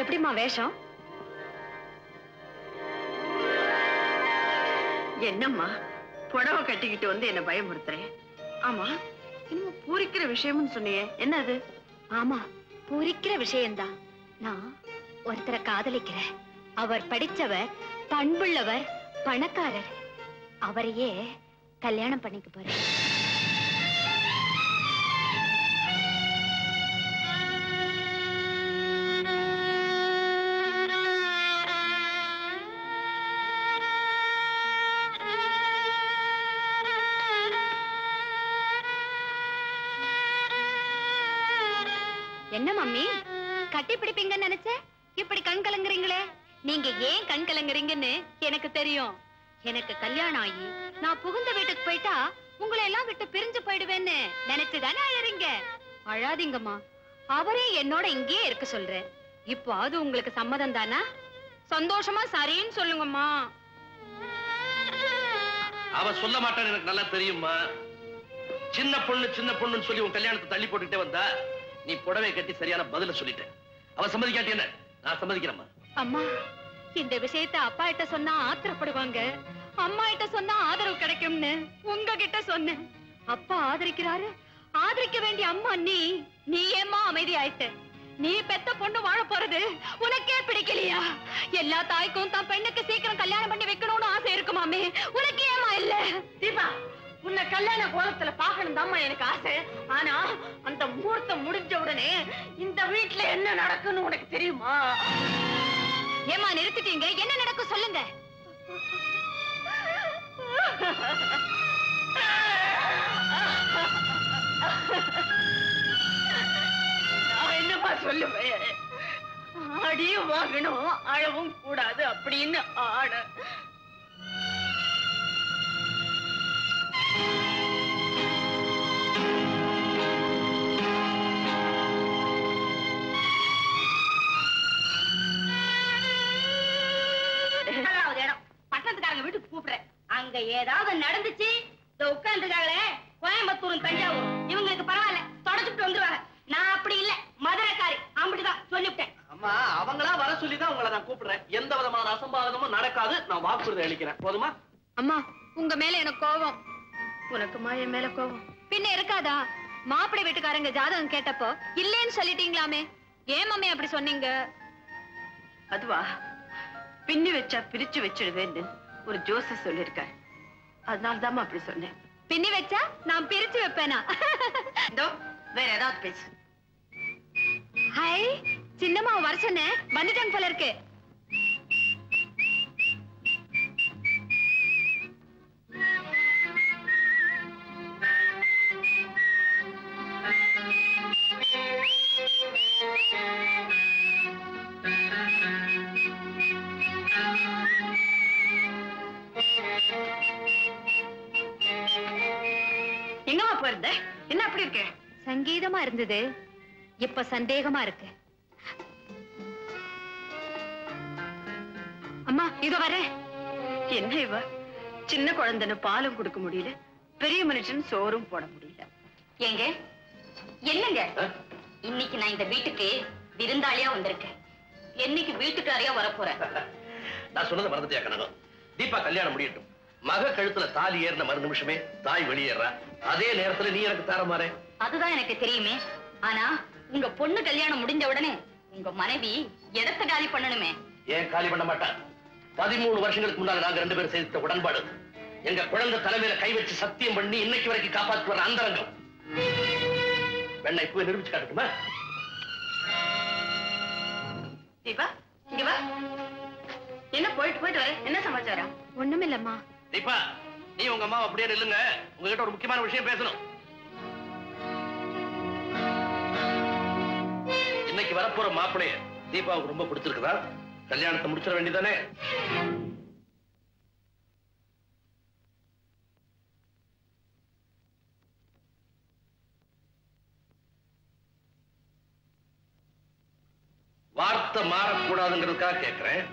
Speaker 1: எப்படிமா வேஷம்? என்னம்மா புடவை கட்டிக்கிட்டு வந்து என்ன பயமுறுத்துறேன்? ஆமா, இன்னும் பூரிக்கிற விஷயம்னு சொன்னியே, என்ன அது?
Speaker 6: ஆமா, பூரிக்கிற விஷயம்தான். நான் ஒருத்தரை காதலிக்கிறேன். அவர் படிச்சவர், பண்புள்ளவர், பணக்காரர். அவரையே கல்யாணம் பண்ணிக்க போறேன். என்ன மம்மி, கட்டி பிடிப்பீங்கன்னு நினைச்ச, இப்படி கண் கலங்குறீங்களே? நீங்க ஏன் கண் கலங்குறீங்கன்னு எனக்கு தெரியும். எனக்கு கல்யாணம் ஆகி நான் புகுந்த வீட்டுக்கு போயிட்டா உங்களை எல்லாம் விட்டு பிரிஞ்சு போயிடுவேன்னு நினைச்சுதானே அழறீங்க? அழாதீங்கம்மா, அவரே என்னோட இங்கேயே இருக்க சொல்றேன். இப்போ அது உங்களுக்கு சம்மதம் தானா? சந்தோஷமா சரின்னு சொல்லுங்கம்மா.
Speaker 2: அவ சொல்ல மாட்டான்னு எனக்கு நல்லா தெரியுமா. சின்ன பொண்ணுன்னு சொல்லி உன் கல்யாணத்தை தள்ளி போட்டுக்கிட்டே வந்தா, நீ புடவை கட்டி சரியான பதில சொல்லிட்ட. அவ சம்மதிக்காட்டி என்ன, நான் சம்மதிக்கிறேம்மா.
Speaker 6: அம்மா, இந்த விஷயத்தை அப்பா கிட்ட சொன்னா ஆத்திரப்படுவாங்க. அம்மா கிட்ட சொன்னா ஆதரவு கிடைக்கும்னு உங்ககிட்ட சொன்னேன். அப்பா ஆதரிக்கிறாரு. ஆதரிக்க வேண்டிய அம்மா நீ ஏம்மா அமைதி ஆயிட்ட? நீ பெத்த பொண்ணு வாழ போறது உனக்கே பிடிக்கலையா? எல்லா தாய்க்கும் தான் பெண்ணுக்கு சீக்கிரம் கல்யாணம் பண்ணி வைக்கணும்னு ஆசை இருக்குமாமே, உனக்கு ஏமா இல்ல?
Speaker 1: தீபா, உன்னை கல்யாண கோலத்துல பாக்கணும் தாம்மா எனக்கு ஆசை. ஆனா அந்த முகூர்த்தம் முடிஞ்ச உடனே இந்த வீட்டுல என்ன நடக்குன்னு உனக்கு தெரியுமா?
Speaker 6: ஏமா நிறுத்திட்டீங்க? என்ன நடக்கும் சொல்லுங்க.
Speaker 1: நான் என்னமா சொல்லுவேன்? அடியும் வாங்கணும், அழவும் கூடாது அப்படின்னு ஆட. பட்டணத்துக்காரங்க வீட்டுக்கு கூப்பிடுறேன். அங்க ஏதாவது நடந்துச்சு உட்கார்ந்துருக்காங்களே கோயம்புத்தூர் தஞ்சாவூர், இவங்களுக்கு பரவாயில்ல, தொடச்சுட்டு வந்துருவாங்க. நான் அப்படி இல்ல, மதுரைக்காரி, அப்படிதான் சொல்லிவிட்டேன்.
Speaker 2: அம்மா, அவங்களா வர சொல்லிதான் உங்களை நான் கூப்பிடுறேன். எந்த விதமான அசம்பாவிதமும் நடக்காது, நான் வாக்குறுதி அளிக்கிறேன். போதுமா?
Speaker 6: அம்மா, உங்க மேல எனக்கு கோபம்.
Speaker 1: உனக்குமா என் மேல கோபம்?
Speaker 6: பின்ன இருக்காதா? மாப்பிள்ளை வீட்டுக்காரங்க ஜாதகம் கேட்டப்போ இல்லேன்னு சொல்லிட்டீங்களாமே, ஏன் மம்மி அப்படி சொன்னீங்க?
Speaker 1: அதுவா, பின்னி வச்சா பிரிச்சு வச்சிடுவேன்னு ஒரு ஜோசி சொல்லிருக்காரு. அதனால்தான் அப்படி சொன்னேன்.
Speaker 6: பின்னி வச்சா நான் பிரிச்சு வைப்பேனா?
Speaker 1: இதோ வேற ஏதாவது பேசு.
Speaker 6: ஹாய், சின்னம்மா வர சொன்னேன், வந்துட்டாங்க போல இருக்கு.
Speaker 1: எங்கம்மா போயிருந்த? என்ன அப்படி இருக்கு?
Speaker 6: சங்கீதமா இருந்தது, இப்ப சந்தேகமா இருக்கு. அம்மா இதோ வரேன்.
Speaker 1: என்ன இவ சின்ன குழந்தைன்னு பாலும் கொடுக்க முடியல, பெரிய மனுஷன் சோறும் போட முடியல.
Speaker 6: ஏங்க என்னங்க, இன்னைக்கு நான் இந்த வீட்டுக்கு விருந்தாளியா வந்திருக்கேன். என்னைக்கு வீட்டுக்காரியா வரப்போறேன்.
Speaker 2: நான் சொன்னதை மறந்துட்டியா கனகம்? தீபா கல்யாணம் முடியட்டும். மக கழுத்துல தாலி ஏறின மறு நிமிஷமே தாய் வெளியேறா. அதே நேரத்துல நீ எனக்கு தார மாறே.
Speaker 6: அதுதான் எனக்கு தெரியுமே. ஆனா உங்க பொண்ணு கல்யாணம் முடிஞ்ச உடனே உங்க மனைவி இடத்தை காலி பண்ணணுமே.
Speaker 2: ஏன் காலி பண்ண மாட்டா? 13 வருஷங்களுக்கு முன்னால நாங்க 2 பேரும் செய்த உடன்பாடு, எங்க குழந்தை தலைமையில கை வச்சு சத்தியம் பண்ணி இன்னைக்கு வரைக்கும் காப்பாற்றி வர அந்தரங்கம். வெண்ணை இப்பவே நிரூபிச்சு காட்டுமா?
Speaker 1: தீபா, இங்க வா. என்ன போயிட்டு போயிட்டு வர? என்ன சமாச்சாரம்?
Speaker 6: ஒண்ணும் இல்லம்மா.
Speaker 2: தீபா, நீ உங்க அம்மா அப்படியே நில்லுங்க. உங்ககிட்ட ஒரு முக்கியமான விஷயம் பேசணும். இன்னைக்கு வரப்போற மாப்பிளைய தீபாவுக்கு ரொம்ப பிடிச்சிருக்குதா? கல்யாணத்தை முடிச்சிட வேண்டியதானே? வார்த்தை மாறக்கூடாதுங்கிறதுக்காக கேட்கிறேன்.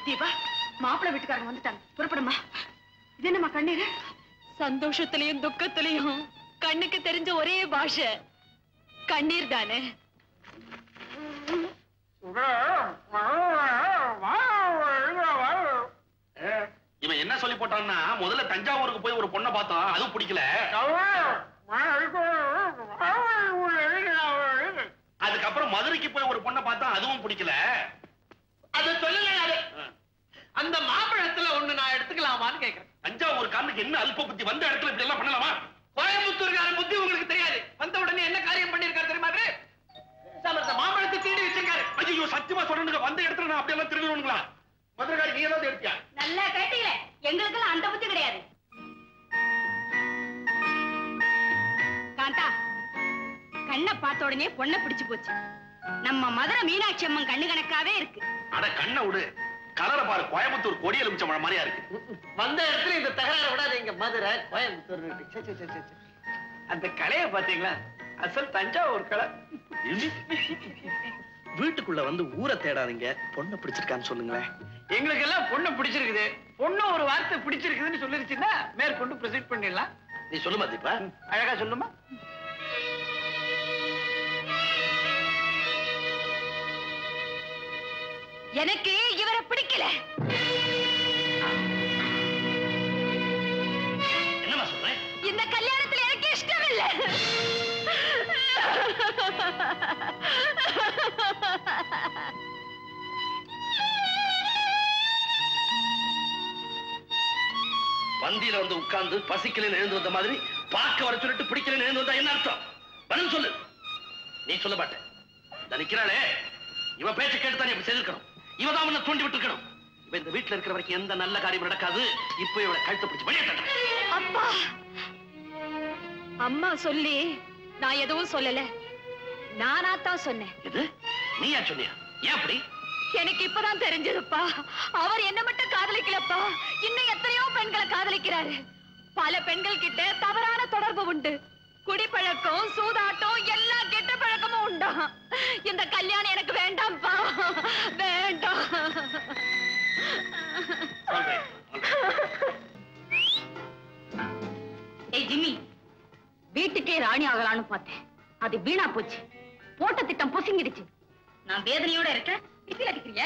Speaker 1: தீபா, மாப்பிள்ளை வீட்டுக்காரங்க வந்துட்டாங்க, புறப்படுமா. இது என்னம்மா கண்ணீர்?
Speaker 6: சந்தோஷத்திலையும் துக்கத்திலையும் கண்ணுக்கு தெரிஞ்ச ஒரே பாஷை கண்ணீர் தானே.
Speaker 7: இவன் என்ன சொல்லி போட்டான்னா, முதல்ல தஞ்சாவூருக்கு போய் ஒரு பொண்ணை பார்த்தோம், அதுவும் பிடிக்கல. அதுக்கப்புறம் மதுரைக்கு போய் ஒரு பொண்ணை பார்த்தோம், அதுவும் பிடிக்கல.
Speaker 5: அது சொல்லல. அந்த மாம்பழத்துல ஒண்ணு நான் எடுத்துக்கலாமான்னு கேக்குறேன்.
Speaker 7: தஞ்சாவூர்காரனுக்கு என்ன அல்ப புத்தி, வந்த இடத்துல இப்படி எல்லாம் பண்ணலாமா?
Speaker 5: கோயம்புத்தூர்காரன் புத்தி உங்களுக்கு தெரியாது. வந்த உடனே என்ன காரியம் பண்ணிருக்காரு தெரியுமா? மாம்பழத்தை திருடி வச்சிருக்காரு.
Speaker 7: ஐயோ, சத்தியமா அப்படியெல்லாம் திரும்பணுங்களா? மதுரகாரி நீ ஏதாவது எடுத்தியா?
Speaker 1: நல்லா கேட்டீங்களே, எங்களுக்கெல்லாம் அந்த புத்தி கிடையாது. காந்தா, கண்ணை பார்த்த உடனே பொண்ணை பிடிச்சு போச்சு. நம்ம மதுரை மீனாட்சி அம்மன் கண்ணு கணக்காவே இருக்கு.
Speaker 7: அட கண்ணை விடு, கலரை பாரு, கோயம்புத்தூர் கொடி எலுமிச்ச மழை மாதிரியா இருக்கு.
Speaker 5: வந்த இடத்துல இந்த தகராறு விடாதீங்க. மதுரை கோயம்புத்தூர் அந்த கலையை பாத்தீங்களா? அசல் தஞ்சாவூர் கலை.
Speaker 8: வீட்டுக்குள்ள வந்து ஊரை தேடாதீங்க, பொண்ணை பிடிச்சிருக்கான்னு சொல்லுங்களேன்.
Speaker 5: எங்களுக்கு எல்லாம் பொண்ணு பிடிச்சிருக்குது. பொண்ணு ஒரு வார்த்தை பிடிச்சிருக்குதுன்னு சொல்லிருச்சுன்னா மேற்கொண்டு ப்ரொசீட் பண்ணிடலாம்.
Speaker 2: நீ சொல்லுமா தீபா?
Speaker 5: அழகா சொல்லுமா.
Speaker 1: எனக்கு இவரை பிடிக்கல.
Speaker 2: என்னமா சொல்றேன்?
Speaker 1: இந்த கல்யாணத்துல எனக்கு இஷ்டம் இல்லை.
Speaker 2: பந்தியில வந்து உட்கார்ந்து பசிக்கலன்னு எழுந்து வந்த மாதிரி பார்க்க வர சொல்லிட்டு பிடிக்கலன்னு எழுந்து வந்தா என்ன அர்த்தம்? பதில் சொல்லு. நீ சொல்ல மாட்டேன். நிக்கிறாளே, இவ பேச்சை கேட்டுதான் இப்படி செய்திருக்கணும். இவதான் உன்னை தூண்டி விட்டு இருக்கணும். இப்ப இந்த வீட்டுல இருக்கிற வரைக்கும் எந்த நல்ல காரியம் நடக்காது. இப்ப இவளை கழுத்தை பிடிச்சு வெளியேற்ற.
Speaker 1: அப்பா, அம்மா சொல்லி நான் எதுவும் சொல்லல. நானாத்தான் சொன்னேன்.
Speaker 2: இது நீயா சொன்னியா? ஏன் அப்படி?
Speaker 1: எனக்கு இப்பதான் தெரிஞ்சதுப்பா. அவர் என்ன மட்டும் காதலிக்கலப்பா, இன்னும் எத்தனையோ பெண்களை காதலிக்கிறாரு. பல பெண்கள் கிட்ட தவறான தொடர்பு உண்டு. குடிப்பழக்கம், சூதாட்டம், எல்லா கெட்ட பழக்கமும் உண்டா. இந்த கல்யாணம் எனக்கு வேண்டாம்ப்பா, வேண்டாம். ஏய் ஜிம்மி, வீட்டுக்கே ராணி ஆகலான்னு பார்த்தேன். அது வீணா போச்சு. போட்ட திட்டம் பொசுங்கிடுச்சு. நான் வேதனையோட இருக்கேன். பிசில் அடிக்கிறியா?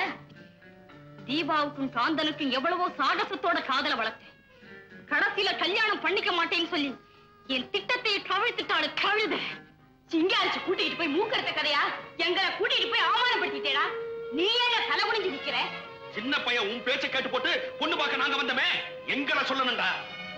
Speaker 1: தீபாவுக்கும் காந்தனுக்கும் எவ்வளவோ சாகசத்தோட காதல வளர்த்தேன். கடைசியில கல்யாணம் பண்ணிக்க மாட்டேன்னு சொல்லி என் திட்டத்தை கவிழ்த்துட்டாளு கழுத. சிங்காரிச்சு கூட்டிட்டு போய் மூக்கறத கதையா எங்களை கூட்டிட்டு போய் அவமானப்படுத்திட்டேடா. நீ என்ன தலை குனிஞ்சு நிக்கிற?
Speaker 7: சின்ன பையன் உன் பேச்சை கேட்டு போட்டு பொண்ணு பார்க்க நாங்க வந்தமே, எங்களை சொல்லணும்டா.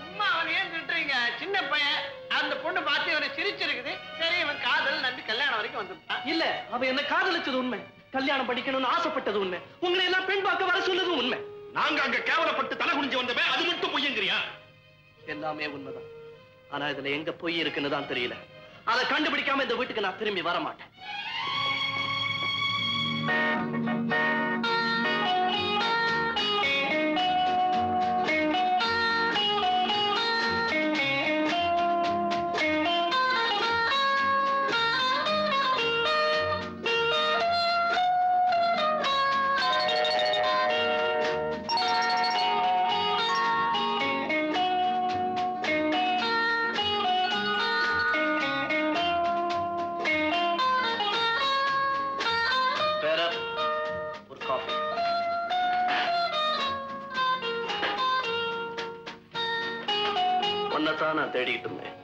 Speaker 5: சும்மா அவன் ஏன் திட்டுறீங்க? சின்ன பையன், அந்த பொண்ணு பார்த்து அவனை சிரிச்சிருக்குது. சரி, இவன் காதல் நம்பி கல்யாணம் வரைக்கும் வந்துட்டான்.
Speaker 8: இல்ல, அவ என்ன காதலிச்சது உண்மை, கல்யாணம் படிக்கணும்னு ஆசைப்பட்டது உண்மை, உங்களை எல்லாம் பெண் பார்க்க வர சொன்னதும் உண்மை.
Speaker 7: நாங்க அங்க கேவலப்பட்டு தலை குனிஞ்சு வந்தமே, அது மட்டும் பொய்யங்கிறியா?
Speaker 8: எல்லாமே உண்மைதான். ஆனா இதுல எங்க பொய் இருக்குன்னு தான் தெரியல. அதை கண்டுபிடிக்காம இந்த வீட்டுக்கு நான் திரும்பி வர மாட்டேன். நான் தேடிட்டு இருந்தேன்.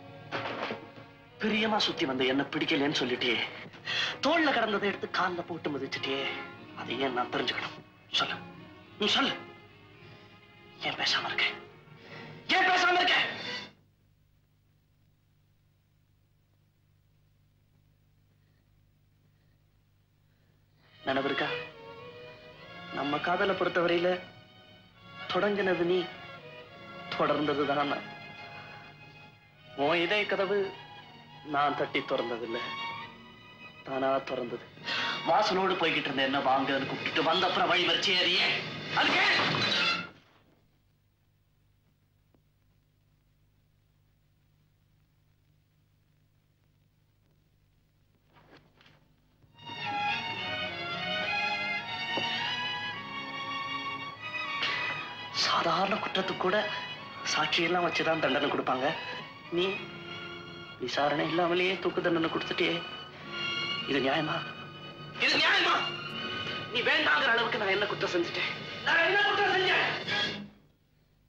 Speaker 8: பிரியமா சுத்தி வந்த என்ன பிடிக்கலன்னு சொல்லிட்டே, தோல்ல கடந்ததை எடுத்து கால்ல போட்டு மிதிச்சுட்டே. அதை ஏன் நான் தெரிஞ்சுக்கணும்? சொல்லு, நீ சொல்லு. ஏன் பேசாம இருக்க? ஏன் பேசாம இருக்க? நினைவு இருக்கா? நம்ம காதலை பொறுத்தவரையில தொடங்கினது நீ, தொடர்ந்ததுதான் நான். உன் இதய கதவு நான் தட்டி திறந்ததில்லை, தானா திறந்தது. வாசலோடு போய்கிட்டு இருந்த என்ன வாங்கன்னு கூப்பிட்டு வந்த அப்புறம் வழி வரிச்சு ஏறியே அதுக்கு சாதாரண குற்றத்துக்கு கூட சாட்சியெல்லாம் வச்சுதான் தண்டனை கொடுப்பாங்க. நீ விசாரணை இல்லாமலேயே தூக்கு தண்டனை கொடுத்துட்டே. இது நியாயமா? இது நியாயமா? நீ வேண்டாங்கிற அளவுக்கு நான் என்ன குற்றம் செஞ்சுட்டேன்? நான் என்ன குற்றம் செஞ்சேன்?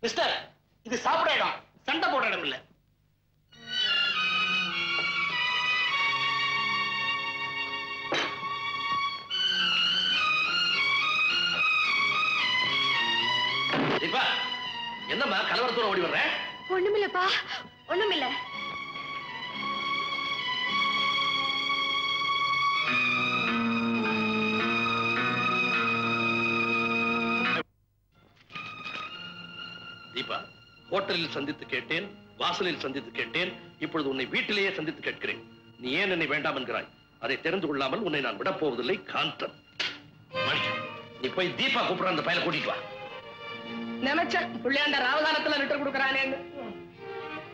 Speaker 8: மிஸ்டர், இது சாப்பிட இடம், சண்டை போடுற இடம் இல்ல.
Speaker 2: என்னம்மா கலவரத்தோட ஓடி வர்ற?
Speaker 1: ஒண்ணுமில்லப்பா, ஒண்ணுமில்ல.
Speaker 2: ஹோட்டலில் சந்தித்து கேட்டேன், வாசலில் சந்தித்து கேட்டேன், இப்பொழுது உன்னை வீட்டிலேயே சந்தித்து கேட்கிறேன். நீ ஏன் என்னை வேண்டாம் என்கிறாய்? அதை தெரிந்து கொள்ளாமல் உன்னை நான் விடப் போவதில்லை. காந்தன், நீ போய் தீபா கூப்பிடுற அந்த பையனை கூட்டிட்டு வா.
Speaker 3: நினைச்சேன் பிள்ளையாண்ட ராவகாலத்துல லிட்டர் கொடுக்கறானே.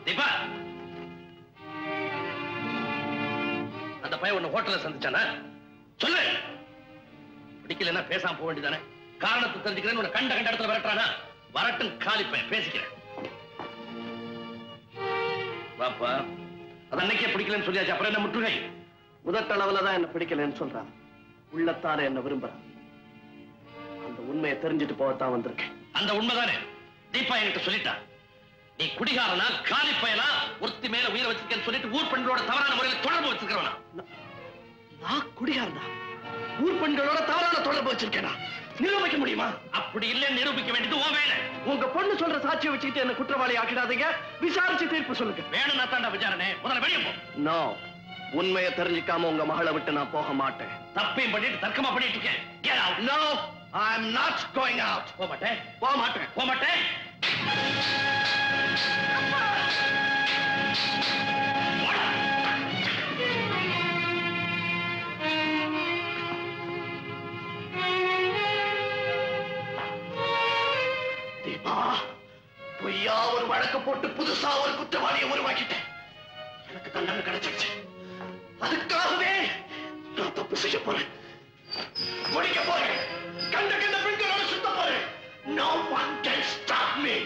Speaker 2: தீபா, அந்த பையன் உன்னை ஹோட்டல்ல சந்திச்சானா? சொல்லு. பிடிக்கலன்னா பேசாம போக வேண்டியதானே? காரணத்தை தெரிஞ்சுக்கிறேன். உன்னை கண்ட இடத்துல விரட்டுறானா? வரட்டும், காலி பையன், பேசிக்கிறேன். பாப்பா, அது அன்னைக்கே பிடிக்கலன்னு சொல்லியாச்சு, அப்புறம் என்ன முற்றுகை?
Speaker 8: முதட்டளவுலதான் என்ன பிடிக்கலன்னு சொல்றான், உள்ளத்தார என்ன விரும்புறான். அந்த உண்மையை தெரிஞ்சுட்டு போகத்தான் வந்திருக்கேன்.
Speaker 2: அந்த உண்மைதானே தீபா என்கிட்ட சொல்லிட்டா. நீ குடிகாரனா, காலி பயனா, ஒருத்தி மேல உயிரை வச்சிருக்கேன்னு சொல்லிட்டு ஊர் பெண்களோட தவறான முறையில் தொடர்பு வச்சிருக்கிறவனா?
Speaker 8: நான் குடிகாரனா? ஊர் பெண்களோட தவறான தொடர்பு வச்சிருக்கேனா? நிரூபிக்க முடியுமா?
Speaker 2: அப்படி இல்லைன்னு நிரூபிக்க வேண்டியது உன் வேலை.
Speaker 8: உங்க பொண்ணு சொல்ற சாட்சியை வச்சுக்கிட்டு என்ன குற்றவாளி ஆக்கிடாதீங்க. விசாரிச்சு தீர்ப்பு சொல்லுங்க.
Speaker 2: வேணும்னா தாண்டா விசாரணை. முதல்ல வெளியே போ.
Speaker 8: நோ, உண்மையை தெரிஞ்சுக்காம உங்க மகளை விட்டு நான் போக மாட்டேன்.
Speaker 2: தப்பையும் பண்ணிட்டு தர்க்கமா பண்ணிட்டு இருக்கேன். Get out.
Speaker 8: No, I am not going out.
Speaker 2: போக மாட்டேன்,
Speaker 8: போக மாட்டேன்,
Speaker 2: போக மாட்டேன்.
Speaker 8: தீபா, பொய்யா ஒரு வழக்கு போட்டு புதுசா ஒரு குற்றவாளியை உருவாக்கிட்டேன். எனக்கு தண்டனை கிடைச்சிருச்சு. அதுக்காகவே நான் தப்பு செய்ய போறேன், முடிக்க போறேன், கண்ட கண்ட பெண்களோட சுத்த போறேன். No one can stop me.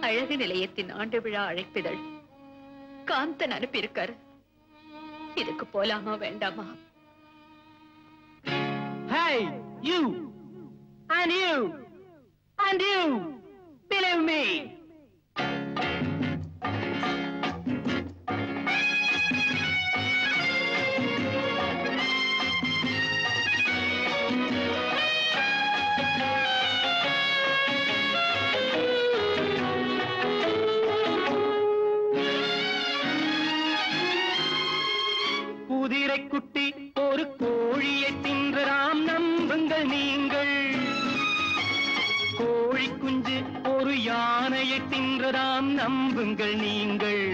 Speaker 1: அழகு நிலையத்தின் ஆண்டு விழா அழைப்பிதழ் காந்தன் அனுப்பியிருக்காரு. இதுக்கு போலாமா வேண்டாமா?
Speaker 3: Hey, you and you and you, believe me. குதிரை குட்டி ஒரு கோழியை தின்றதாம், நம்புங்கள் நீங்கள். கோழி குஞ்சு ஒரு யானையை தின்றதாம், நம்புங்கள் நீங்கள்.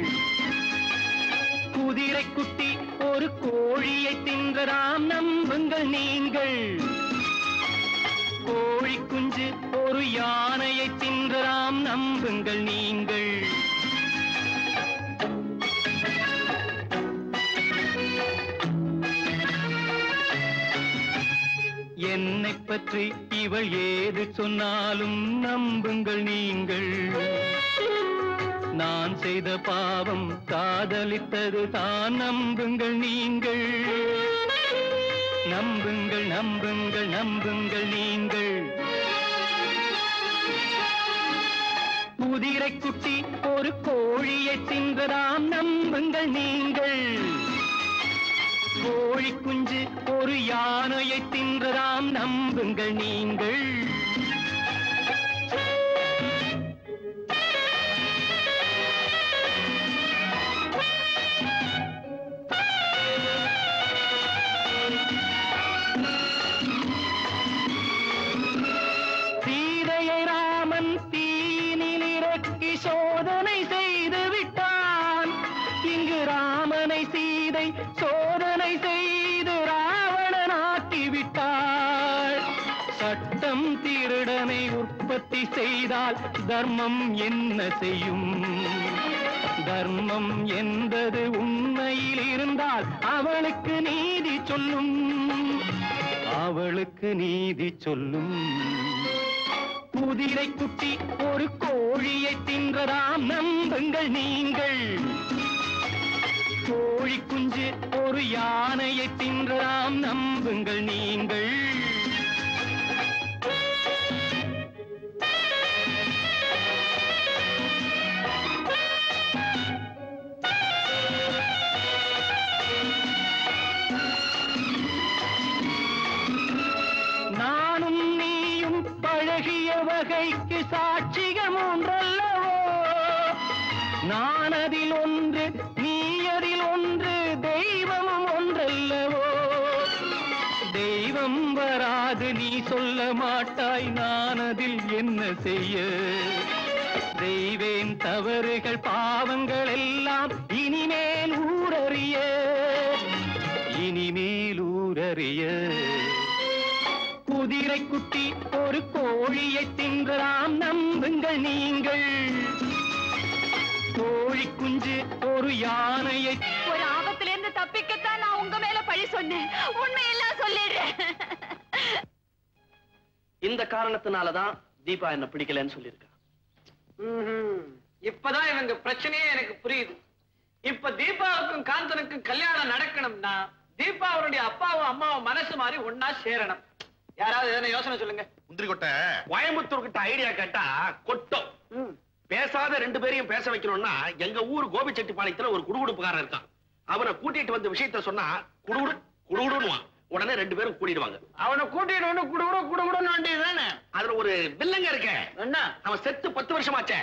Speaker 3: குதிரை குட்டி ஒரு கோழியை தின்றதாம், நம்புங்கள் நீங்கள். கோழி குஞ்சு ஒரு யானையை தின்றதாம், நம்புங்கள் நீங்கள். என்னை பற்றி இவள் ஏது சொன்னாலும் நம்புங்கள் நீங்கள். நான் செய்த பாவம் காதலித்தது தான், நம்புங்கள் நீங்கள். நம்புங்கள், நம்புங்கள், நம்புங்கள் நீங்கள். குதிரை குட்டி ஒரு கோழியை தின்றதாம், நம்புங்கள் நீங்கள். கோழி குஞ்சு ஒரு யானையை தின்றதாம், நம்புங்கள் நீங்கள். சீதையை ராமன் தீனில் இறக்கி சோதனை செய்து விட்டான். இங்கு ராமனை சீதை சோதனை செய்து ராவணனாக்கி விட்டாள். சட்டம் திருடனை உற்பத்தி செய்தால் தர்மம் என்ன செய்யும்? தர்மம் என்பது உண்மையில் இருந்தால் அவளுக்கு நீதி சொல்லும், அவளுக்கு நீதி சொல்லும். குதிரை குட்டி ஒரு கோழியை தின்றதாம், நம்புங்கள் நீங்கள். கோழி குஞ்சு ஒரு யானையை தின்றதாம், நம்புங்கள் நீங்கள். நானும் நீயும் பழகிய வகைக்கு சாட்சிகள் ஒன்றல்லவோ? நான் அதில் ஒன்று, நீ அதில் ஒன்று, தெய்வமும் ஒன்றல்லவோ? தெய்வ
Speaker 9: கோபம் வராது நீ சொல்ல மாட்டாய் நான் அதில் என்ன செய்ய செய்வேன் தவறுகள் பாவங்கள் எல்லாம் இனிமேல் ஊரறிய குதிரை குட்டி ஒரு கோழியை தின்றலாம் நம்புங்கள் நீங்கள் கோழி குஞ்சு ஒரு யானையை
Speaker 1: ஒரு ஆபத்திலிருந்து தப்பிக்கத்தான் நான் உங்க மேல பழி சொன்னேன் உண்மையெல்லாம் சொல்லிடுறேன்
Speaker 8: இந்த காரணத்தினாலதான் தீபா என்ன பிடிக்கலன்னு சொல்லியிருக்கா.
Speaker 5: இப்பதான் இவங்க பிரச்சனையே எனக்கு புரியுது. இப்ப தீபாவுக்கும் காந்தனுக்கும் கல்யாணம் நடக்கணும்னா தீபா அவருடைய அப்பாவும் அம்மாவும் மனசு மாதிரி ஒன்னா சேரணும். யாராவது எதனா யோசனை சொல்லுங்க.
Speaker 7: முந்திரி கொட்டை கோயம்புத்தூர் கிட்ட ஐடியா கேட்டா கொட்டும். பேசாத ரெண்டு பேரையும் பேச வைக்கணும்னா எங்க ஊர் கோபிச்செட்டிப்பாளையத்துல ஒரு குடுகுடுப்புக்காரன் இருக்கான். அவனை கூட்டிட்டு வந்த விஷயத்த சொன்னா குடுகுடுன்னுவான். உடனே ரெண்டு பேரும் கூட்டிடுவாங்க.
Speaker 5: அவனை கூட்டிட்டு வந்து குடுகுடுன்னு வேண்டியதுதானே.
Speaker 7: அதுல ஒரு வில்லங்க இருக்க.
Speaker 5: என்ன?
Speaker 7: அவன் செத்து 10 வருஷமாச்சே.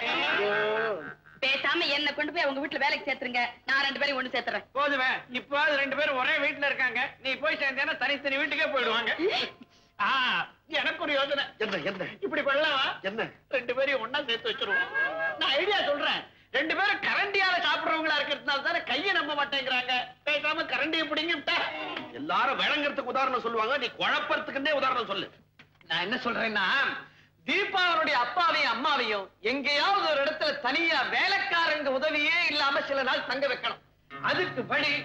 Speaker 1: பேசாம என்ன கொண்டு போய் அவங்க வீட்டுல வேலைக்கு சேர்த்துருங்க. நான் ரெண்டு பேரும் ஒண்ணு சேர்த்துறேன்.
Speaker 5: போதுமே. இப்ப ரெண்டு பேரும் ஒரே வீட்டுல இருக்காங்க. நீ போய் சேர்ந்தேன்னா தனித்தனி வீட்டுக்கே போயிடுவாங்க. எனக்கு ஒரு யோசனை.
Speaker 7: என்ன
Speaker 5: இப்படி பண்ணலாமா?
Speaker 7: என்ன?
Speaker 5: ரெண்டு பேரையும் ஒன்னா சேர்த்து வச்சிருவோம். நான் ஐடியா சொல்றேன். ரெண்டு பேரும் கரண்டியால சாப்பிடுறவங்களா இருக்கிறதுனால தானே கையை நம்ப மாட்டேங்கிறாங்க. பேசாம கரண்டியை பிடிங்க.
Speaker 7: எல்லாரும் விளங்குறதுக்கு உதாரணம் சொல்லுவாங்க. நீ குழப்பறதுக்குன்னே உதாரணம் சொல்லு.
Speaker 5: நான் என்ன சொல்றேன்னா தீபாவளுடைய அப்பாவையும் அம்மாவையும் எங்கேயாவது ஒரு இடத்துல தனியா வேலைக்காரங்க உதவியே இல்லாம சில நாள் தங்க வைக்கணும். அதுக்கு வழி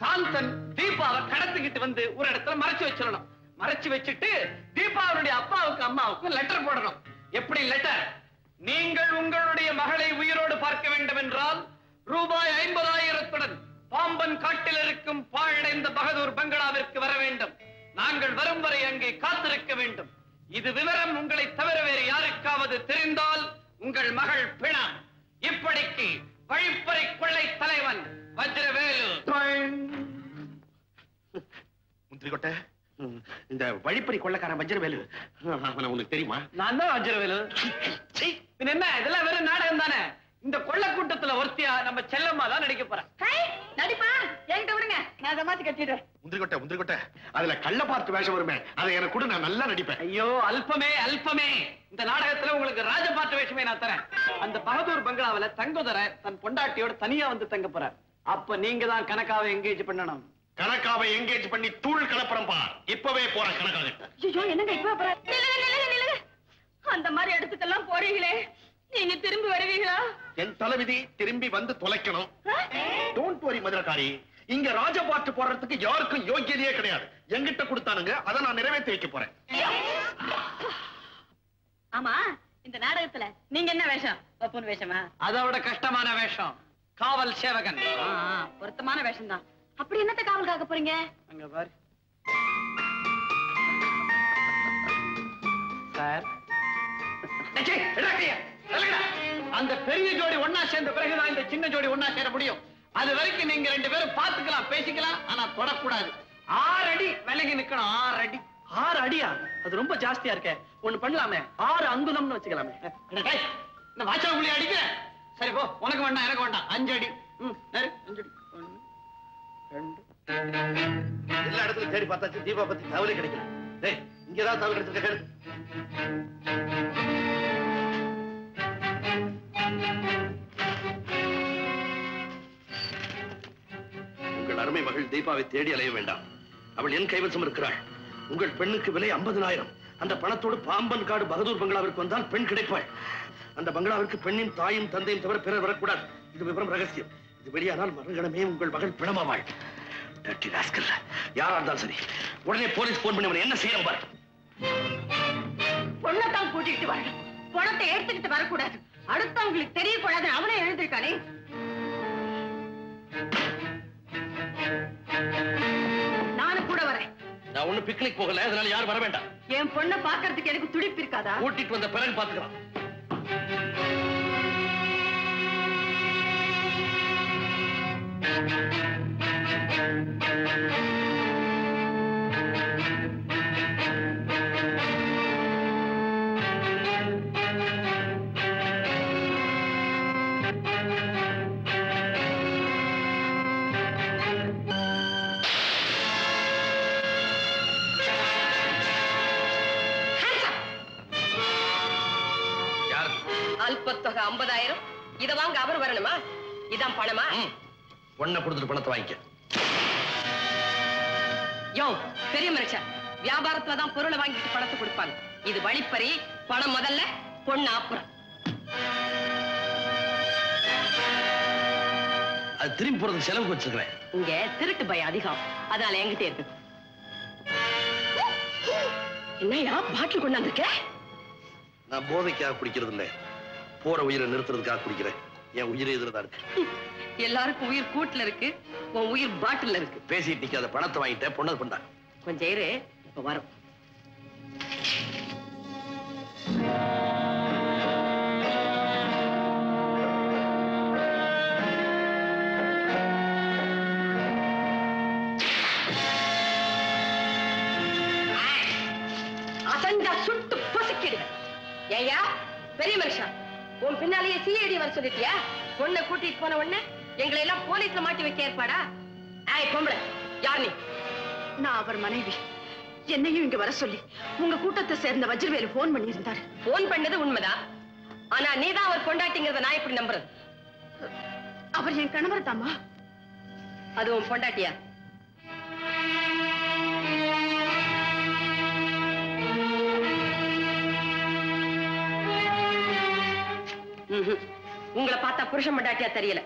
Speaker 5: காந்தன் தீபாவை கடத்திக்கிட்டு வந்து ஒரு இடத்துல மறைச்சு வச்சிடணும். மறைச்சு வச்சுட்டு தீபாவளுடைய அப்பாவுக்கு அம்மாவுக்கும் லெட்டர் போடணும். எப்படி லெட்டர்? நீங்கள் உங்களுடைய மகளை உயிரோடு பார்க்க வேண்டும் என்றால் ரூபாய் 50,000 பாம்பன் காட்டில் இருக்கும் பாழடைந்த பகதூர் பங்களாவிற்கு வர வேண்டும். நாங்கள் வரும் வரை அங்கே காத்திருக்க வேண்டும். இது விவரம் உங்களை தவிர வேறு யாருக்காவது தெரிந்தால் உங்கள் மகள் பிணா. இப்படிக்கு வழிப்பறை கொள்ளை தலைவன் வஜ்ரவேலு.
Speaker 7: முந்திரி கொட்டை இந்த வழிப்பறி கொள்ளக்காரன் வஜ்ரவேலு அவனை உனக்கு தெரியுமா?
Speaker 5: நான் தான் வஜ்ரவேலு. என்ன இதெல்லாம் வெறும் நாடகம் தானே. இந்த கொள்ள கூட்டத்துல ஒருத்தியா நம்ம செல்லம்மா தான் நடிக்க போறேன்.
Speaker 1: நடிப்பா என்கிட்ட விடுங்க. நான் அதை மாத்தி கட்டிடுறேன்.
Speaker 7: முந்திரி கொட்டை அதுல கள்ள பார்த்து வேஷம் வருமே அதை எனக்கு கூட நான் நல்லா நடிப்பேன்.
Speaker 5: ஐயோ அல்பமே. இந்த நாடகத்துல உங்களுக்கு ராஜபாட்டு வேஷமே நான் தரேன். அந்த பகதூர் பங்களாவில தங்குதர தன் பொண்டாட்டியோட தனியா வந்து தங்க போற. அப்ப நீங்க தான் கணக்காவை எங்கேஜ் பண்ணணும்.
Speaker 7: கணக்காவை எங்கேஜ் பண்ணி தூள் கலப்பறம் பார். இப்பவே போறேன் கணக்காக.
Speaker 1: ஐயோ என்னங்க இப்ப போற? அந்த மாதிரி இடத்துக்கெல்லாம் போறீங்களே நீங்க திரும்பி வருவீங்களா?
Speaker 7: என் தலைவிதி திரும்பி வந்து தொலைக்கணும். Don't worry மதுரக்காரி. இங்க ராஜபாட்டு போடுறதுக்கு யாருக்கும் யோகியதையே கிடையாது. எங்கிட்ட கொடுத்தானுங்க அதை நான் நிறைவேற்றி வைக்க போறேன்.
Speaker 1: ஆமா இந்த நாடகத்துல நீங்க என்ன வேஷம்? பப்புன் வேஷமா?
Speaker 5: அதோட கஷ்டமான வேஷம் காவல் சேவகன்.
Speaker 1: பொருத்தமான வேஷம் தான். அப்படி என்னத்த காவல் காக்க போறீங்க?
Speaker 5: அங்க பாரு சார். அந்த பெரிய ஜோடி ஒன்னா சேர்ந்த பிறகுதான் இந்த சின்ன ஜோடி ஒன்னா சேர முடியும். அது வரைக்கும் நீங்க ரெண்டு பேரும் பாத்துக்கலாம் பேசிக்கலாம். ஆனா தொடக்கூடாது. 6 அடி விலகி நிக்கணும். 6 அடி.
Speaker 8: 6 அடியா? அது ரொம்ப ஜாஸ்தியா இருக்க. ஒண்ணு பண்ணலாமே 6 அங்குலம்னு வச்சுக்கலாமே.
Speaker 5: இந்த வாச்சா புள்ளி அடிக்க. சரி போ. உனக்கு வேண்டாம் எனக்கு வேண்டாம். 5 அடி. 5 அடி. 1 2.
Speaker 7: எல்லா இடத்துலயும் தேடி பார்த்தாச்சு. தீபா பத்தி தகவலே கிடைக்கல. டேய் இங்கதான் தகவல் கிடைச்சிருக்க. உங்கள் அருமை மகள் தீபாவை தேடி அலைய வேண்டாம். அவள் என் கைவசம் இருக்கிறாள். உங்கள் பெண்ணுக்கு விலை 50,000. அந்த பணத்தோடு பாம்பன் காடு பகதூர் பங்களாவிற்கு வந்தால் பெண் கிடைப்பாள். அந்த பங்களாவிற்கு பெண்ணின் தாயும் தந்தையும் தவிர பிறர் வரக்கூடாது. இது விவரம் ரகசியம். இது வெளியானால் மறுகணமே உங்கள் மகள் பிணமாவாள். யாரா இருந்தாலும் சரி உடனே போலீஸ் போன் பண்ணி என்ன செய்யணும் பாரு.
Speaker 1: பொண்ணத்தான் கூட்டிட்டு வர. பணத்தை எடுத்துக்கிட்டு வரக்கூடாது. அடுத்தவங்களுக்கு தெரியக்கூடாது. அவனே எழுந்திருக்கானே. நானும் கூட வரேன்.
Speaker 7: நான் ஒண்ணு பிக்னிக் போகல. அதனால யாரும் வர வேண்டாம்.
Speaker 1: என் பொண்ணை பாக்குறதுக்கு எனக்கு துடிப்பு இருக்காதா?
Speaker 7: கூட்டிட்டு வந்த பிறகு பாத்துக்கலாம்.
Speaker 1: தொகை 50,000. இத வாங்க அவர் வரணுமா? இதான் பணமா?
Speaker 7: பொண்ணை கொடுத்துட்டு பணத்தை வாங்கிக்க.
Speaker 1: யோ பெரிய மனுஷன், வியாபாரத்துல தான் பொருளை வாங்கிட்டு பணத்தை கொடுப்பாங்க. இது வழிப்பறி. பணம் முதல்ல, பொண்ணு அப்புறம்.
Speaker 7: அது திரும்பி போறதுக்கு செலவுக்கு வச்சிருக்கிறேன்.
Speaker 1: இங்க திருட்டு பயம் அதிகம், அதனால என்கிட்ட இருக்கு. என்னையா பாட்டில் கொண்டாந்துருக்க?
Speaker 7: நான் போதைக்காக குடிக்கிறது இல்ல, போற உயிரை நிறுத்துறதுக்காக குடிக்கிறேன். என் உயிரை எதிர்தான் இருக்கு.
Speaker 1: எல்லாருக்கும் உயிர் கூட்டுல இருக்கு, உன் உயிர் பாட்டில் இருக்கு.
Speaker 7: பேசிட்டு நிக்காத, பணத்தை வாங்கிட்டேன், பொண்ணது பண்ணா.
Speaker 1: கொஞ்சம் இரு, இப்ப வரும். சுட்டு பொசுக்கிடுவேன். ஏயா பெரிய மனுஷா, உன் பின்னாலேயே சிஐடி வர சொல்லிட்டியா? பொண்ணை கூட்டிட்டு போன உடனே எங்களை எல்லாம் போலீஸ்ல மாட்டி வைக்க ஏற்பாடா? பொம்பளை யார் நீ? நான் அவர் மனைவி. என்னையும் இங்க வர சொல்லி உங்க கூட்டத்தை சேர்ந்த வஜ்ரவேலு போன் பண்ணி இருந்தாரு. போன் பண்ணது உண்மைதான், ஆனா நீதான் அவர் கொண்டாட்டிங்கிறத நான் எப்படி நம்புறது? அவர் என் கணவர் தாமா. அது உன் பொண்டாட்டியா? உங்களை பார்த்தா புருஷன் பொண்டாட்டியா தெரியல.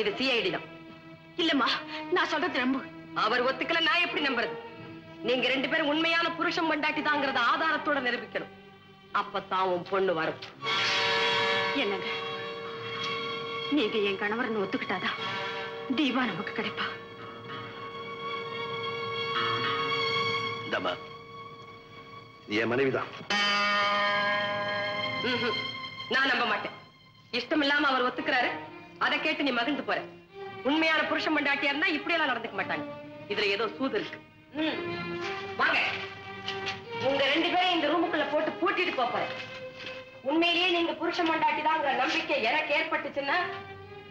Speaker 1: இது சிஐடி தான். இல்லம்மா, நான் சொல்றது நம்பு. அவர் ஒத்துக்கல, நான் எப்படி நம்புறது? நீங்க 2 பேரும் உண்மையான புருஷன் பொண்டாட்டி தாங்கிறத ஆதாரத்தோட நிரூபிக்கணும். அப்பதான் உன் பொண்ணு வரும். என்னங்க, நீங்க என் கணவர்னு ஒத்துக்கிட்டாதான் தீபா நமக்கு கிடைப்பா.
Speaker 7: என் மனைவிதான்.
Speaker 1: நான் நம்ப மாட்டேன். இஷ்டம் இல்லாம அவர் ஒத்துக்கிறாரு, அதை கேட்டு நீ மகிழ்ந்து போற. உண்மையான புருஷன் பொண்டாட்டியா இருந்தா இப்படி எல்லாம் நடந்துக்க மாட்டாங்க. இதுல ஏதோ சூது இருக்கு. வாங்க, உங்க 2 பேரும் இந்த ரூமுக்குள்ள போட்டு பூட்டிட்டு போறேன். உண்மையிலேயே நீங்க புருஷன் பொண்டாட்டி தாங்கிற நம்பிக்கை எனக்கு ஏற்பட்டுச்சுன்னா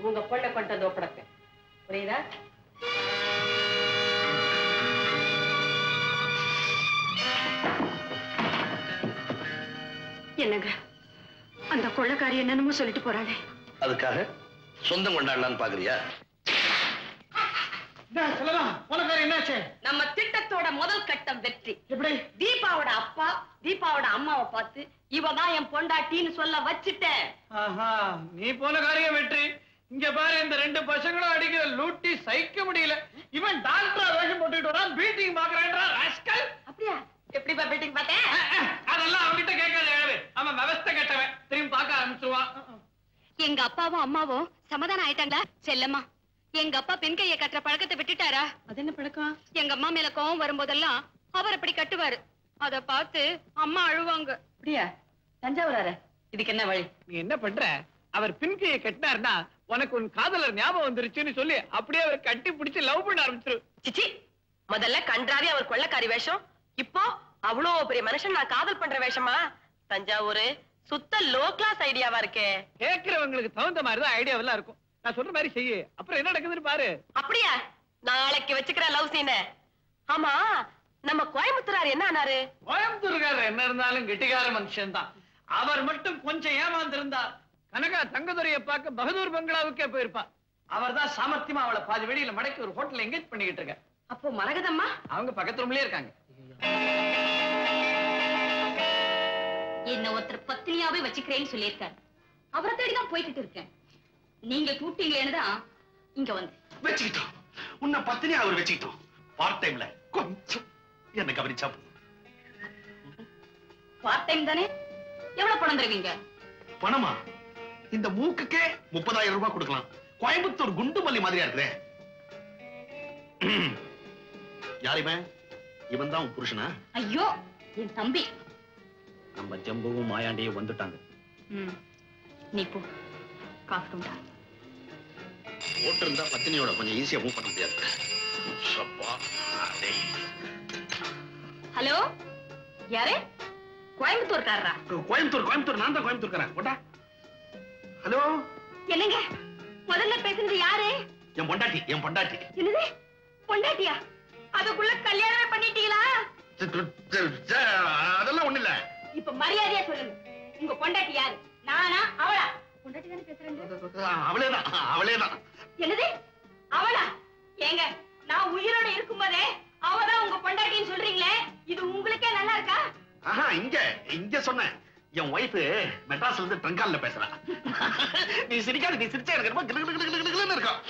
Speaker 1: உங்க பொண்ணை கொண்டு வந்து ஒப்படைப்பேன். புரியுதா? என்னங்க, அந்த கொள்ளைக்காரி என்னன்னு சொல்லிட்டு போறாளே,
Speaker 7: அதுக்காக சொந்தம் கொண்டாடலான்னு பாக்குறியா?
Speaker 1: நம்ம திட்டத்தோட முதல் கட்டம் வெற்றி. தீபாவோட அப்பா தீபாவோட அம்மாவை பார்த்து இவதான் என் பொண்டாட்டின்னு சொல்ல வச்சுட்டேன்.
Speaker 5: நீ போன காரியம் வெற்றி. இங்க பாரு, இந்த 2 பசங்களும் அடிக்கிற லூட்டி சகிக்க முடியல. இவன் டாக்டரா வேஷம் போட்டுட்டு வரான், பீட்டிங் பாக்குறேன்றா ராஸ்கல்.
Speaker 1: அப்படியா? எப்படிப்பா பீட்டிங் பார்த்தேன்?
Speaker 5: அதெல்லாம் அவன்கிட்ட கேட்காத. அவன் விவஸ்தை கட்டவன், திரும்பி பார்க்க ஆரம்பிச்சுவான்.
Speaker 6: எங்க அப்பாவும் அம்மாவும் சமாதானம் ஆயிட்டாங்களா? செல்லம்மா, எங்க அப்பா பெண் கையை கட்டுற பழக்கத்தை விட்டுட்டாரா?
Speaker 1: அது என்ன பழக்கம்?
Speaker 6: எங்க அம்மா மேல கோவம் வரும்போதெல்லாம் அவர் அப்படி கட்டுவாரு. அத பார்த்து அம்மா அழுவாங்க.
Speaker 1: அப்படியா? தஞ்சாவூரார, இதுக்கு என்ன வழி?
Speaker 5: நீ என்ன பண்ற? அவர் பின் கையை கட்டினார்னா உனக்கு உன் காதலர் ஞாபகம் வந்துருச்சுன்னு சொல்லி அப்படியே அவர் கட்டி பிடிச்சு லவ் பண்ண ஆரம்பிச்சிரு.
Speaker 1: சிச்சி, முதல்ல கன்றாவி அவர் கொள்ளைக்காரி வேஷம், இப்போ அவ்வளோ பெரிய மனுஷன் நான் காதல் பண்ற வேஷமா? தஞ்சாவூர் சுத்த லோ கிளாஸ் ஐடியாவா இருக்கே.
Speaker 5: கேட்கிறவங்களுக்கு தகுந்த மாதிரிதான் ஐடியாவெல்லாம் இருக்கும். நான் சொல்ற மாதிரி செய்ய, அப்புறம் என்ன நடக்குதுன்னு பாரு.
Speaker 1: அப்படியா? நாளைக்கு வச்சுக்கிற லவ் சீன. ஆமா, நம்ம கோயம்புத்தூரார் என்ன ஆனாரு?
Speaker 5: கோயம்புத்தூர்காரர் என்ன இருந்தாலும் கெட்டிக்கார மனுஷன் தான். அவர் மட்டும் கொஞ்சம் ஏமாந்திருந்தா கனகா தங்கதுரையை பார்க்க பகதூர் பங்களாவுக்கே போயிருப்பா. அவர் தான் சாமர்த்தியமா அவளை பாதி வெளியில மடக்கி ஒரு ஹோட்டல் எங்கேஜ் பண்ணிக்கிட்டு இருக்க.
Speaker 1: அப்போ மரகதம்மா
Speaker 5: அவங்க பக்கத்து ரூம்லயே இருக்காங்க.
Speaker 6: என்ன ஒருத்தர் பத்தினியாவே வச்சுக்கிறேன்னு சொல்லியிருக்காரு. அவரை தேடிதான் போய்கிட்டு இருக்கேன். நீங்க கூப்பிட்டீங்களேன்னு தான் இங்க வந்து
Speaker 7: வச்சுக்கிட்டோம். உன்னை பத்தினி அவர் வச்சுக்கிட்டோம். பார்ட் டைம்ல கொஞ்சம் என்ன கவனிச்சா
Speaker 6: பார்ட் டைம் தானே? எவ்வளவு பணம் தருவீங்க?
Speaker 7: பணமா? இந்த மூக்குக்கே 30,000 ரூபாய் கொடுக்கலாம். கோயம்புத்தூர் குண்டு மல்லி மாதிரியா இருக்குதே. யாருமே இவன் தான் உன் புருஷனா?
Speaker 6: ஐயோ, என் தம்பி.
Speaker 8: நம்ம ஜம்புவும் மாயாண்டியும் வந்துட்டாங்க.
Speaker 6: நீ போ, காஃபி கொண்டா.
Speaker 7: ஓட்டு இருந்தா பத்தினியோட கொஞ்சம் ஈஸியா மூவ் பண்ண முடியாது.
Speaker 1: ஹலோ, யாரு? கோயம்புத்தூர்காரரா?
Speaker 7: கோயம்புத்தூர் நான் தான் கோயம்புத்தூர்காரன். போட்டா. ஹலோ,
Speaker 1: என்னங்க முதல்ல பேசுறது யாரு?
Speaker 7: என் பொண்டாட்டி.
Speaker 1: என்னது பொண்டாட்டியா? அதுக்குள்ள கல்யாணமே பண்ணிட்டீங்களா?
Speaker 7: அதெல்லாம் ஒண்ணு இல்ல.
Speaker 1: இப்ப மரியாதையா சொல்லுங்க, உங்க பொண்டாட்டி யாரு? நானா அவளா?
Speaker 6: பொண்டாட்டி தானே பேசுறேன்.
Speaker 7: அவளேதான் அவளேதான்.
Speaker 1: என்னது அவளா? ஏங்க நான் உயிரோட இருக்கும்போதே அவதான் உங்க பொண்டாட்டின்னு சொல்றீங்களே, இது உங்களுக்கே நல்லா இருக்கா?
Speaker 7: ஆஹா, இங்க சொன்னேன். என் ஒய்ஃப் மெட்ராஸ்ல இருந்து ட்ரங்கால்ல பேசுறா. நீ சிரிக்காத, நீ சிரிச்சா இருக்கிறப்ப கிளுகிளுகிளுகிளுகிளுன்னு இருக்கும்.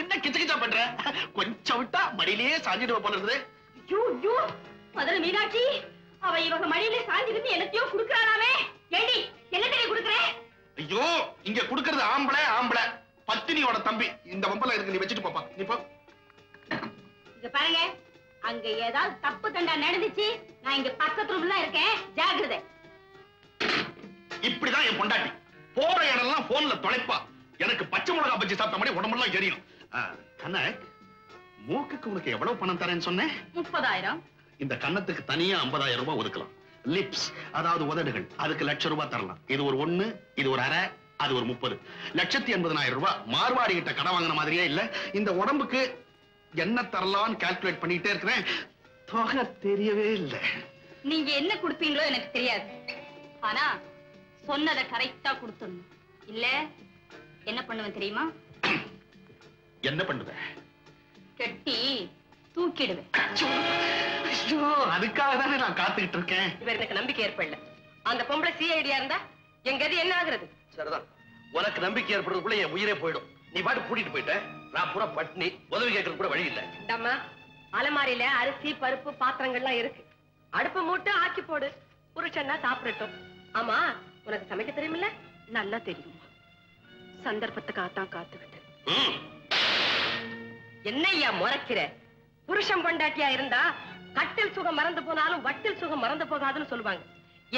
Speaker 7: என்ன கிச்சு கிச்சா பண்ற? கொஞ்சம் விட்டா மடியிலேயே சாஞ்சிடுவ போல இருக்குது.
Speaker 1: ஐயோ முதல்ல மீனாட்சி, அவ இவங்க மடியில சாஞ்சிருந்து என்னத்தையோ குடுக்கறானாமே. ஏண்டி என்ன தெரிய குடுக்கறே?
Speaker 7: ஐயோ, இங்க குடுக்கறது ஆம்பளை பத்தினியோட தம்பி. இந்த வம்பல இருக்கு, நீ வச்சுட்டு போப்பா. நீ போ.
Speaker 1: இங்க பாருங்க, அங்க ஏதாவது தப்பு தண்டா நடந்துச்சு, நான் இங்க பக்கத்து ரூம்ல இருக்கேன், ஜாக்கிரதை.
Speaker 7: இப்படிதான் என் பொண்டாட்டி. போற இடம்லாம் போன்ல தொலைப்பா. எனக்கு பச்சை மிளகா பஜ்ஜி சாப்பிட்ட மாதிரி உடம்பெல்லாம் எரியும். கனக், மூக்குக்கு உனக்கு எவ்வளவு பணம் தரேன்னு சொன்னேன்?
Speaker 1: 30,000.
Speaker 7: இந்த கன்னத்துக்கு தனியா 50,000 ரூபாய் ஒதுக்கலாம். லிப்ஸ், அதாவது உதடுகள், அதுக்கு 1,00,000 ரூபாய் தரலாம். இது ஒரு 1, இது ஒரு அரை, அது ஒரு 30. 1,80,000 ரூபாய். மார்வாடி கிட்ட கடன் வாங்கின மாதிரியே இல்ல. இந்த உடம்புக்கு என்ன தரலாம்னு கால்குலேட் பண்ணிட்டே இருக்கிறேன். தொகை தெரியவே இல்லை.
Speaker 1: நீங்க என்ன கொடுப்பீங்களோ எனக்கு தெரியாது, ஆனா சொன்னதை கரெக்டா கொடுத்துடணும். இல்ல என்ன பண்ணுவேன் தெரியுமா?
Speaker 7: என்ன பண்ணுவேன்?
Speaker 1: கட்டி தூக்கிடுவேன்.
Speaker 7: ஐயோ, அதுக்காக தானே நான் காத்துக்கிட்டு இருக்கேன்.
Speaker 1: இவர் எனக்கு நம்பிக்கை ஏற்படல. அந்த பொம்பளை சிஐடியா இருந்தா எங்க அது என்ன ஆகுறது?
Speaker 2: சரிதான், உனக்கு நம்பிக்கை ஏற்படுறதுக்குள்ள என் உயிரே போயிடும். நீ பாட்டு கூட்டிட்டு போயிட்ட, நான் பூரா பட்னி, உதவி கேட்கறது கூட வழி இல்ல.
Speaker 1: அம்மா, அலமாரியில அரிசி பருப்பு பாத்திரங்கள்லாம் இருக்கு, அடுப்பு மூட்டு ஆக்கி போடு, புருஷன்னா சாப்பிடட்டும். ஆமா, உனக்கு சமைக்க தெரியுமில்ல? நல்லா தெரியுமா, சந்தர்ப்பத்துக்காகத்தான் காத்துக்கிட்டேன். என்னையா முறைக்கிற? புருஷன் பொண்டாட்டியா இருந்தா கட்டில் சுகம் மறந்து போனாலும் வட்டில் சுகம் மறந்து போகாதுன்னு சொல்லுவாங்க.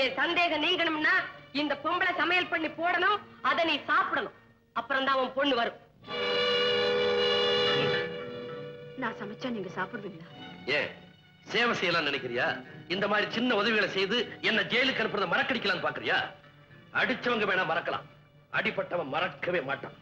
Speaker 1: என் சந்தேகம் நீங்கணும்னா இந்த பொம்பளை சமையல் பண்ணி போடணும், அதை நீ சாப்பிடணும், அப்புறம் தான் உன் பொண்ணு வரும். நான் சமைச்சா நீங்க சாப்பிடுவீங்களா?
Speaker 2: ஏன் சேவை செய்யலாம் நினைக்கிறியா? இந்த மாதிரி சின்ன உதவிகளை செய்து என்ன ஜெயிலுக்கு அனுப்புறத மறக்கடிக்கலாம்னு பாக்குறியா? அடிச்சவங்க வேணா மறக்கலாம், அடிப்பட்டவன் மறக்கவே மாட்டான்.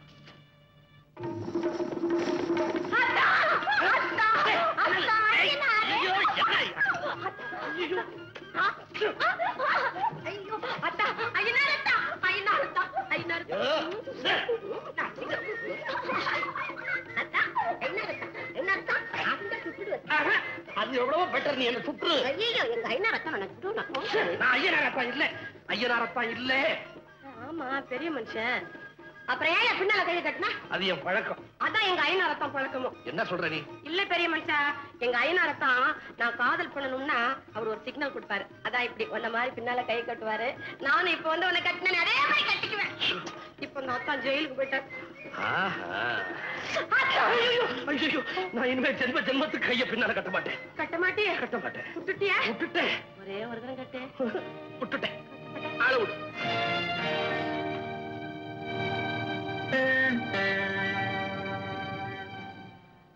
Speaker 2: அது எவ்வளவோ பெட்டர், நீ என்ன சுற்று.
Speaker 1: எங்க ஐநாரத்தான் எனக்கு
Speaker 2: நான் ஐயனாரத்தான் இல்ல, ஐயனாரத்தான் இல்ல.
Speaker 1: ஆமா, பெரிய மனுஷன். அப்புறம் ஏன் பின்னால கை கட்டினா?
Speaker 2: அது என் பழக்கம்.
Speaker 1: அதான் எங்க ஐநாரத்தான் பழக்கமும்.
Speaker 2: என்ன சொல்ற நீ?
Speaker 1: இல்ல பெரிய மனுஷா, எங்க ஐநாரத்தான் நான் காதல் பண்ணணும்னா அவர் ஒரு சிக்னல் கொடுப்பாரு. அதான் இப்படி உன்ன மாதிரி பின்னால கை கட்டுவாரு. நானும் இப்ப வந்து உன்னை கட்டினேன், அதே மாதிரி கட்டிக்குவேன். இப்ப நான் அத்தான் ஜெயிலுக்கு போயிட்டேன்.
Speaker 2: நான் இனிமே ஜென்மத்துக்கு கைய பின்னால கட்ட மாட்டேன்.
Speaker 1: கட்ட மாட்டியே?
Speaker 2: கட்ட மாட்டேன்.
Speaker 1: விட்டுட்டியா?
Speaker 2: விட்டுட்டேன்.
Speaker 1: ஒரே ஒரு தரம் கட்டு.
Speaker 2: விட்டுட்டேன். ஆள விடு.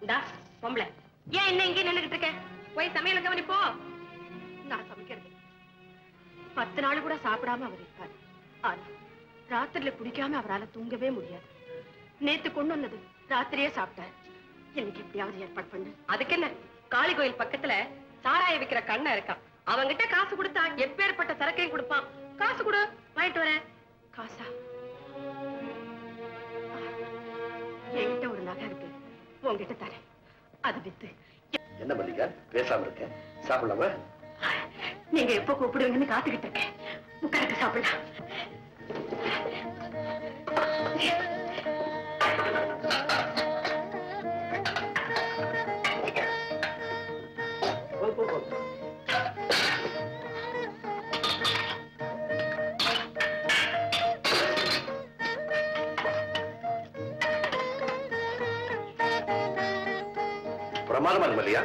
Speaker 1: இந்தா பொம்பளை, ஏன் என்ன இங்கே நின்னுகிட்டு இருக்க? போய் சமையல கவனிப்போ. நான் சமைக்கிறது 10 நாள் கூட சாப்பிடாம அவர் இருக்காரு. ஆனா ராத்திரில குடிக்காம அவரால தூங்கவே முடியாது. நேத்து கொண்டு வந்தது ராத்திரியே சாப்பிட்டாரு. எனக்கு எப்படியாவது ஏற்பாடு பண்ணு. அதுக்கு என்ன, காளி கோயில் பக்கத்துல சாராய விக்கிற கண்ண இருக்கான், அவங்கிட்ட காசு கொடுத்தா எப்பேற்பட்ட சரக்கையும் கொடுப்பான். காசு கொடு, வாங்கிட்டு வரேன். காசா? என்கிட்ட ஒரு நகை இருக்கு, உங்ககிட்ட தரேன், அது வித்து.
Speaker 2: என்ன மல்லிகா பேசாம இருக்க? சாப்பிடலாமா?
Speaker 1: நீங்க எப்ப கூப்பிடுவீங்கன்னு காத்துக்கிட்டு இருக்கேன். உட்கார்ந்து சாப்பிடலாம்.
Speaker 2: பிரமாதமா இருக்கு மல்லிகா.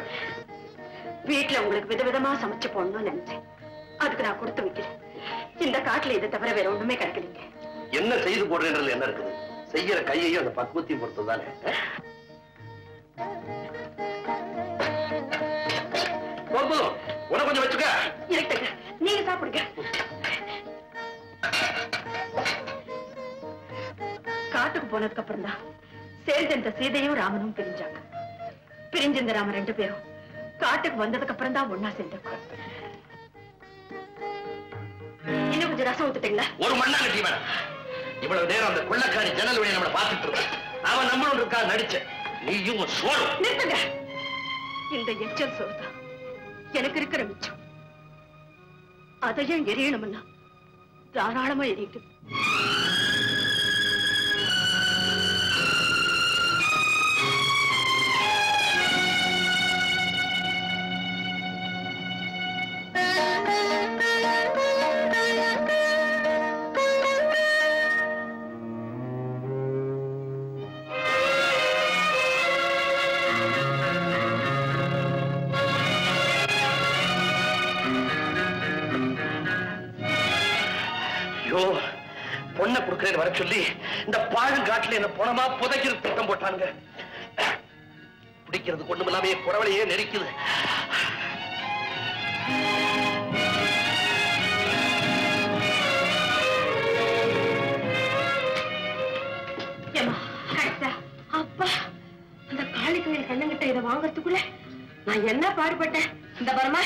Speaker 1: வீட்டுல உங்களுக்கு விதவிதமா சமைச்சு போடணும்னு நினைச்சேன், அதுக்கு நான் கொடுத்து வைக்கிறேன். இந்த காட்டுல இதை தவிர வேற ஒண்ணுமே கிடைக்கலீங்க.
Speaker 2: என்ன செய்து போடுறேன்றது என்ன இருக்குது? செய்யற கையையும் அந்த பக்குவத்தையும் பொறுத்ததானே. போதும், உன கொஞ்சம் வச்சுக்க.
Speaker 1: இருக்கட்டுங்க, நீங்க சாப்பிடுங்க. காட்டுக்கு போனதுக்கு அப்புறம் தான் சேர்ந்த சீதையும் ராமனும் பிரிஞ்சாங்க. பிரிஞ்சிருந்த ராம 2 பேரும் காட்டுக்கு வந்ததுக்கு அப்புறம் தான் ஒன்னா சேர்ந்திருக்கோம். இன்னும் கொஞ்சம் ரசம் ஊத்துட்டீங்களா?
Speaker 7: ஒரு மண்ணாங்கட்டி வேணாம். இவ்வளவு நேரம் அந்த கொள்ளக்காரி ஜன்னல் வழியை நம்மளை பார்த்துட்டு இருக்கான். அவன் நம்மளோட இருக்கா நடிச்ச நீயும் சோறு.
Speaker 1: நிறுத்துங்க. இந்த எச்சல் சோறுதான் எனக்கு இருக்கிற மிச்சம். அதையும் எரியணும்னா தாராளமா எரியுது.
Speaker 7: பொண்ணை கொடுக்கிறேன் வர சொல்லி இந்த பாழுங்காட்டுல என்ன பணமா புதைக்கிற திட்டம் போட்டானுங்க. பிடிக்கிறது கொண்டு இல்லாமே குறவளையே நெரிக்குது.
Speaker 1: அப்பா அந்த காளி கோயில் கண்ணங்கிட்ட இதை வாங்கறதுக்குள்ள நான் என்ன பாடுபட்டேன். இந்த பரமா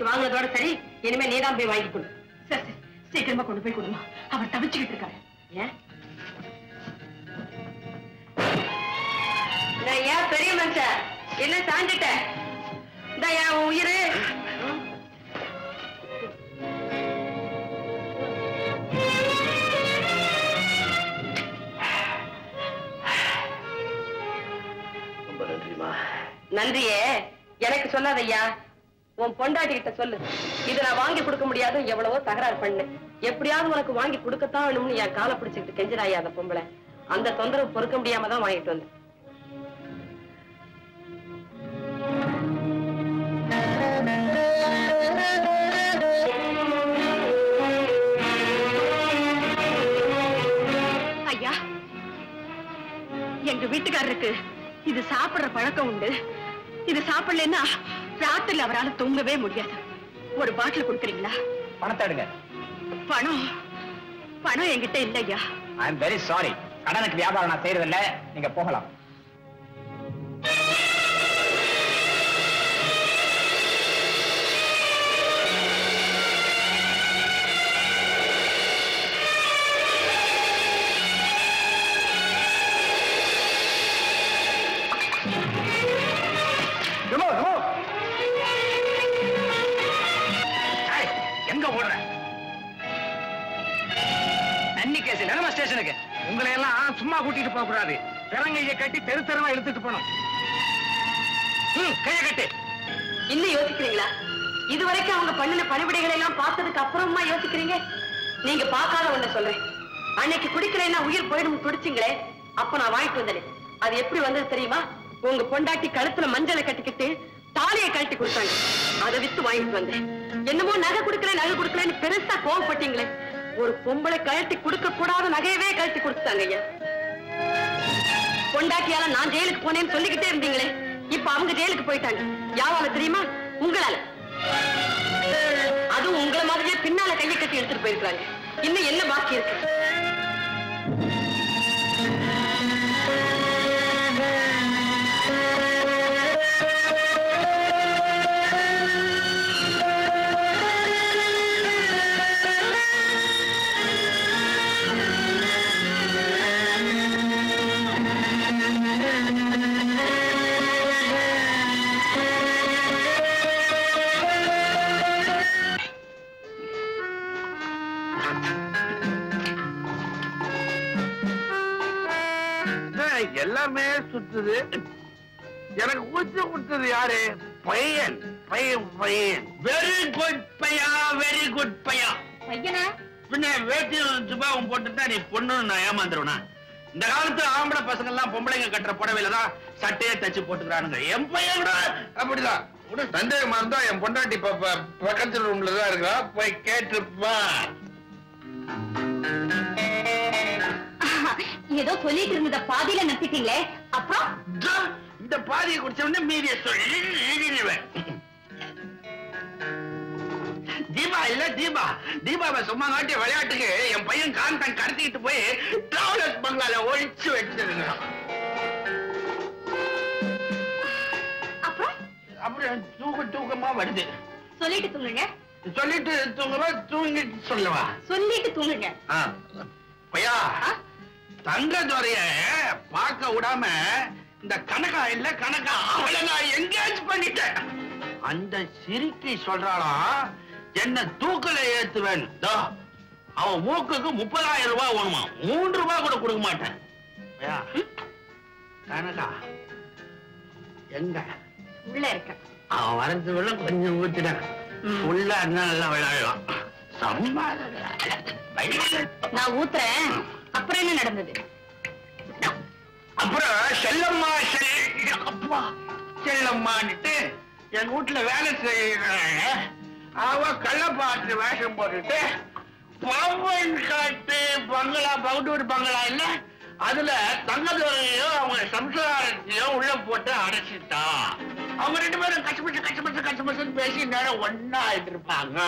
Speaker 1: வாங்கினதோட சரி, இனிமே நீதான் போய் வாங்கி கொடு. சரி சரி, சீக்கிரமா கொண்டு போய் கொடுமா. அவர் தவிச்சுக்கிட்டு இருக்காரு. ஏன் பெரிய மனுஷன் என்ன சாஞ்சிட்ட? இந்த என் உயிரு
Speaker 7: ரொம்ப நன்றிமா.
Speaker 1: நன்றியே எனக்கு சொல்லாதையா, உன் பொண்டாட்டி கிட்ட சொல்லு. இதை நான் வாங்கி கொடுக்க முடியாது, எவ்வளவோ தகராறு பண்ணு. எப்படியாவது உனக்கு வாங்கி கொடுக்கத்தான் வேணும்னு என் காலை பிடிச்சுக்கிட்டு கெஞ்சிராயா அந்த பொம்பளை. அந்த தொந்தரவு பொறுக்க முடியாம தான் வாங்கிட்டு வந்தேன். ஐயா, எங்க வீட்டுக்காரருக்கு இது சாப்பிடுற பழக்கம் உண்டு. இது சாப்பிடலன்னா ராத்திரில அவரால் தூங்கவே முடியாது. ஒரு பாட்டில் கொடுக்குறீங்களா?
Speaker 10: பணத்தை எடுங்க.
Speaker 1: பணம் பணம் என்கிட்ட இல்லையா.
Speaker 10: I am very sorry. கடனுக்கு வியாபாரம் நான் செய்யறதில்ல, நீங்க போகலாம்.
Speaker 7: எங்க ஓடுற?
Speaker 10: தண்ணி கேஸ் நிலம ஸ்டேஷனுக்கு. உங்களை எல்லாம் சும்மா கூட்டிட்டு போக கூடாது. பிறங்கையை கட்டி தெரு தெருவா எடுத்துட்டு போனோம். கையை கட்டு.
Speaker 1: இன்னும் யோசிக்கிறீங்களா? இதுவரைக்கும் அவங்க பண்ணின பணிவிடைகளை எல்லாம் பார்த்ததுக்கு அப்புறமா யோசிக்கிறீங்க? நீங்க பார்க்காத ஒண்ணு சொல்றேன். அன்னைக்கு குடிக்கிறேன்னா உயிர் போயிடும் குடிச்சிங்களே, அப்ப நான் வாங்கிட்டு வந்தேன். அது எப்படி வந்தது தெரியுமா? உங்க பொண்டாட்டி கழுத்துல மஞ்சளை கட்டிக்கிட்டு தாலியை கழட்டி கொடுத்தாங்க. அதை வித்து வாங்கிட்டு வந்தேன். என்னமோ நகை கொடுக்கலன்னு பெருசா கோவப்பட்டீங்களே. ஒரு பொம்பளை கழட்டி கொடுக்க கூடாத நகையவே கழட்டி கொடுத்தாங்க ஐயா. பொண்டாட்டியால நான் ஜெயிலுக்கு போனேன்னு சொல்லிக்கிட்டே இருந்தீங்களே, இப்ப அவங்க ஜெயிலுக்கு போயிட்டாங்க. யாவால தெரியுமா? உங்களால. அதுவும் உங்களை மாதிரியே பின்னால கையை கட்டி எடுத்துட்டு போயிருக்காங்க. இன்னும் என்ன பாக்கி இருக்கு?
Speaker 7: எல்லாமே சுத்துது. எனக்கு ஊச்சு கொடுத்தது யாரு? பையன் பையன் பையன். வெரி குட் பையா, வெரி குட் பையா.
Speaker 1: பையனா?
Speaker 7: பின்ன வேட்டியும் சுபாவும் போட்டுட்டா நீ பொண்ணுன்னு நான் ஏமாந்துருவனா? இந்த காலத்து ஆம்பளை பசங்க எல்லாம் பொம்பளைங்க கட்டுற புடவையில தான் சட்டையே தச்சு போட்டுக்கிறானுங்க. என் பையன் கூட அப்படிதான். கூட சந்தேகமா இருந்தா என் பொண்டாட்டி பக்கத்து ரூம்ல தான் இருக்கா, போய் கேட்டுப்பா.
Speaker 1: ஏதோ சொல்லிட்டு இருந்தத பாதியில நிறுத்திட்டீங்களே, அப்புறம்?
Speaker 7: இந்த பாதியை குடிச்ச உடனே மீதிய சொல்லிடுவேன். தீபா இல்ல தீபா. தீபாவை சும்மா காட்டிய விளையாட்டுக்கு என் பையன் காந்தன் கடத்திக்கிட்டு போய் டிராவலர்ஸ் பங்களால ஒழிச்சு வச்சிருக்கான்.
Speaker 1: அப்புறம்
Speaker 7: அப்புறம் தூக்கமா வருது.
Speaker 1: சொல்லிட்டு தூங்குங்க.
Speaker 5: சொல்லிட்டு தூங்கவா தூங்கிட்டு சொல்லவா?
Speaker 1: சொல்லிட்டு தூங்குங்க.
Speaker 5: பையா, தங்கதுரைய பார்க்க விடாம இந்த கனகா இல்ல கனகா அவளை நான் எங்கேஜ் பண்ணிட்டேன். அந்த சிரிக்கி சொல்றாளா என்ன தூக்கல ஏத்துவேன். அவன் மூக்குக்கு 30,000 ரூபாய் வேணுமா, 3 ரூபாய் கூட கொடுக்க மாட்டேன். பையா, கனகா எங்க?
Speaker 1: உள்ள இருக்க.
Speaker 5: அவன் வரதுக்குள்ள கொஞ்சம் ஊத்திட்டேன். உள்ள நல்லா விளையாடலாம்.
Speaker 1: நான் ஊத்துறேன். அப்புறம் என்ன நடந்தது?
Speaker 5: அப்புறம் செல்லம்மா செல்லம்மான்ட்டு என் வீட்டுல வேலை செய்யறாங்க. அவ கள்ளப்பாட்டு வேஷம் போட்டுட்டு பாம்பன் காட்டு பங்களா, பவுடூர் பங்களா இல்ல, அதுல தங்கதுரையும் அவங்க சம்சாரத்தையும் உள்ள போட்டு அடைச்சிட்டா. அவங்க 2 பேரும் கஷ்டப்பட்டு பேசி நேரம் ஒன்னா ஆயிட்டு இருப்பாங்க.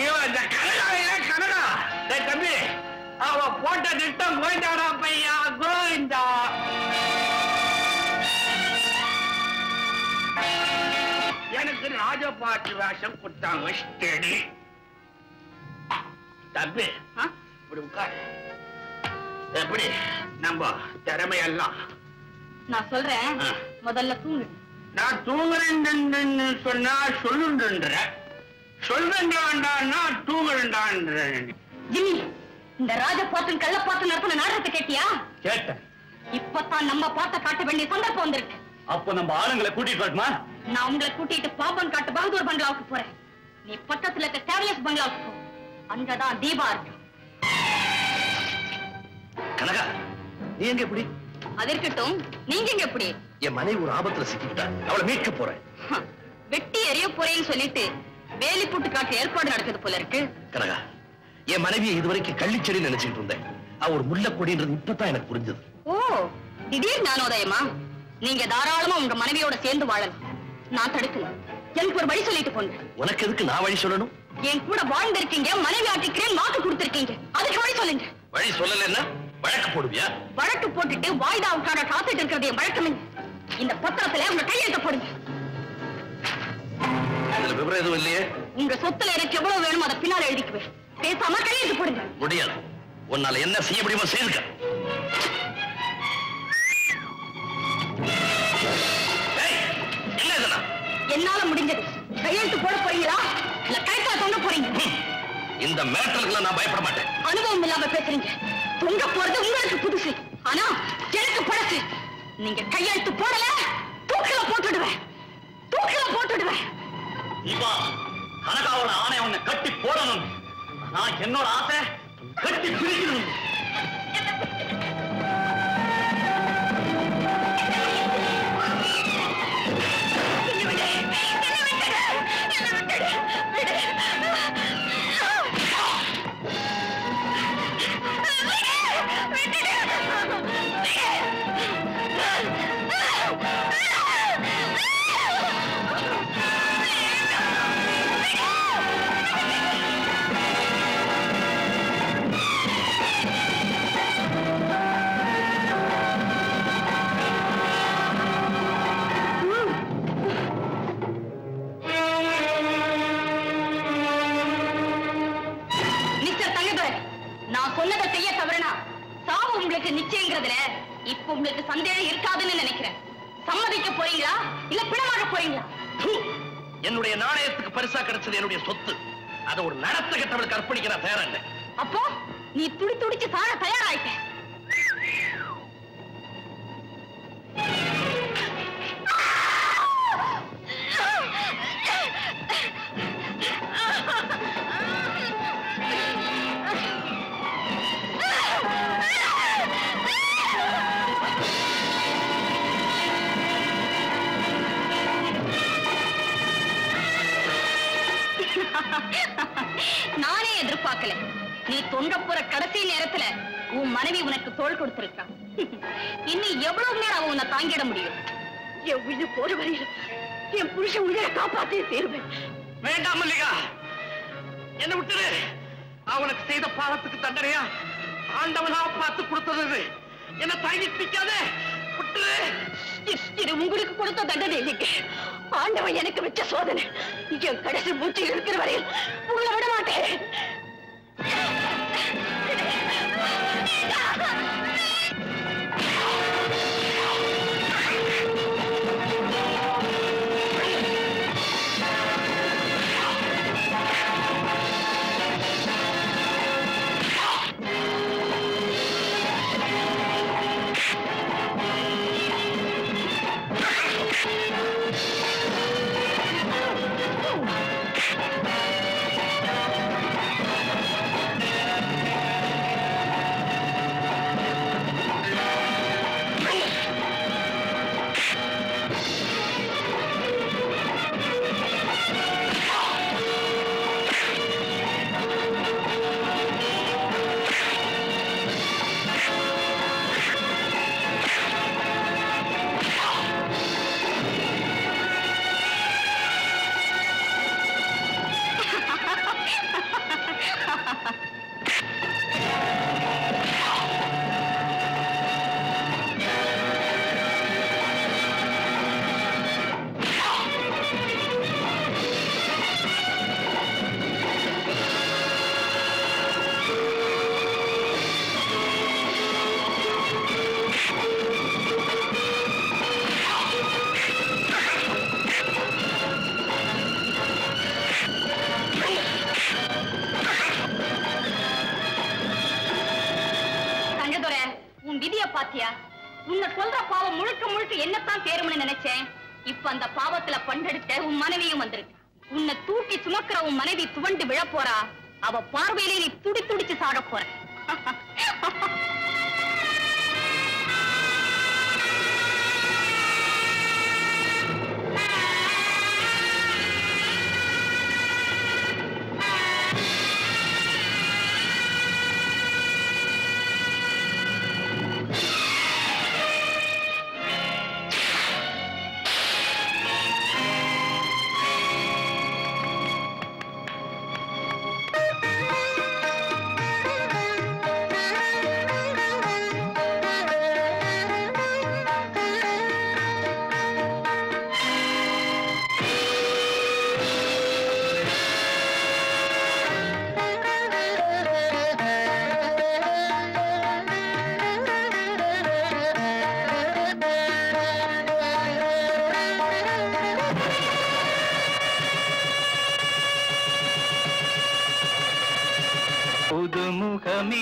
Speaker 5: இவன் இந்த கனகா தம்பி, அவ போட்ட திட்டம் கோவிந்தாடா பையா, கோவிந்தா. எனக்கு ராஜபாட்டு வேஷம் கொடுத்தாங்க. ஸ்டடி தம்பி, இப்படி உட்கார். எப்படி நம்ம திறமையெல்லாம்?
Speaker 1: நான் சொல்றேன், முதல்ல தூங்கு.
Speaker 5: நான் தூங்குறேன்னு சொன்னா சொல்லுன்ற, சொல்றேன்டான்னா தூங்குறேன்டான்ற.
Speaker 1: ஜிம்மி, இந்த ராஜபாட்டன் கள்ளப்பாட்டன் நடத்தின நாடகத்தை கேட்டியா?
Speaker 10: கேட்டேன்.
Speaker 1: இப்பதான் நம்ம பார்த்த காட்ட வேண்டிய சந்தர்ப்பம் வந்திருக்கு.
Speaker 10: அப்போ நம்ம ஆளுங்களை கூட்டிட்டு வரட்டுமா?
Speaker 1: நான் உங்களை கூட்டிட்டு பாம்பன் காட்டு பகதூர் பங்களாவுக்கு போறேன். நீ பக்கத்துல இருக்க கேர்லெஸ் பங்களாவுக்கு போ. அங்கதான் தீபா இருக்கு.
Speaker 7: கனகா, நீ எங்க எப்படி?
Speaker 1: அது இருக்கட்டும், நீங்க எங்க எப்படி?
Speaker 7: என் மனைவி ஒரு ஆபத்துல சிக்கிட்டா, அவளை மீட்க போறேன்.
Speaker 1: வெட்டி எறிய போறேன்னு சொல்லிட்டு வேலி போட்டு காட்டு ஏற்பாடு நடக்குது போல இருக்கு.
Speaker 7: கனகா, என் மனைவியை இதுவரைக்கும் கள்ளிச்செடி நினைச்சிட்டு இருந்தேன். அவ ஒரு முள்ளக்கொடின்றது இப்பதான் எனக்கு புரிஞ்சது.
Speaker 1: ஓ, திடீர் ஞானோதயமா? நீங்க தாராளமா உங்க மனைவியோட சேர்ந்து வாழலாம். நான் தடுக்கல. எனக்கு ஒரு வழி சொல்லிட்டு போங்க.
Speaker 7: உனக்கு எதுக்கு நான் வழி சொல்லணும்?
Speaker 1: என் கூட வாழ்ந்திருக்கீங்க, மனைவி ஆட்டிக்கிறேன் வாக்கு கொடுத்திருக்கீங்க. அதுக்கு வழி சொல்லுங்க.
Speaker 7: வழி சொல்லலன்னா வழக்கு போடுவியா?
Speaker 1: வழக்கு போட்டுட்டு வாய்தாவுக்காக காத்துட்டு இருக்கிறது என் வழக்கமே. இந்த பத்திரத்துல உங்க கையெழுத்த போடுங்க.
Speaker 7: இதுல விவரம் எதுவும் இல்லையே?
Speaker 1: உங்க சொத்துல எனக்கு எவ்வளவு வேணுமோ அதை பின்னால எழுதிக்குவேன். பேசாம கையெழுத்து போடுங்க.
Speaker 7: முடியாது. உன்னால என்ன செய்ய முடியுமோ செய்துக்க. என்ன இதெல்லாம்?
Speaker 1: என்னால முடிஞ்சது. கையெழுத்து போட போறீங்களா இல்ல கைத்தா தொங்க போறீங்க?
Speaker 7: இந்த மேட்டருக்கு நான் பயப்பட மாட்டேன்.
Speaker 1: அனுபவம் இல்லாம பேசுறீங்க. தொங்க போறது உங்களுக்கு புதுசு, ஆனா எனக்கு பழசு. நீங்க கையெழுத்து போடல, தூக்கில போட்டுடுவேன். தூக்கில போட்டுடுவேன்.
Speaker 10: தீபா, கனகாவோட ஆணை உன்னை கட்டி போடணும். நான் என்னோட ஆசை கட்டி பிரிக்கணும்.
Speaker 1: நிச்சயங்கிறதுல இப்ப உங்களுக்கு சந்தேகம் இருக்காதுன்னு நினைக்கிறேன். சம்மதிக்க போறீங்களா இல்ல பிணமாக போறீங்களா?
Speaker 7: என்னுடைய நாணயத்துக்கு பரிசா கிடைச்சது என்னுடைய சொத்து. அதை ஒரு நடத்த கெட்டவளுக்கு அர்ப்பணிக்க நான் தயாரா இல்லை.
Speaker 1: அப்போ நீ துடி துடிச்சு சாக தயாராயிட்ட. நானே எதிர்பார்க்கல. நீ தொங்க போற கடைசி நேரத்துல உன் மனைவி உனக்கு தோள் கொடுத்திருக்கான். இன்னும் எவ்வளவு நேரம் அவன் உன்னை தாங்கிட முடியும்? என் உயிர் போற வரையில் என் புருஷன் உயிரை காப்பாற்றே தேர்வேன்.
Speaker 5: வேண்டாம் மல்லிகா, என்ன விட்டுரு. அவனுக்கு செய்த பாவத்துக்கு தண்டனையா ஆண்டவனா பார்த்து கொடுத்தது. என்ன தாங்கிட்டு நிக்காதே, விட்டுரு.
Speaker 1: இது உங்களுக்கு கொடுத்த தண்டனை இல்லைங்க. ஆண்டவன் எனக்கு வச்ச சோதனை. என் கடைசி மூச்சு இருக்கிற வரையில் உங்களை விட மாட்டேன். பாத்தியா? உன்னை கொல்ற பாவம் முழுக்க முழுக்க என்னத்தான் சேரும்னு நினைச்சேன். இப்ப அந்த பாவத்துல பண்டெடுத்த உன் மனைவியும் வந்திருக்கு. உன்னை தூக்கி சுமக்கிற உன் மனைவி துவண்டு விழ போறா. அவ பார்வையிலே நீ துடி துடிச்சு சாட போற.
Speaker 9: புதுமுகமே